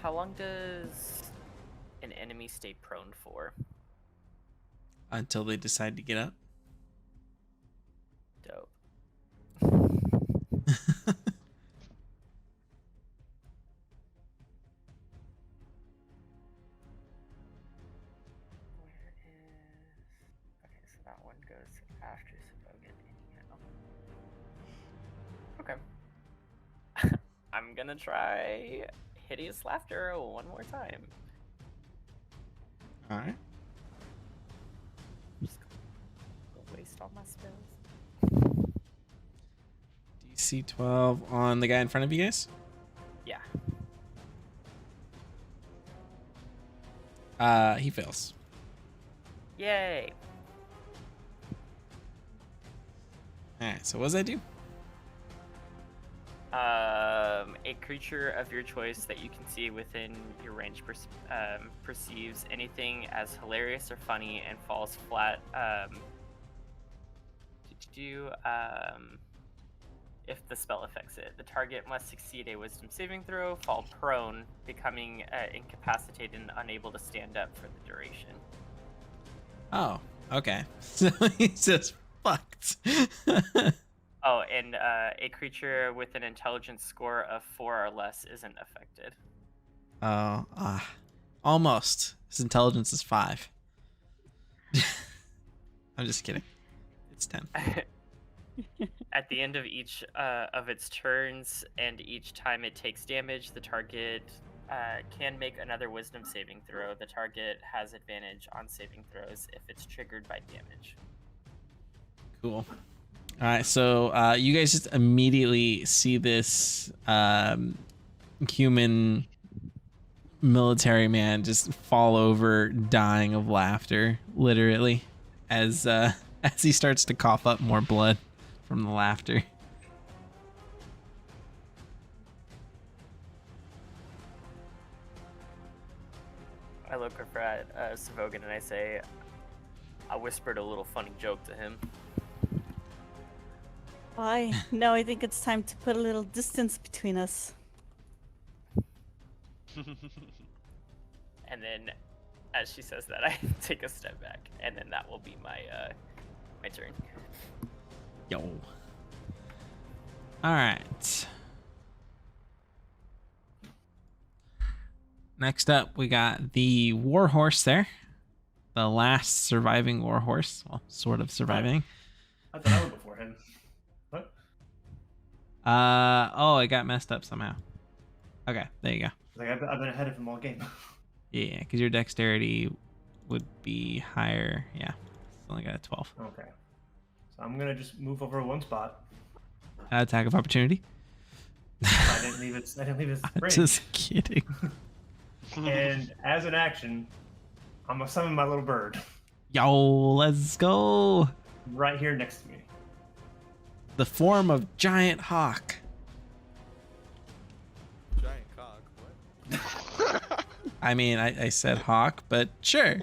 How long does an enemy stay prone for? Until they decide to get up. Dope. Where is... Okay, so that one goes after Savogan anyhow. Okay. I'm gonna try Hideous Laughter one more time. All right. Just gonna waste all my spells. DC 12 on the guy in front of you guys. Yeah. He fails. Yay. All right. So what does that do? A creature of your choice that you can see within your range perceives anything as hilarious or funny and falls flat. If the spell affects it, the target must succeed a Wisdom saving throw, fall prone, becoming incapacitated and unable to stand up for the duration. Oh, okay. So he's just fucked. Oh, and a creature with an intelligence score of 4 or less isn't affected. Oh, almost. His intelligence is 5. I'm just kidding. It's 10. At the end of each of its turns and each time it takes damage, the target can make another wisdom saving throw. The target has advantage on saving throws if it's triggered by damage. Cool. All right, so you guys just immediately see this human military man just fall over, dying of laughter, literally, as he starts to cough up more blood from the laughter. I look over at Savogan and I say, I whispered a little funny joke to him. Why? Now I think it's time to put a little distance between us. And then, as she says that, I take a step back, and then that will be my my turn. Yo. All right. Next up, we got the warhorse there. The last surviving warhorse. Well, sort of surviving. I thought I went before him. What? Oh, it got messed up somehow. Okay, there you go. Like I've been ahead of him all game. Yeah, because your dexterity would be higher. Yeah, it's only got a 12. Okay. So I'm gonna just move over one spot. Attack of opportunity. I didn't leave it. I'm range. just kidding. And as an action, I'm gonna summon my little bird Yo, let's go. right here next to me. The form of giant hawk. Giant cock. What? I mean, I said hawk, but sure.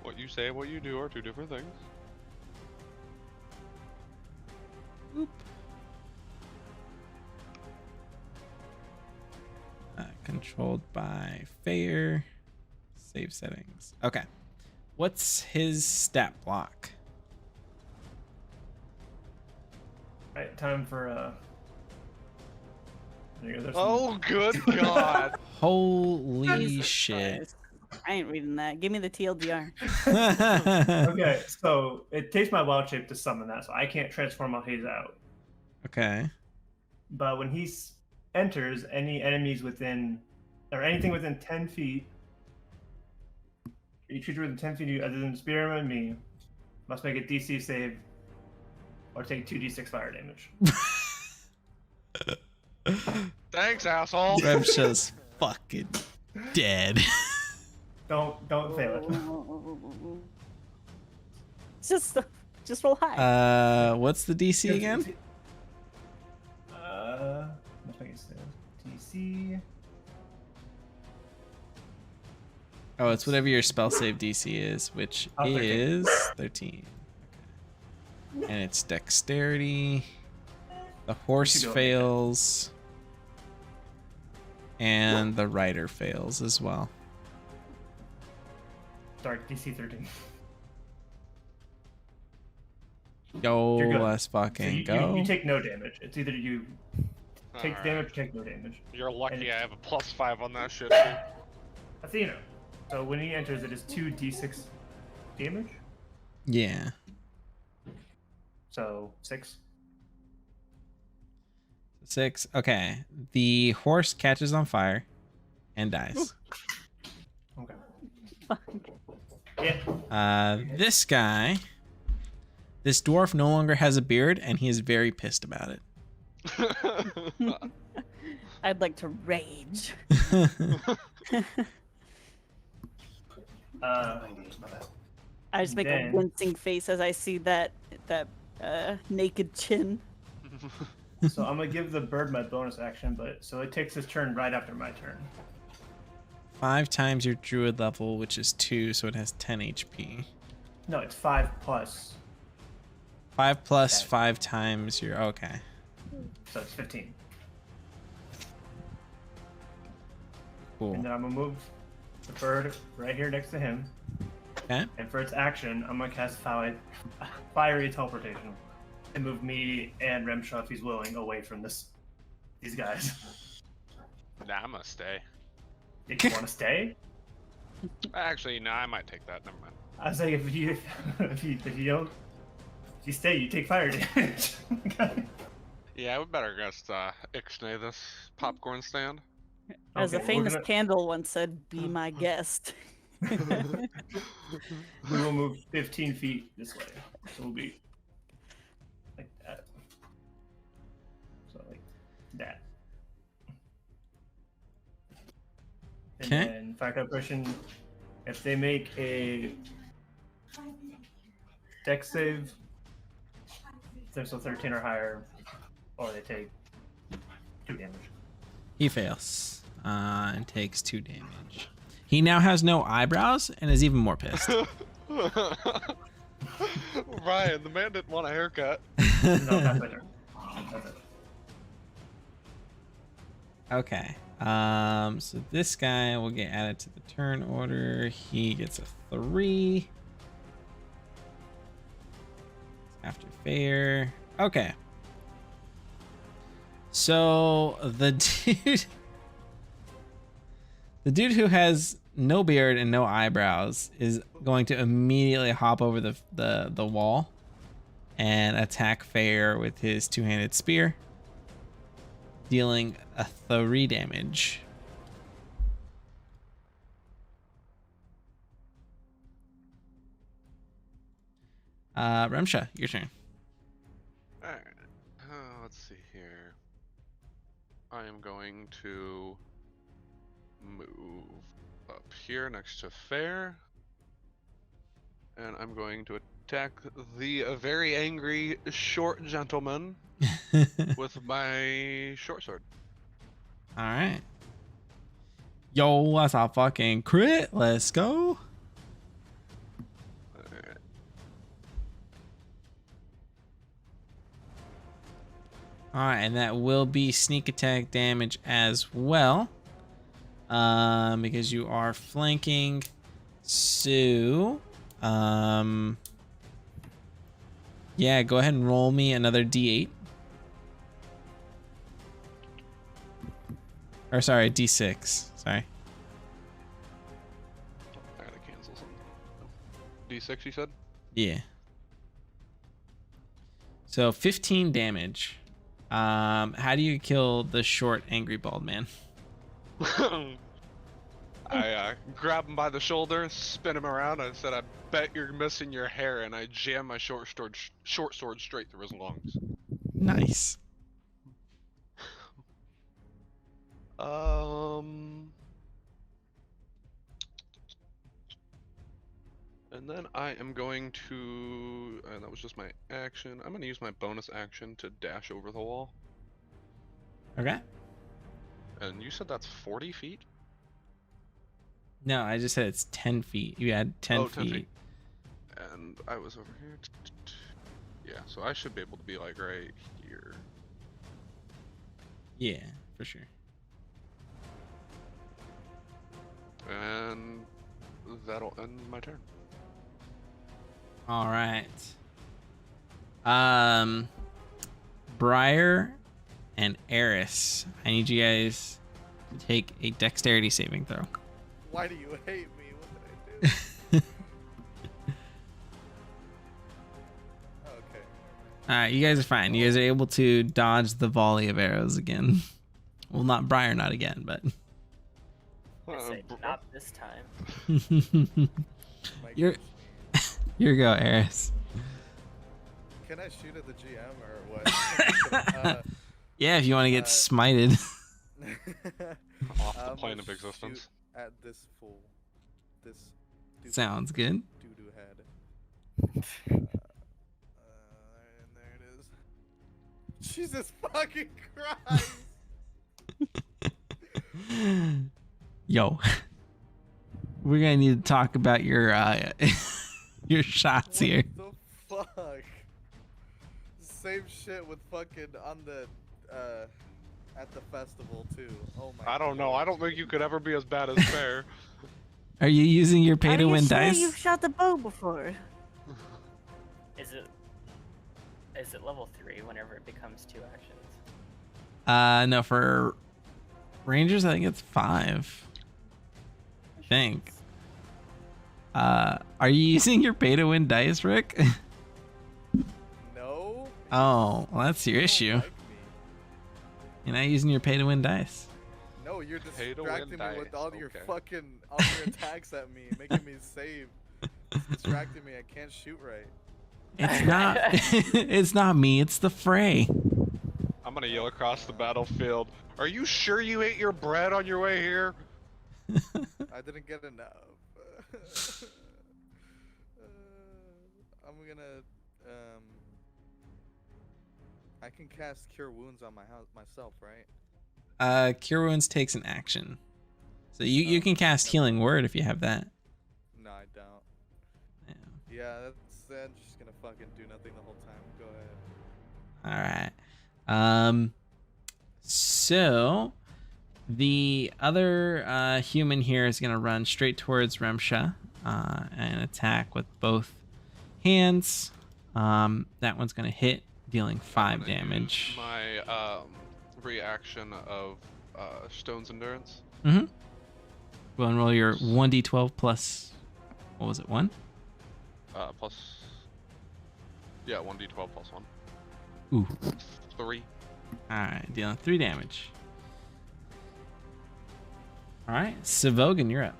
What you say and what you do are two different things. Controlled by Fair. Save settings. Okay. What's his stat block? Right, time for there's some- Oh, good God. Holy Jesus shit. Christ. I ain't reading that. Give me the TLDR. Okay, so it takes my wild shape to summon that, so I can't transform while he's out. Okay. But when he enters, any enemies within, or anything within 10 feet, each creature within 10 feet of you, other than Spearman and me, must make a DC save or take 2d6 fire damage. Thanks, asshole. Rem's just fucking dead. Don't fail it. Just roll high. What's the DC again? Let's make it so. DC. Oh, it's whatever your spell save DC is, which Oh, 13. is 13. Okay. And it's dexterity. The horse You can go fails. And the rider fails as well. Sorry, DC 13. Yo, You're good. let's So fucking you, go. you take no damage. It's either you take Alright. damage or take no damage. You're lucky And- I have a +5 on that shit. Dude. Athena. So when he enters, it is 2d6 damage. Yeah. So 6. 6. Okay. The horse catches on fire and dies. Okay. Fuck. Yeah. This guy, this dwarf no longer has a beard and he is very pissed about it. I'd like to rage. I just make a Then- wincing face as I see that naked chin. So I'm gonna give the bird my bonus action, but so it takes his turn right after my turn. 5 times your druid level, which is 2, so it has 10 HP. No, it's 5 plus, 5 plus Okay. 5 times your. Okay. so it's 15. Cool. And then I'm gonna move the bird right here next to him. Okay. And for its action, I'm gonna cast fiery teleportation. and move me and Remshaw, if he's willing, away from these guys. Nah, I'm gonna stay. If you want to stay, Actually, no, I might take that. Never mind. I was like, if you stay, you take fire damage. Yeah, we better just ixnay this popcorn stand. As a Okay, we're famous gonna- candle once said, "Be my guest." We will move 15 feet this way. So we'll be like that. So like that. And Okay. then fire cut person, if they make a dex save, they're so 13 or higher, or they take 2 damage. He fails and takes 2 damage. He now has no eyebrows and is even more pissed. Ryan, the man didn't want a haircut. No, that's better. That's it. Okay. So this guy will get added to the turn order. He gets a 3. After fair. Okay. So the dude who has no beard and no eyebrows is going to immediately hop over the wall and attack Fair with his 2-handed spear, dealing a 3 damage. Remsha, your turn. Alright. Let's see here. I am going to move up here next to Fair. And I'm going to attack the very angry short gentleman with my short sword. All right. Yo, that's a fucking crit. Let's go. Alright. All right, and that will be sneak attack damage as well, because you are flanking. So, yeah, go ahead and roll me another D8. Or sorry, D6. Sorry. I gotta cancel something. D6, you said? Yeah. So 15 damage. How do you kill the short, angry, bald man? I grab him by the shoulder, spin him around. I said, "I bet you're missing your hair," and I jam my short sword straight through his lungs. Nice. And then I am going to, and that was just my action. I'm going to use my bonus action to dash over the wall. Okay. And you said that's 40 feet? No, I just said it's 10 feet. You had 10 Oh, 10 feet. feet. And I was over here. Yeah, so I should be able to be like right here. Yeah, for sure. And that'll end my turn. All right. Briar and Eris, I need you guys to take a dexterity saving throw. Why do you hate me? What did I do? Okay. All right, you guys are fine. You guys are able to dodge the volley of arrows again. Well, not Briar, not again, but I say, not this time. Mike You're- hates me. here you go, Eris. Can I shoot at the GM or what? Yeah, if you want to get Uh, smited. Off the I'm plane gonna of existence. shoot at this fool. This stupid Sounds good. doo-doo head. And there it is. Jesus fucking Christ! Yo, we're gonna need to talk about your your shots here. What the fuck? Same shit with fucking on the at the festival too. Oh my. I don't know. I don't think you could ever be as bad as Fair. Are you using your pay Are to you win sure dice? you've shot the bow before? Is Is it level 3 whenever it becomes 2 actions? No, for Rangers, I think it's 5. I think. Are you using your pay to win dice, Rick? No. Oh, well, that's your You don't issue. like me. You're not using your pay to win dice. No, you're Pay to win distracting me with dice, all your okay. fucking all your attacks at me, making me save. It's distracting me. I can't shoot right. It's not. It's not me. It's the fray. I'm gonna yell across the battlefield. Are you sure you ate your bread on your way here? I didn't get enough. I'm gonna I can cast Cure Wounds on myself, right? Cure Wounds takes an action, so you can cast never Healing mind. Word if you have that. No, I don't. Yeah. Yeah, that's just gonna fucking do nothing the whole time. Go ahead. All right. So the other human here is gonna run straight towards Remsha and attack with both hands. That one's gonna hit, dealing 5 I'm gonna damage. use my reaction of Stone's Endurance. Mm-hmm. Go and roll your 1d12 plus. What was it? 1? Plus. Yeah, 1d12 plus 1. Ooh. 3. Alright, dealing 3 damage. Alright, Savogan, you're up.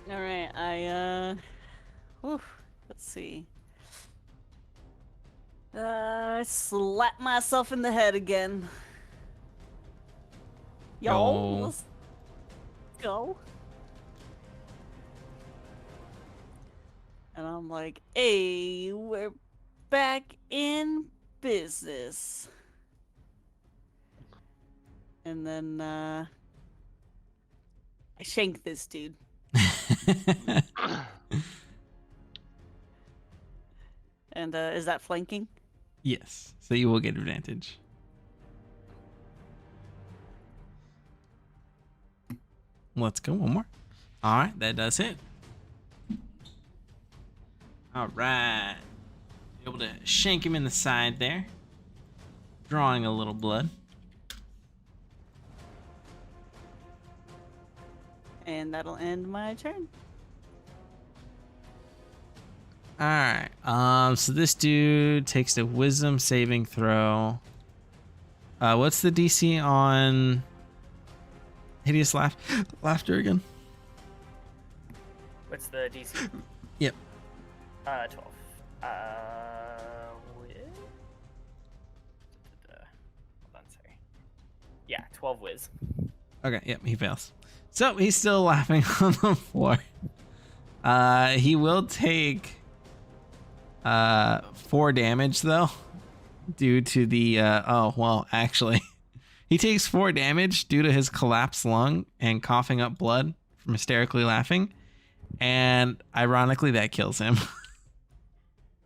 All right, let's see. Slap myself in the head again. Yo, Oh. let's go. And I'm like, hey, we're back in business. And then, I shank this dude. And, is that flanking? Yes, so you will get advantage. Let's go, one more. Alright, that does hit. Alright. Able to shank him in the side there. Drawing a little blood. And that'll end my turn. Alright, so this dude takes a wisdom saving throw. What's the DC on hideous laughter again? What's the DC? Yep. 12. With... Hold on, sorry. Yeah, 12 whiz. Okay, yep, he fails. So he's still laughing on the floor. He will take 4 damage though, due to the actually he takes 4 damage due to his collapsed lung and coughing up blood from hysterically laughing, and ironically that kills him.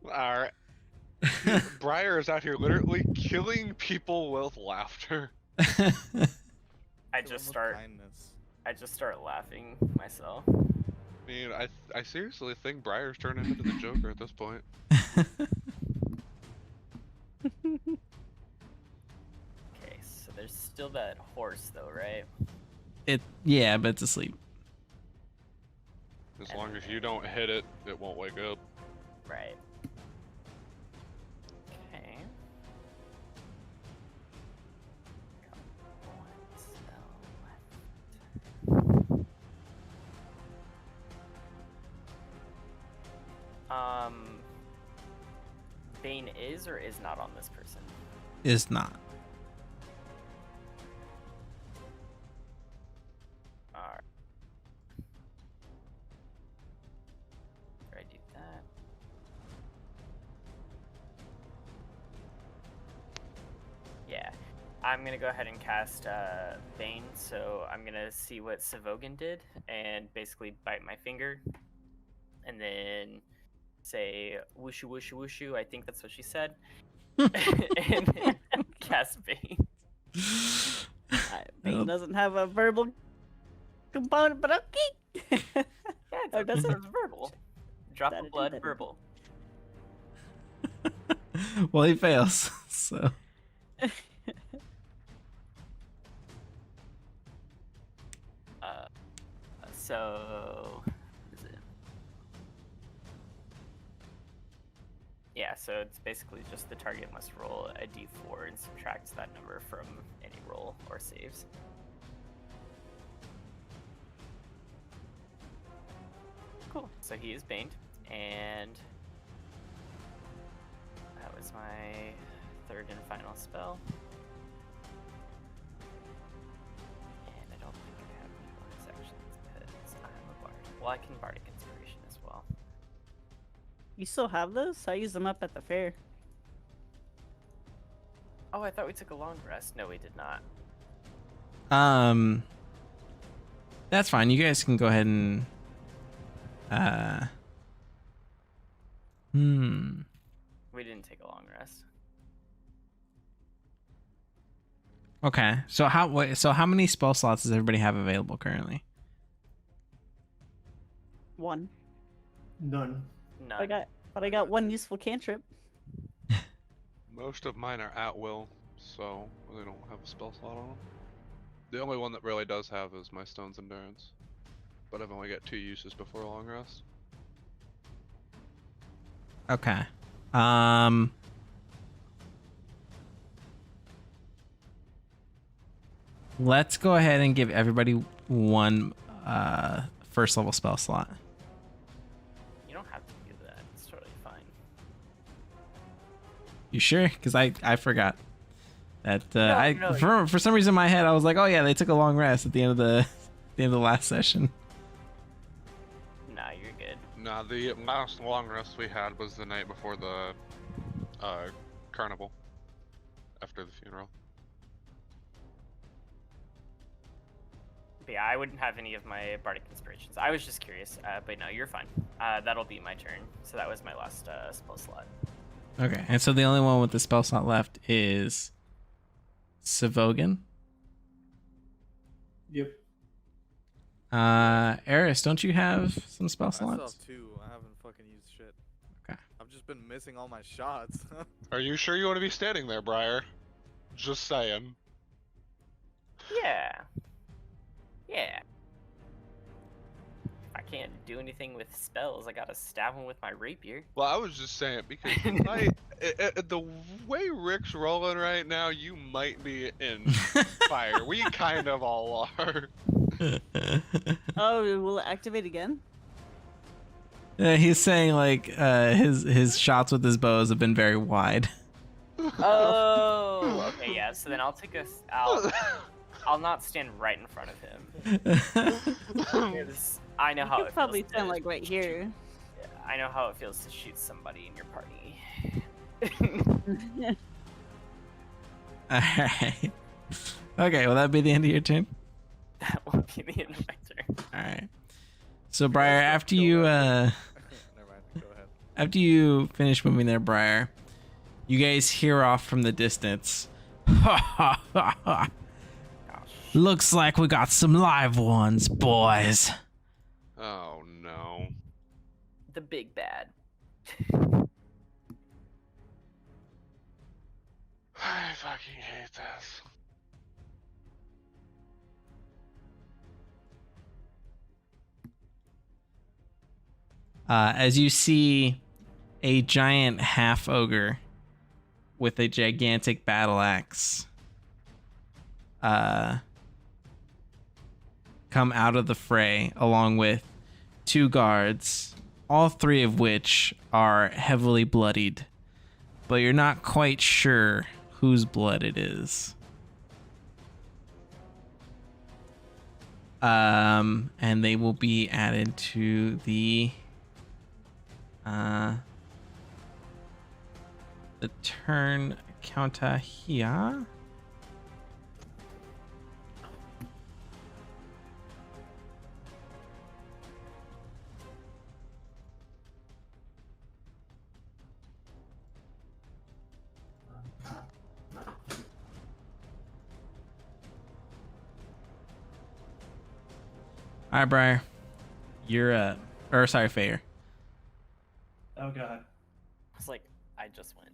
Alright. Briar is out here literally killing people with laughter. I Kill him just with start kindness. laughing myself. I mean, I seriously think Briar's turning into the Joker at this point. Okay, so there's still that horse though, right? Yeah, but it's asleep. As long as you don't hit it, it won't wake up. Right. Okay. Got one spell left. Bane is or is not on this person? Is not. Alright. I do that. Yeah. I'm gonna go ahead and cast Bane, so I'm gonna see what Savogan did and basically bite my finger and then say whooshu whooshu whooshu, I think that's what she said. And then cast Bane. Bane doesn't have a verbal component, but okay. Yeah, Or does it? verbal. Drop That of it blood, didn't. verbal. Well, he fails. So So, what is it? Yeah, so it's basically just the target must roll a d4 and subtracts that number from any roll or saves. Cool. So he is baned, and that was my third and final spell. And I don't think I have any bonus actions because I'm a bard. Well, I can bardic inspiration as well. You still have those? I used them up at the fair. Oh, I thought we took a long rest. No, we did not. that's fine. You guys can go ahead and We didn't take a long rest. Okay. So how many spell slots does everybody have available currently? 1. None. None. But I got 1 useful cantrip. Most of mine are at will, so they don't have a spell slot on them. The only one that really does have is my Stone's Endurance, but I've only got 2 uses before a long rest. Okay. Let's go ahead and give everybody 1 first level spell slot. You don't have to do that. It's totally fine. You sure? Because I forgot that No. for some reason in my head I was like, oh yeah, they took a long rest at the end of the last session. Nah, you're good. Nah, the last long rest we had was the night before the carnival, after the funeral. But yeah, I wouldn't have any of my bardic inspirations. I was just curious, but no, you're fine. That'll be my turn. So that was my last spell slot. Okay, and so the only one with the spell slot left is Savogan. Yep. Eris, don't you have some spell I still slots? have 2. I haven't fucking used shit. Okay. I've just been missing all my shots. Are you sure you want to be standing there, Briar? Just saying. Yeah. Yeah. If I can't do anything with spells, I gotta stab him with my rapier. Well, I was just saying because the way Rick's rolling right now, you might be in fire. We kind of all are. Oh, will it activate again? He's saying like his shots with his bows have been very wide. Oh, okay, yeah. So then I'll take I'll not stand right in front of him. Because I know how You it could probably feels stand to like right here. I know how it feels to shoot somebody in your party. Alright. Okay, will that be the end of your turn? That will be the end of my turn. Alright. So Briar, after you Never mind. Go ahead. after you finish moving there, Briar, you guys hear off from the distance. Looks like we got some live ones, boys. Oh no. The big bad. I fucking hate this. As you see a giant half ogre with a gigantic battle axe come out of the fray along with 2 guards, all 3 of which are heavily bloodied, but you're not quite sure whose blood it is. And they will be added to the turn counter here. All right, Briar. You're up. Or sorry, Fayer. Oh god. I was like, I just went.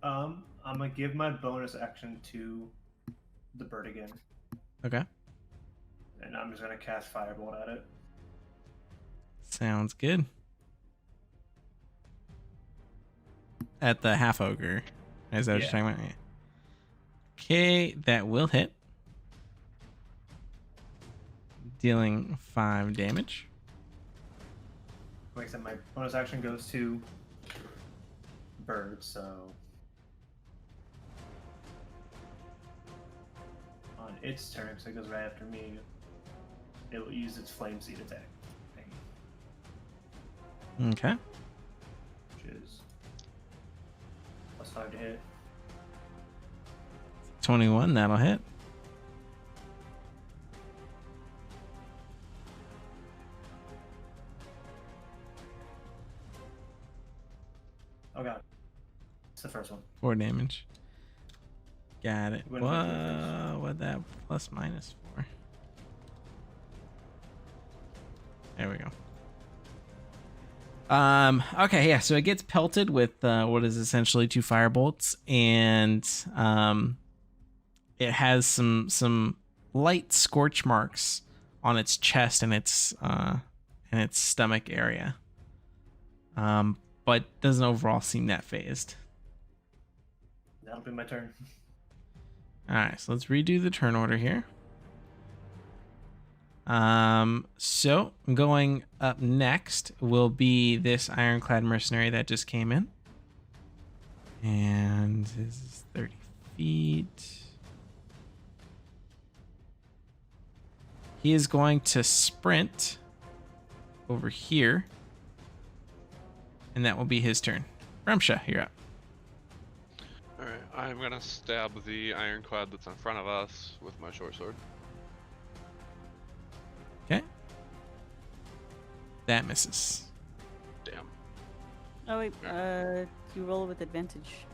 I'm gonna give my bonus action to the bird again, Okay. and I'm just gonna cast Firebolt at it. Sounds good. At the half ogre. Is that what you're Yeah. talking about? Yeah. Okay, that will hit. Dealing 5 damage. Like I said, my bonus action goes to bird, so on its turn, because it goes right after me, it will use its flame seed attack thing, Okay. which is +5 to hit. 21, that'll hit. Oh god, it's the first one. 4 damage. Got it. Went for the first. What that plus minus for? There we go. Okay, yeah, so it gets pelted with what is essentially 2 firebolts, and it has some light scorch marks on its chest and its stomach area. But doesn't overall seem that phased. That'll be my turn. Alright, so let's redo the turn order here. So going up next will be this ironclad mercenary that just came in. And this is 30 feet. He is going to sprint over here. And that will be his turn. Rumsha, you're up. Alright, I'm gonna stab the ironclad that's in front of us with my short sword. Okay. That misses. Damn. Oh wait, you roll with advantage.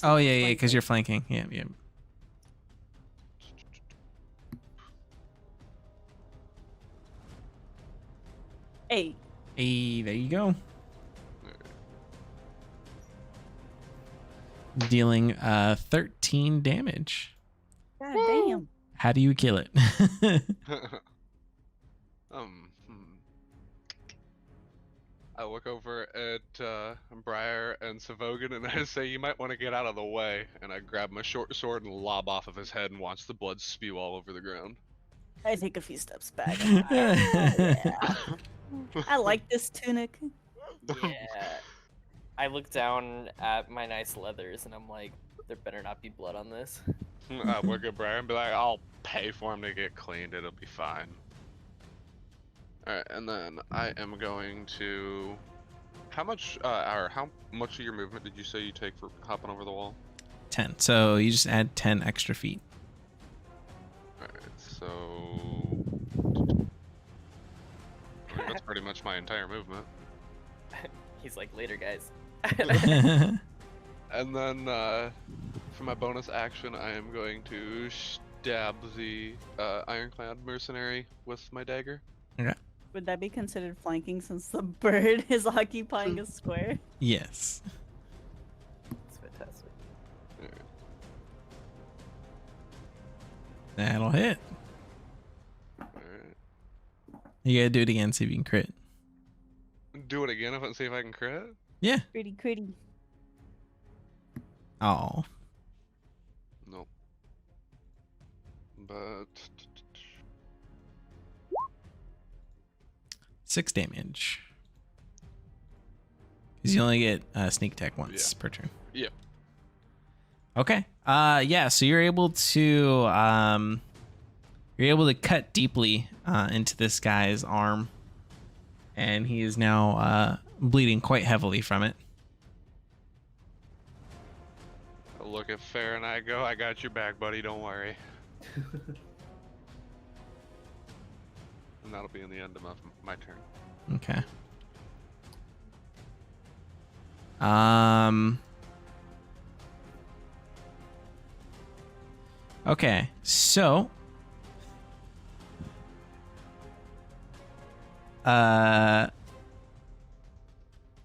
Oh yeah, yeah, Flank because it. you're flanking. Yeah, yeah. Hey, Hey, there you go. Dealing 13 damage. god damn. How do you kill it? I look over at Briar and Savogan and I say, "You might want to get out of the way." And I grab my short sword and lob off of his head and watch the blood spew all over the ground. I take a few steps back. Yeah. I like this tunic. Yeah. I look down at my nice leathers and I'm like, there better not be blood on this. I look at Briar and be like, "I'll pay for him to get cleaned. It'll be fine." Alright, and then I am going to... How much of your movement did you say you take for hopping over the wall? 10. So you just add 10 extra feet. Alright, so... I think that's pretty much my entire movement. He's like, later, guys. And then, for my bonus action, I am going to stab the ironclad mercenary with my dagger. Okay. Would that be considered flanking since the bird is occupying a square? Yes. It's fantastic. That'll hit. Alright. You gotta do it again, see if you can crit. Do it again and see if I can crit? Yeah. Critty. Oh. Nope. But... 6 damage. Because you only get sneak attack once per turn. Yep. Okay. Yeah, so you're able to cut deeply into this guy's arm. And he is now bleeding quite heavily from it. I look at Fair and I go, "I got your back, buddy, don't worry." And that'll be in the end of my turn. Okay. Okay, so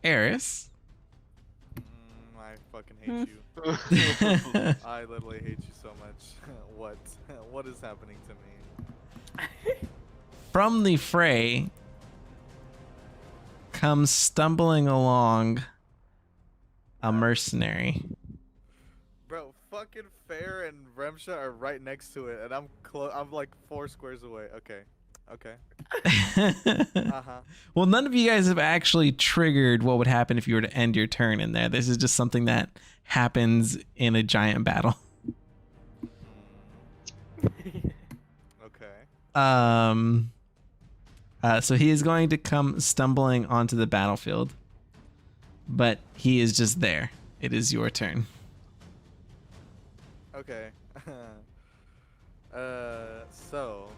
Eris. I fucking hate you. I literally hate you so much. What? What is happening to me? From the fray comes stumbling along a mercenary. Bro, fucking Fair and Remsha are right next to it, and I'm I'm like 4 squares away. Okay. Okay. Uh-huh. Well, none of you guys have actually triggered what would happen if you were to end your turn in there. This is just something that happens in a giant battle. Okay. So he is going to come stumbling onto the battlefield, but he is just there. It is your turn. Okay. So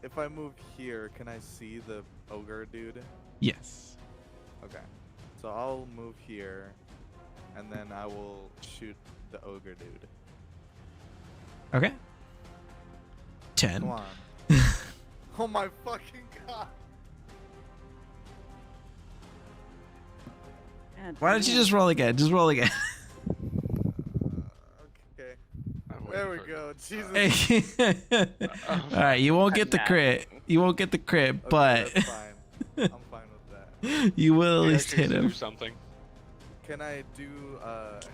if I move here, can I see the ogre dude? Yes. Okay. So I'll move here, and then I will shoot the ogre dude. Okay. 10. Come on. Oh my fucking god. God Why don't you damn. just roll again? Just roll again. Okay. I'm There we waiting for it. go. Jesus. All right, you won't get the crit. You won't get the crit, Okay, but that's fine. I'm fine with that. you will at Yeah, least hit do him. something. Can I do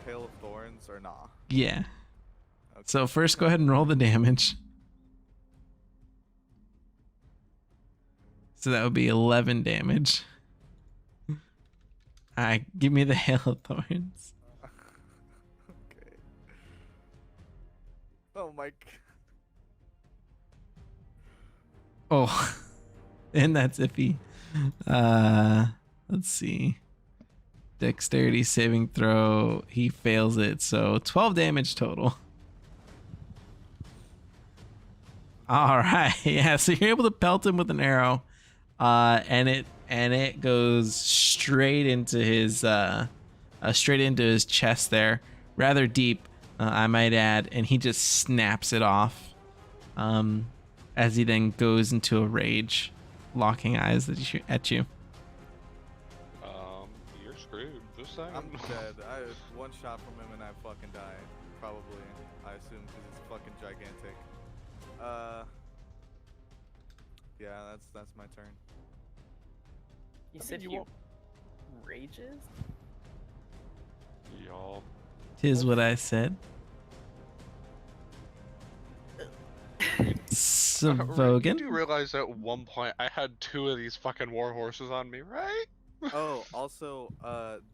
Hail of Thorns or nah? Yeah. Okay. So first, go ahead and roll the damage. So that would be 11 damage. All right, give me the Hail of Thorns. Okay. Oh my. Oh, and that's iffy. Let's see. Dexterity saving throw. He fails it, so 12 damage total. All right, yeah. So you're able to pelt him with an arrow, and it goes straight into his chest there, rather deep, I might add, and he just snaps it off. As he then goes into a rage, locking eyes at you. You're screwed. Just saying. I'm dead. I one shot from him and I fucking die. Probably. I assume because it's fucking gigantic. Yeah, that's my turn. You I said mean, he won't- rages? Y'all. Tis what I said. You Savogan. do realize at one point I had 2 of these fucking war horses on me, right? Oh, also,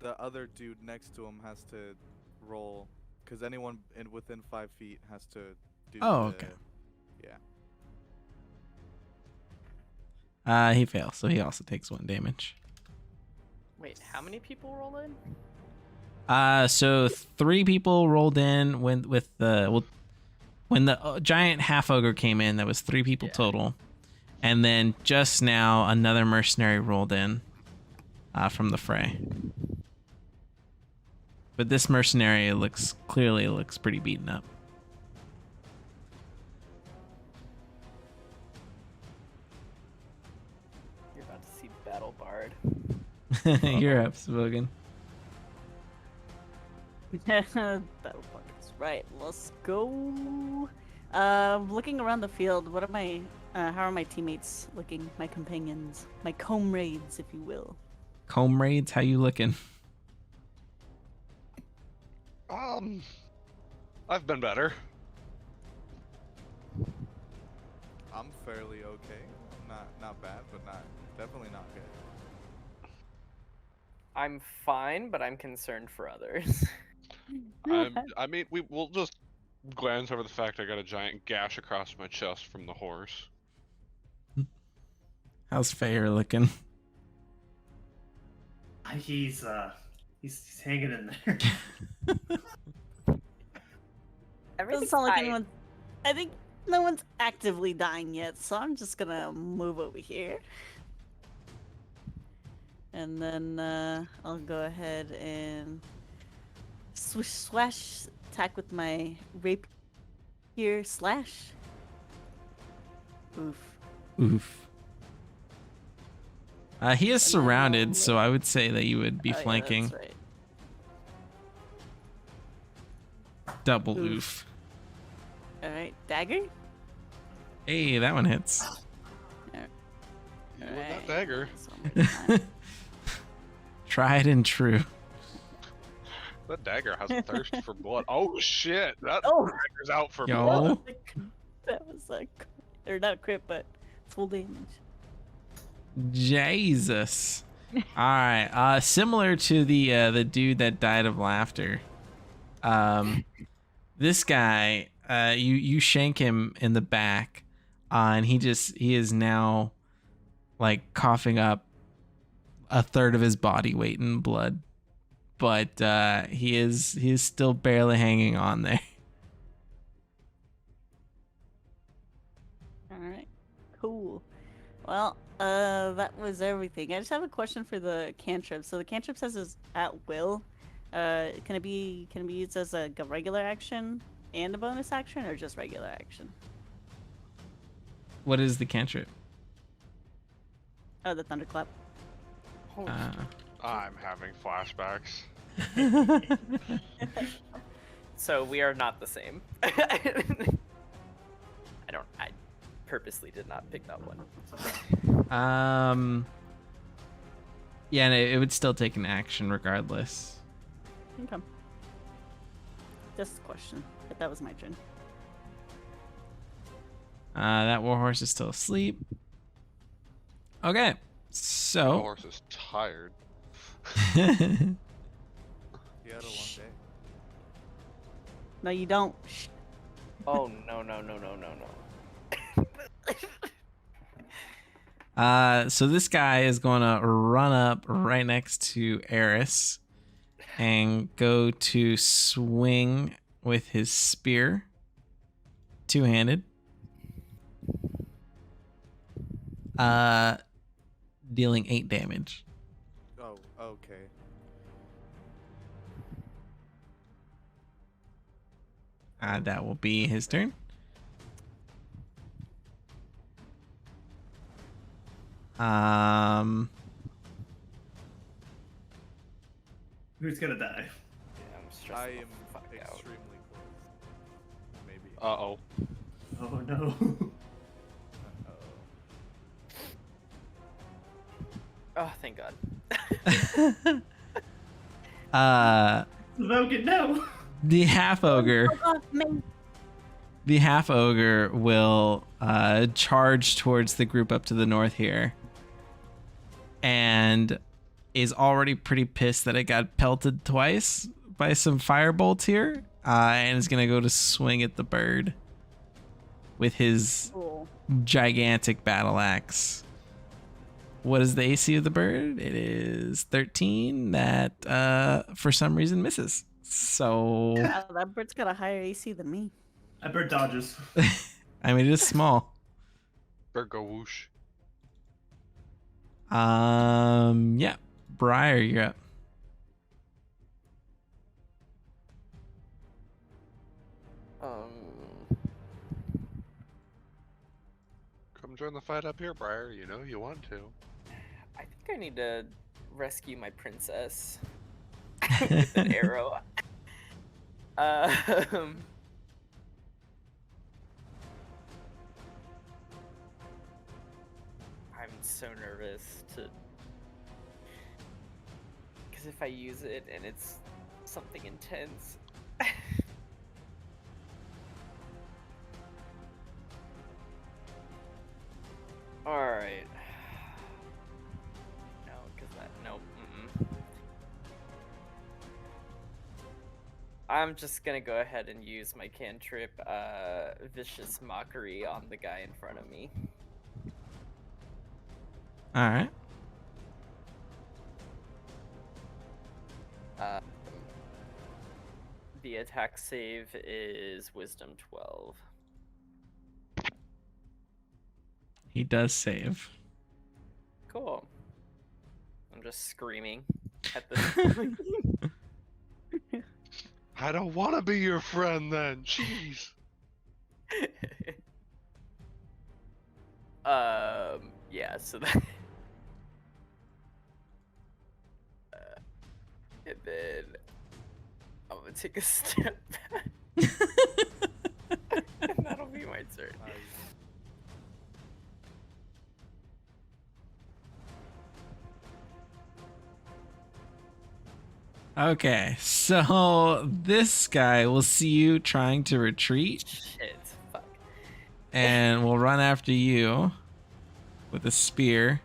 the other dude next to him has to roll, because anyone within 5 feet has to do. Oh, okay. Yeah. He fails, so he also takes 1 damage. Wait, how many people roll in? So 3 people rolled in when the giant half ogre came in. That was 3 people Yeah. total, and then just now another mercenary rolled in from the fray. But this mercenary looks pretty beaten up. You're about to see Battle Bard. You're up, Svogan. Battle buckets. Right, let's go. Looking around the field, what are my how are my teammates looking? My companions, my comrades, if you will. Comrades, how you looking? I've been better. I'm fairly okay. Not bad, but definitely not good. I'm fine, but I'm concerned for others. I mean, we'll just glance over the fact I got a giant gash across my chest from the horse. How's Fayer looking? He's hanging in there. Doesn't Everything's sound like fine. anyone. I think no one's actively dying yet, so I'm just gonna move over here. And then I'll go ahead and swish swash attack with my rapier slash. Oof. Oof. He is And surrounded, then so I would say that you would be Oh, yeah, flanking. that's right. Double Oof. oof. All right, dagger. Hey, that one hits. You and Alright. that dagger. So much Tried and true. That dagger has a thirst for blood. Oh shit! That Oh. dagger's out for Yo. blood. That was a or not crit, but full damage. Jesus. All right. Similar to the dude that died of laughter. This guy, you shank him in the back, and he is now like coughing up a third of his body weight in blood, but he is still barely hanging on there. All right, cool. Well, that was everything. I just have a question for the cantrip. So the cantrip says is at will. Can it be used as a regular action and a bonus action, or just regular action? What is the cantrip? Oh, the thunderclap. I'm having flashbacks. So we are not the same. I purposely did not pick that one. Yeah, and it would still take an action regardless. Okay. Just a question, but that was my turn. That warhorse is still asleep. Okay, The so horse is tired. You had a long day. No, you don't. Shh. Oh no. so this guy is going to run up right next to Eris and go to swing with his spear, two-handed. Dealing 8 damage. Oh, okay. That will be his turn. Who's gonna die? Yeah, I'm stressed. I the am fuck out. extremely close. Maybe. Uh-oh. Oh no. Oh, thank God. Logan, no. The half ogre. The half ogre will charge towards the group up to the north here, and is already pretty pissed that it got pelted twice by some firebolts here, and is gonna go to swing at the bird with his Cool. gigantic battle axe. What is the AC of the bird? It is 13. That for some reason misses. So Wow, that bird's got a higher AC than me. That bird dodges. I mean, it is small. Burgo whoosh. Yeah. Briar, you're up. Come join the fight up here, Briar. You know you want to. I think I need to rescue my princess with an arrow. I'm so nervous to, because if I use it and it's something intense. All right. No, because that nope. I'm just gonna go ahead and use my cantrip, Vicious Mockery on the guy in front of me. All right. The attack save is Wisdom 12. He does save. Cool. I'm just screaming at the. I don't want to be your friend then. Jeez. Yeah, so that And then I'm gonna take a step back. And that'll be my turn. Nice. Okay, so this guy will see you trying to retreat Shit. Fuck. and will run after you with a spear.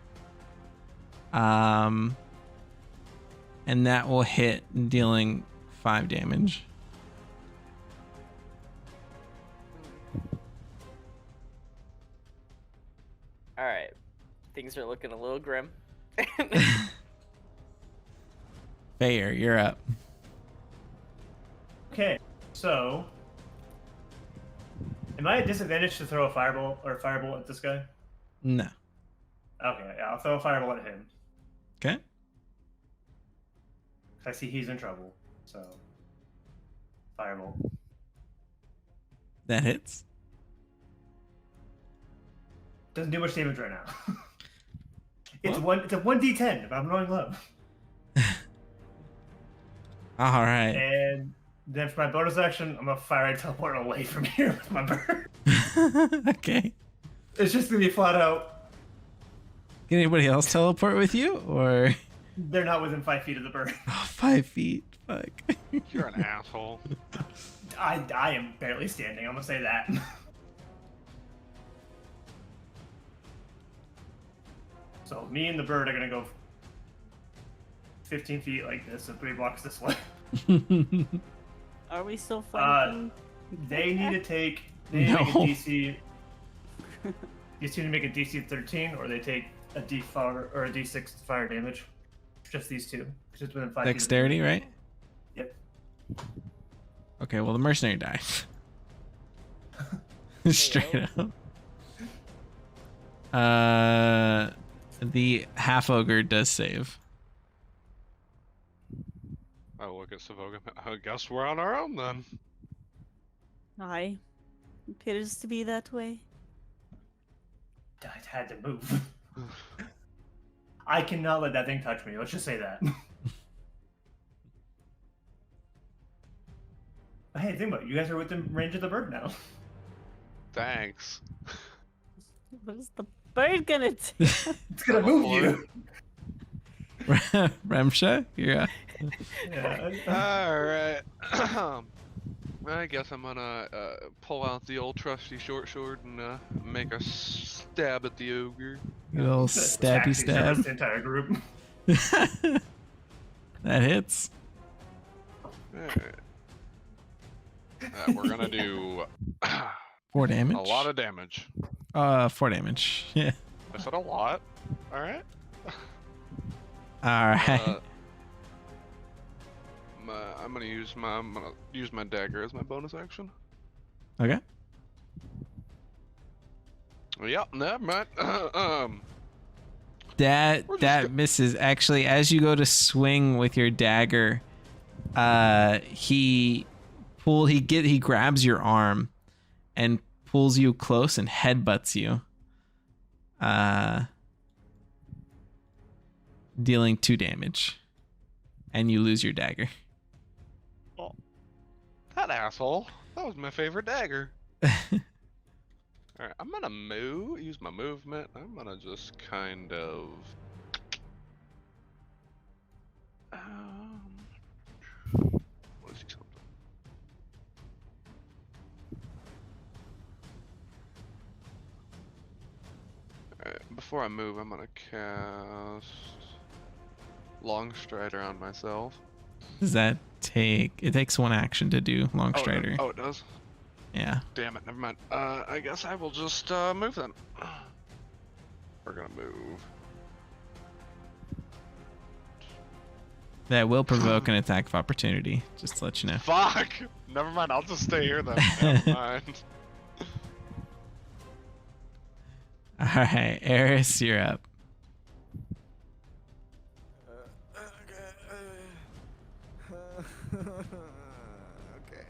And that will hit, dealing 5 damage. Alright. Things are looking a little grim. Bayer, you're up. Okay, so am I at disadvantage to throw a fireball or a firebolt at this guy? No. Okay, yeah, I'll throw a fireball at him. Okay. I see he's in trouble, so fireball. That hits. Doesn't do much damage right now. It's Well- It's a 1d10 if I'm rolling low. All right. And then for my bonus action, I'm gonna fire a teleport away from here with my bird. Okay. It's just gonna be flat out. Can anybody else teleport with you, or They're not within 5 feet of the bird. 5 feet? Fuck. You're an asshole. I am barely standing. I'm gonna say that. So me and the bird are gonna go 15 feet like this, so 3 blocks this way. Are we still fighting? They need to take. They need to make a No. DC. You need to make a DC 13, or they take a D4 or a D6 fire damage. Just these two. Just within 5 feet of the Dexterity, right? Yep. Okay, well the mercenary dies. Straight up. The half ogre does save. I look at Savoga. I guess we're on our own then. Aye. Appears to be that way. I had to move. I cannot let that thing touch me. Let's just say that. But hey, think about it. You guys are within range of the bird now. Thanks. What is the bird gonna do? It's gonna move you. Ramsha, you're up. Yeah. Alright. I guess I'm gonna pull out the old trusty short sword and make a stab at the ogre. Good old stabby stab. The entire group. That hits. Alright. We're gonna do 4 damage. a lot of damage. 4 damage. Yeah. I said a lot. Alright. All right. I'm gonna use my dagger as my bonus action. Okay. Yep, never mind. That We're just that go- misses. Actually, as you go to swing with your dagger, he grabs your arm and pulls you close and headbutts you. Dealing 2 damage. And you lose your dagger. That asshole. That was my favorite dagger. Alright, I'm gonna use my movement. I'm gonna just kind of... What is he something? Alright, before I move, I'm gonna cast Long Strider on myself. Does that take... It takes 1 action to do Long Strider. Oh, it does? Yeah. Damn it, never mind. I guess I will just move then. We're gonna move. That will provoke an attack of opportunity, just to let you know. Fuck! Never mind, I'll just stay here then. Never mind. Alright, Eris, you're up. Okay.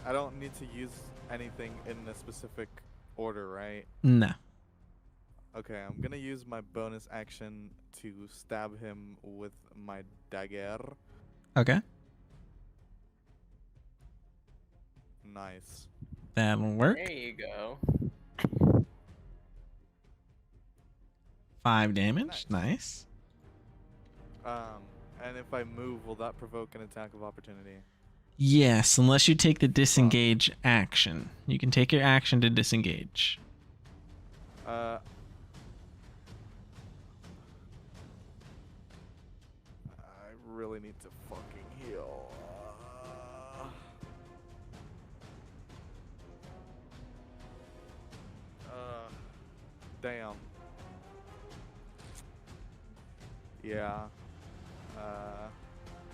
I don't need to use anything in a specific order, right? No. Okay, I'm gonna use my bonus action to stab him with my dagger. Okay, Nice. that'll work. There you go. 5 damage. Nice. And if I move, will that provoke an attack of opportunity? Yes, unless you take the disengage action. You can take your action to disengage. I really need to fucking heal. Damn. Yeah.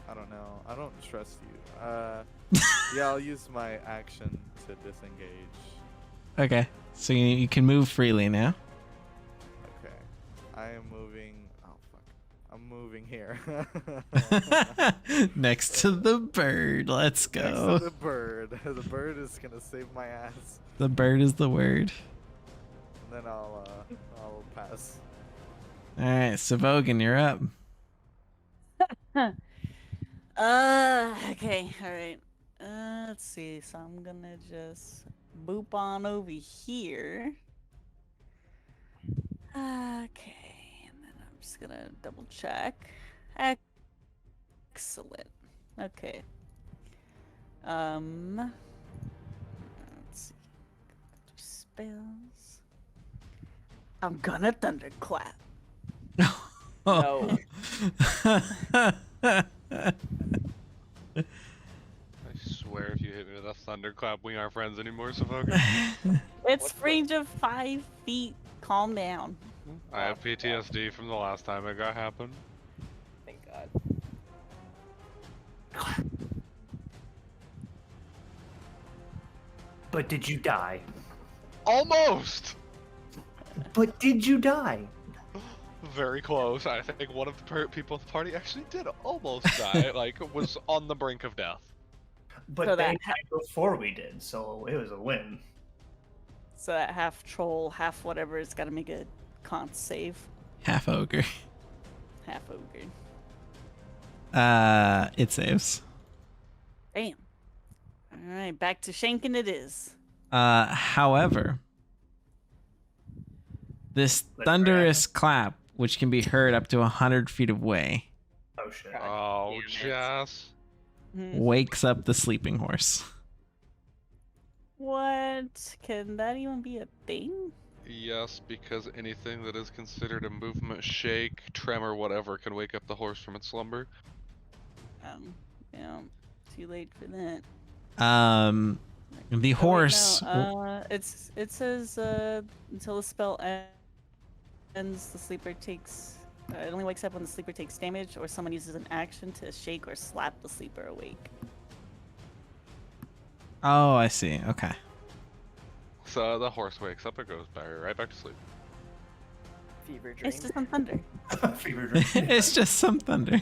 I don't know. I don't trust you. Yeah, I'll use my action to disengage. Okay, so you can move freely now. Okay. I am moving. Oh, fuck. I'm moving here. Next to the bird. Let's Next go. to the bird. The bird is gonna save my ass. The bird is the word. And then I'll pass. All right, Savogan, you're up. Okay, alright. Let's see. So I'm gonna just boop on over here. Okay, and then I'm just gonna double check. Excellent. Okay. Let's see. Spells. I'm gonna thunderclap. No. I swear if you hit me with a thunderclap, we aren't friends anymore, Savoga. It's range of 5 feet. Calm down. I have PTSD from the last time it got happened. Thank God. But did you die? Almost! But did you die? Very close. I think one of the people at the party actually did almost die, like, was on the brink of death. But So they that died before we did, so it was a win. So that half troll, half whatever, it's gotta make a con save. Half ogre. Half ogre. It saves. Damn. Alright, back to shanking it is. However, this Like thunderous clap, which can be heard up to 100 feet away, Oh shit. God Oh, damn it. Jess. wakes up the sleeping horse. What? Can that even be a thing? Yes, because anything that is considered a movement, shake, tremor, whatever, can wake up the horse from its slumber. Yeah, too late for that. The Oh, horse. wait, no, it says until the spell ends, the sleeper takes. It only wakes up when the sleeper takes damage, or someone uses an action to shake or slap the sleeper awake. Oh, I see. Okay. So the horse wakes up, it goes right back to sleep. Fever dream. It's just on thunder. Fever dream. It's just some thunder.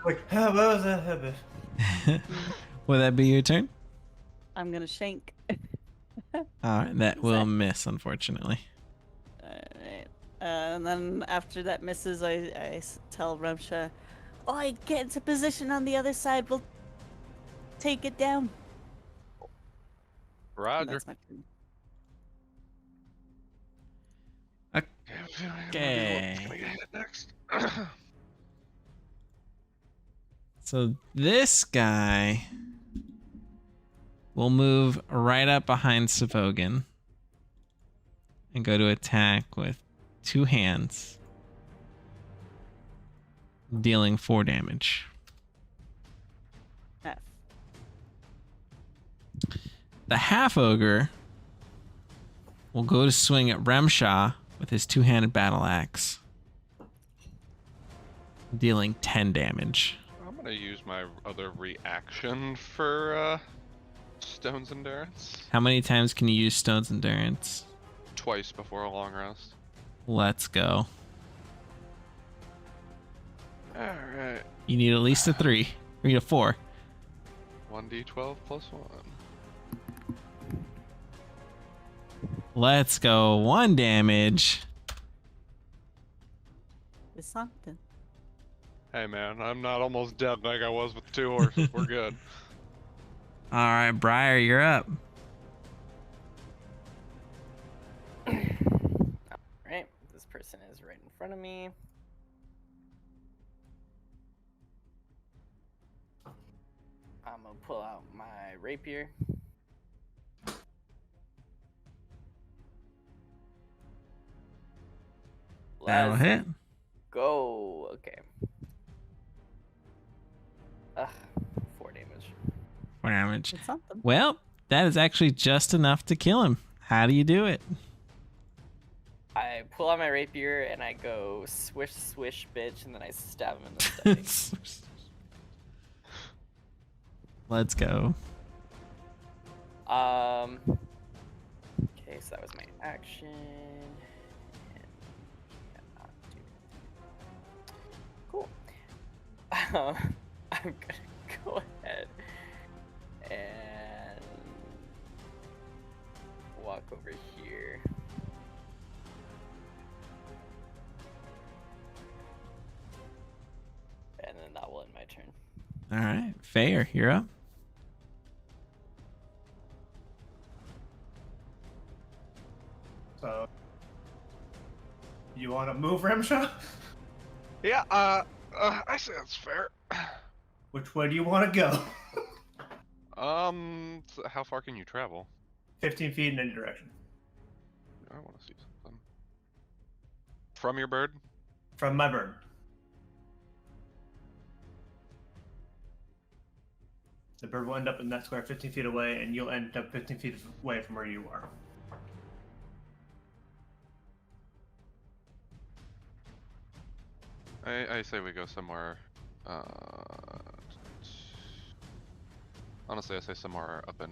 Like, how was that? Will that be your turn? I'm gonna shank. Alright, that will miss, unfortunately. Alright. And then after that misses, I tell Rumsha, "Oi, get into position on the other side. We'll take it down." And Roger. that's my turn. Okay. Next. So this guy will move right up behind Savogan and go to attack with 2 hands, dealing 4 damage. F. The half ogre will go to swing at Remshaw with his 2-handed battle axe, dealing 10 damage. I'm gonna use my other reaction for Stone's Endurance. How many times can you use Stone's Endurance? Twice before a long rest. Let's go. Alright. You need at least a 3. You need a 4. 1d12 plus 1. Let's go. 1 damage. It's something. Hey man, I'm not almost dead like I was with 2 horses. We're good. All right, Briar, you're up. Right, this person is right in front of me. I'm gonna pull out my rapier. That'll Let's hit. go. Okay. Ugh, 4 damage. 4 damage. It's something. Well, that is actually just enough to kill him. How do you do it? I pull out my rapier and I go swish, swish, bitch, and then I stab him in the stomach. Let's go. Okay, so that was my action. And cannot do it. Cool. I'm gonna go ahead and walk over here. And then that will end my turn. All right, Fair, you're up. So, you want to move, Rimshaw? Yeah, I say that's fair. Which way do you want to go? So how far can you travel? 15 feet in any direction. I want to see something. From your bird? From my bird. The bird will end up in that square 15 feet away, and you'll end up 15 feet away from where you are. I say we go somewhere. Honestly, I say somewhere up in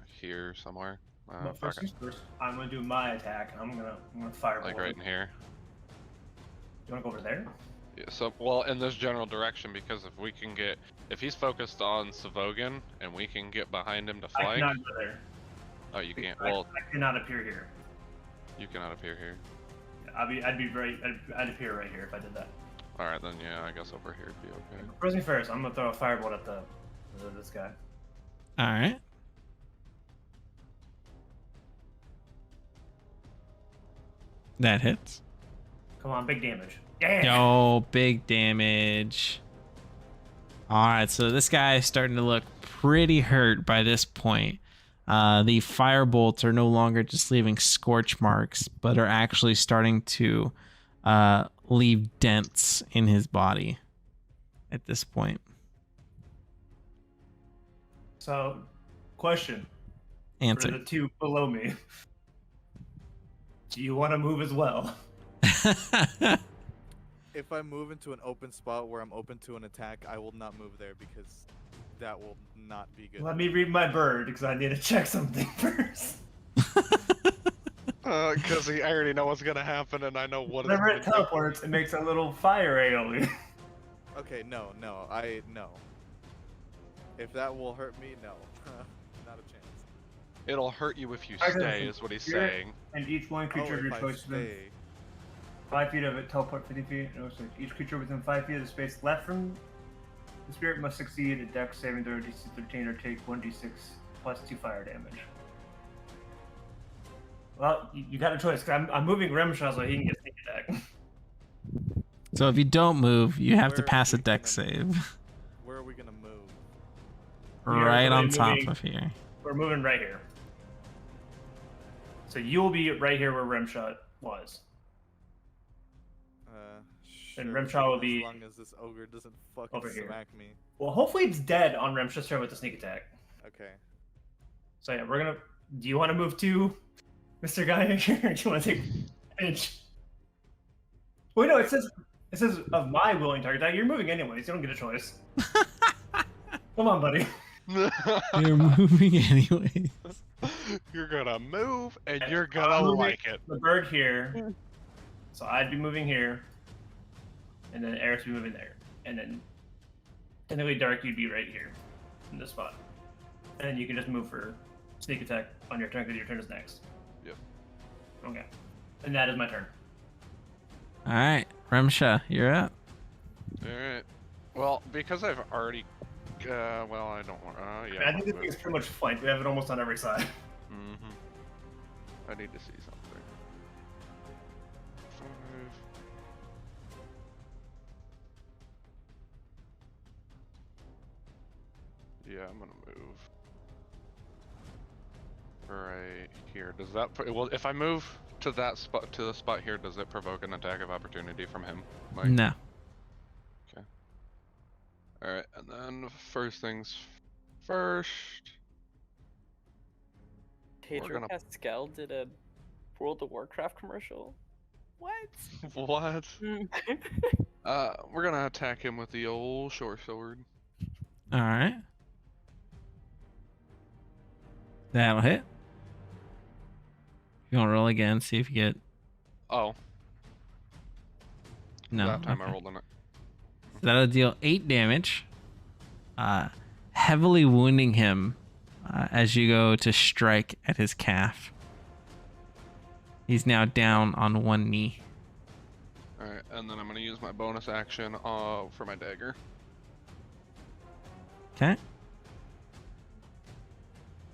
here somewhere. But first things first, I'm gonna do my attack. I'm gonna fire. Like right in here. You wanna go over there? Yeah, so well in this general direction, because if he's focused on Savogan and we can get behind him to I flank. cannot go there. Oh, you can't. Well, I cannot appear here. you cannot appear here. I'd appear right here if I did that. All right, then yeah, I guess over here would be okay. First thing first, I'm gonna throw a firebolt at this guy. All right. That hits. Come on, big damage. Yeah. Yo, big damage. All right, so this guy is starting to look pretty hurt by this point. The fire bolts are no longer just leaving scorch marks, but are actually starting to leave dents in his body at this point. So, question for Answer. the two below me: do you want to move as well? If I move into an open spot where I'm open to an attack, I will not move there because that will not be good. Let me read my bird because I need to check something first. Because I already know what's gonna happen, and I know what. Whenever it teleports, it makes a little fire AoE. Okay, no. If that will hurt me, no. Not a chance. It'll hurt you if you Okay, stay, so is what he's you're- saying. And each one creature of Oh, your if I choice within stay. 5 feet of it teleport 50 feet. And also, each creature within 5 feet of the space left from the spirit must succeed a dex saving throw DC 13 or take 1d6 plus 2 fire damage. Well, you got a choice. i I'm moving Rimshaw so he can get sneak attack. So if you don't move, you have to Where pass a we dex gonna- save. Where are we gonna move? We are Right on literally top moving- of here. We're moving right here. So you'll be right here where Rimshot was. Sure, And Rimshaw will as be long as this ogre doesn't fucking over here. smack me. Well, hopefully it's dead on Rimshot's turn with the sneak attack. Okay. So yeah, we're gonna. Do you want to move to Mr. Guy here, or do you want to take advantage? Wait, no. It says of my willing target. You're moving anyways. You don't get a choice. Come on, buddy. You're moving anyways. You're gonna move, and Okay, you're I'm gonna moving like it. The bird here. So I'd be moving here, and then Eris would be moving there, and then technically Dark, you'd be right here in this spot, and then you can just move for sneak attack on your turn because your turn is next. Yep. Okay. And that is my turn. All right, Remsha, you're up. Alright. Well, because I've already. Well, I don't want. Yeah. I think this thing is pretty much flanked. We have it almost on every side. I need to see something. 5. Yeah, I'm gonna move. Right here. Does that? Well, if I move to that spot, to the spot here, does it provoke an attack of opportunity from him? Mike? No. Alright, and then first things first. Pedro gonna- Pascal did a World of Warcraft commercial. What? What? We're gonna attack him with the old short sword. All right. That'll hit. You want to roll again? See if you get. Oh, No. that time okay. I rolled on it. So that'll deal 8 damage, heavily wounding him as you go to strike at his calf. He's now down on one knee. Alright, and then I'm gonna use my bonus action for my dagger. Okay.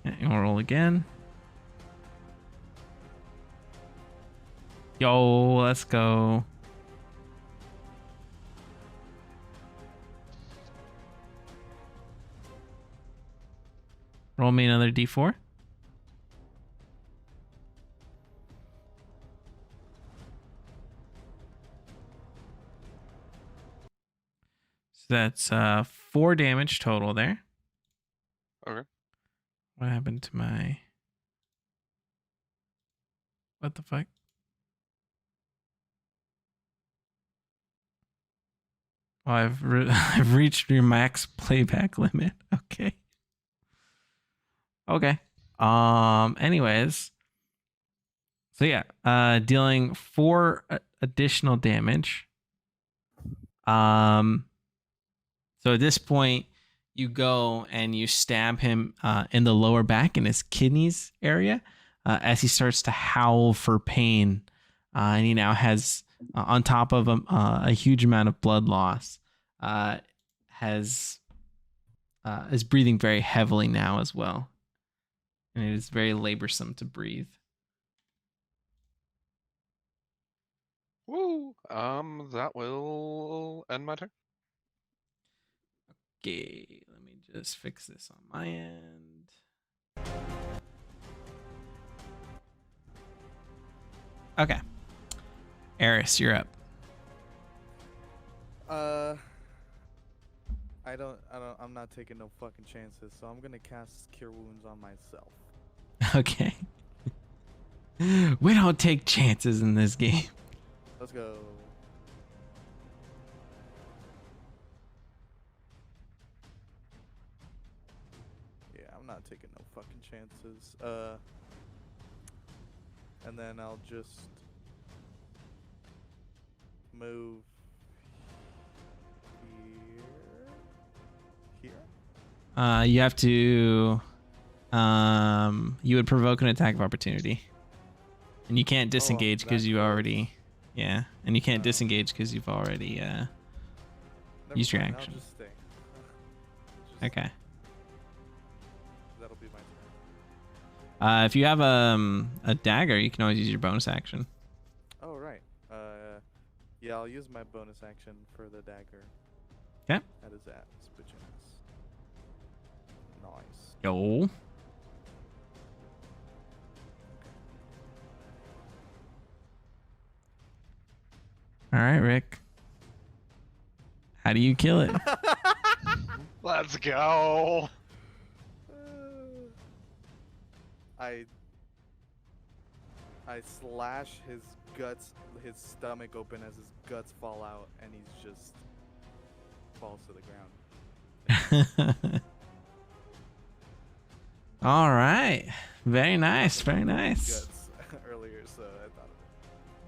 Yeah, you want to roll again? Yo, let's go. Roll me another d4. So that's 4 damage total there. Okay. What happened to my... What the fuck? Oh, I've reached your max playback limit. Okay. Okay. Anyways. So yeah, dealing 4 additional damage. So at this point, you go and you stab him in the lower back in his kidneys area as he starts to howl for pain. And he now has, on top of a huge amount of blood loss, is breathing very heavily now as well. And it is very laborsome to breathe. Woo! That will end my turn. Okay, let me just fix this on my end. Okay. Eris, you're up. I'm not taking no fucking chances, so I'm gonna cast Cure Wounds on myself. Okay. We don't take chances in this game. Let's go. Yeah, I'm not taking no fucking chances. And then I'll just move here. You have to you would provoke an attack of opportunity. And you can't disengage because that you close. already and you can't disengage because you've already Never use your mind, action. I'll just stay. Okay. That'll be my turn. If you have a dagger, you can always use your bonus action. Oh right. Yeah, I'll use my bonus action for the dagger. Okay. That is that. Bitches. Nice. Yo. All right, Rick. How do you kill it? Let's go! I slash his guts, his stomach open as his guts fall out, and he's just falls to the ground. All right. Very nice. Very nice. Guts earlier, so I thought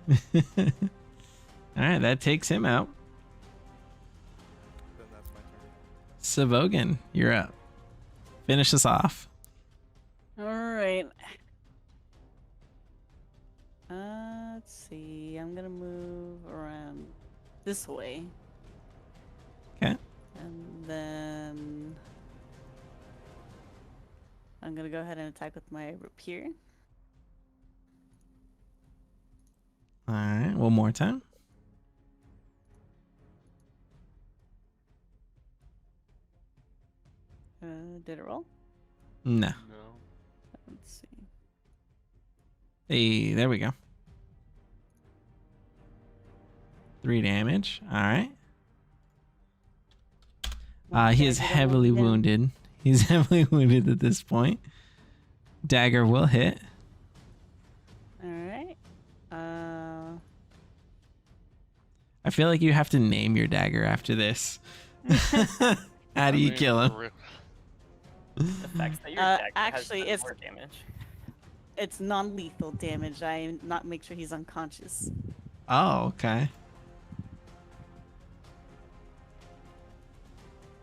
of it. All right, that takes him out. Then that's my turn. Savogan, you're up. Finish us off. All this way. Okay. And then I'm gonna go ahead and attack with my rapier. All right. One more time. Did it roll? No. No. Let's see. Hey, there we go. 3 damage. All right. He is Dagger heavily down. wounded. He's heavily wounded at this point. Dagger will hit. All right. I feel like you have to name your dagger after this. How do you kill him? The fact that your Uh, dagger actually, has it's- more damage. It's non-lethal damage. I not make sure he's unconscious. Oh, okay.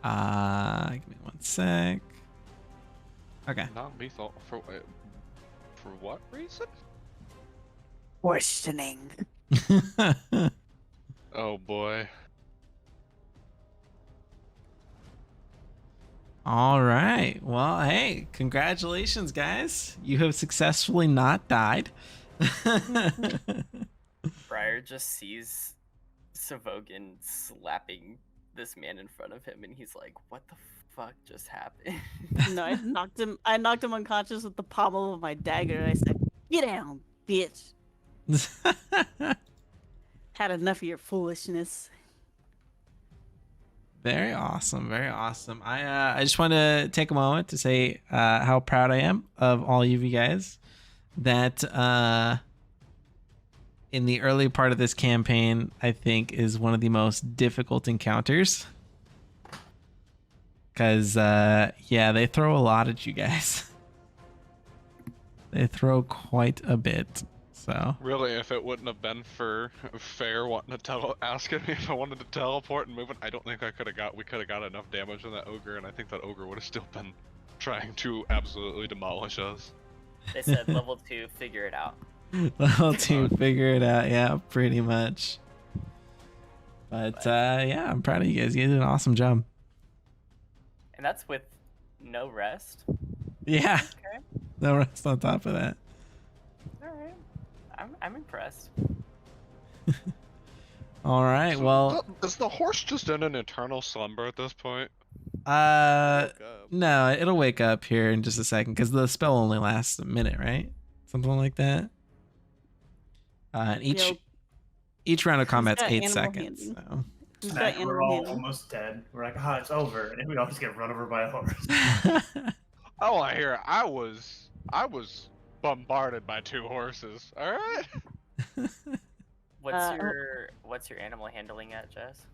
Give me 1 sec. Okay. Non-lethal for what reason? Questioning. Oh boy. All right. Well, hey, congratulations, guys. You have successfully not died. Briar just sees Savogan slapping this man in front of him, and he's like, "What the fuck just happened?" No, I knocked him unconscious with the pommel of my dagger. I said, "Get down, bitch." Had enough of your foolishness. Very awesome. Very awesome. I just want to take a moment to say how proud I am of all of you guys. That in the early part of this campaign, I think is one of the most difficult encounters. Because, yeah, they throw a lot at you guys. They throw quite a bit. So Really, if it wouldn't have been for Fair wanting to asking me if I wanted to teleport and move it, I don't think we could have got enough damage on that ogre, and I think that ogre would have still been trying to absolutely demolish us. They said level 2, figure it out. level 2, figure it out. Yeah, pretty much. But yeah, I'm proud of you guys. You did an awesome job. And that's with no rest. Yeah. Okay. No rest on top of that. All right. I'm impressed. All right. So, Well, is the horse just in an eternal slumber at this point? Woke up. no, it'll wake up here in just a second because the spell only lasts a minute, right? Something like that. And each round of combat's got 8 animal seconds. handling? So. Who's got We're animal all handling? almost dead. We're like, ah, it's over, and then we all just get run over by a horse. Oh, I hear. I was bombarded by 2 horses. All right. What's your animal handling at, Jess?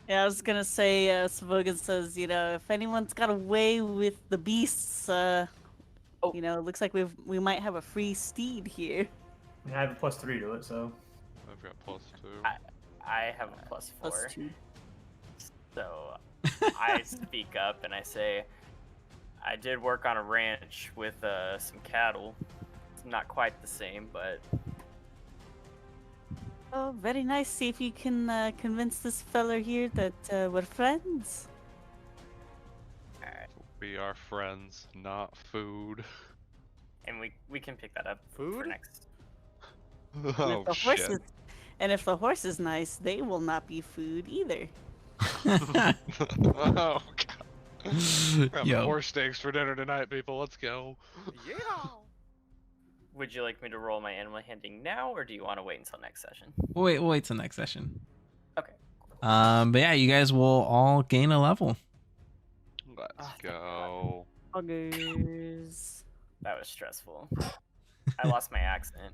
Yeah, I was gonna say, Savogan says, if anyone's got away with the beasts, it looks like we might have a free steed here. I have a +3 to it, so. I've got +2. I have a +4. +2. So I speak up and I say, I did work on a ranch with some cattle. It's not quite the same, but Oh, very nice. See if you can convince this feller here that we're friends. alright. We are friends, not food. And we can pick that up for Food? next. Oh shit. If the horse is nice, they will not be food either. Oh god. We're having Yo. horse steaks for dinner tonight, people. Let's go. Yeah. Would you like me to roll my animal handling now, or do you want to wait until next session? We'll wait till next session. Okay. But yeah, you guys will all gain a level. Let's Oh, thank go. Augers. That was stressful. I lost my accent.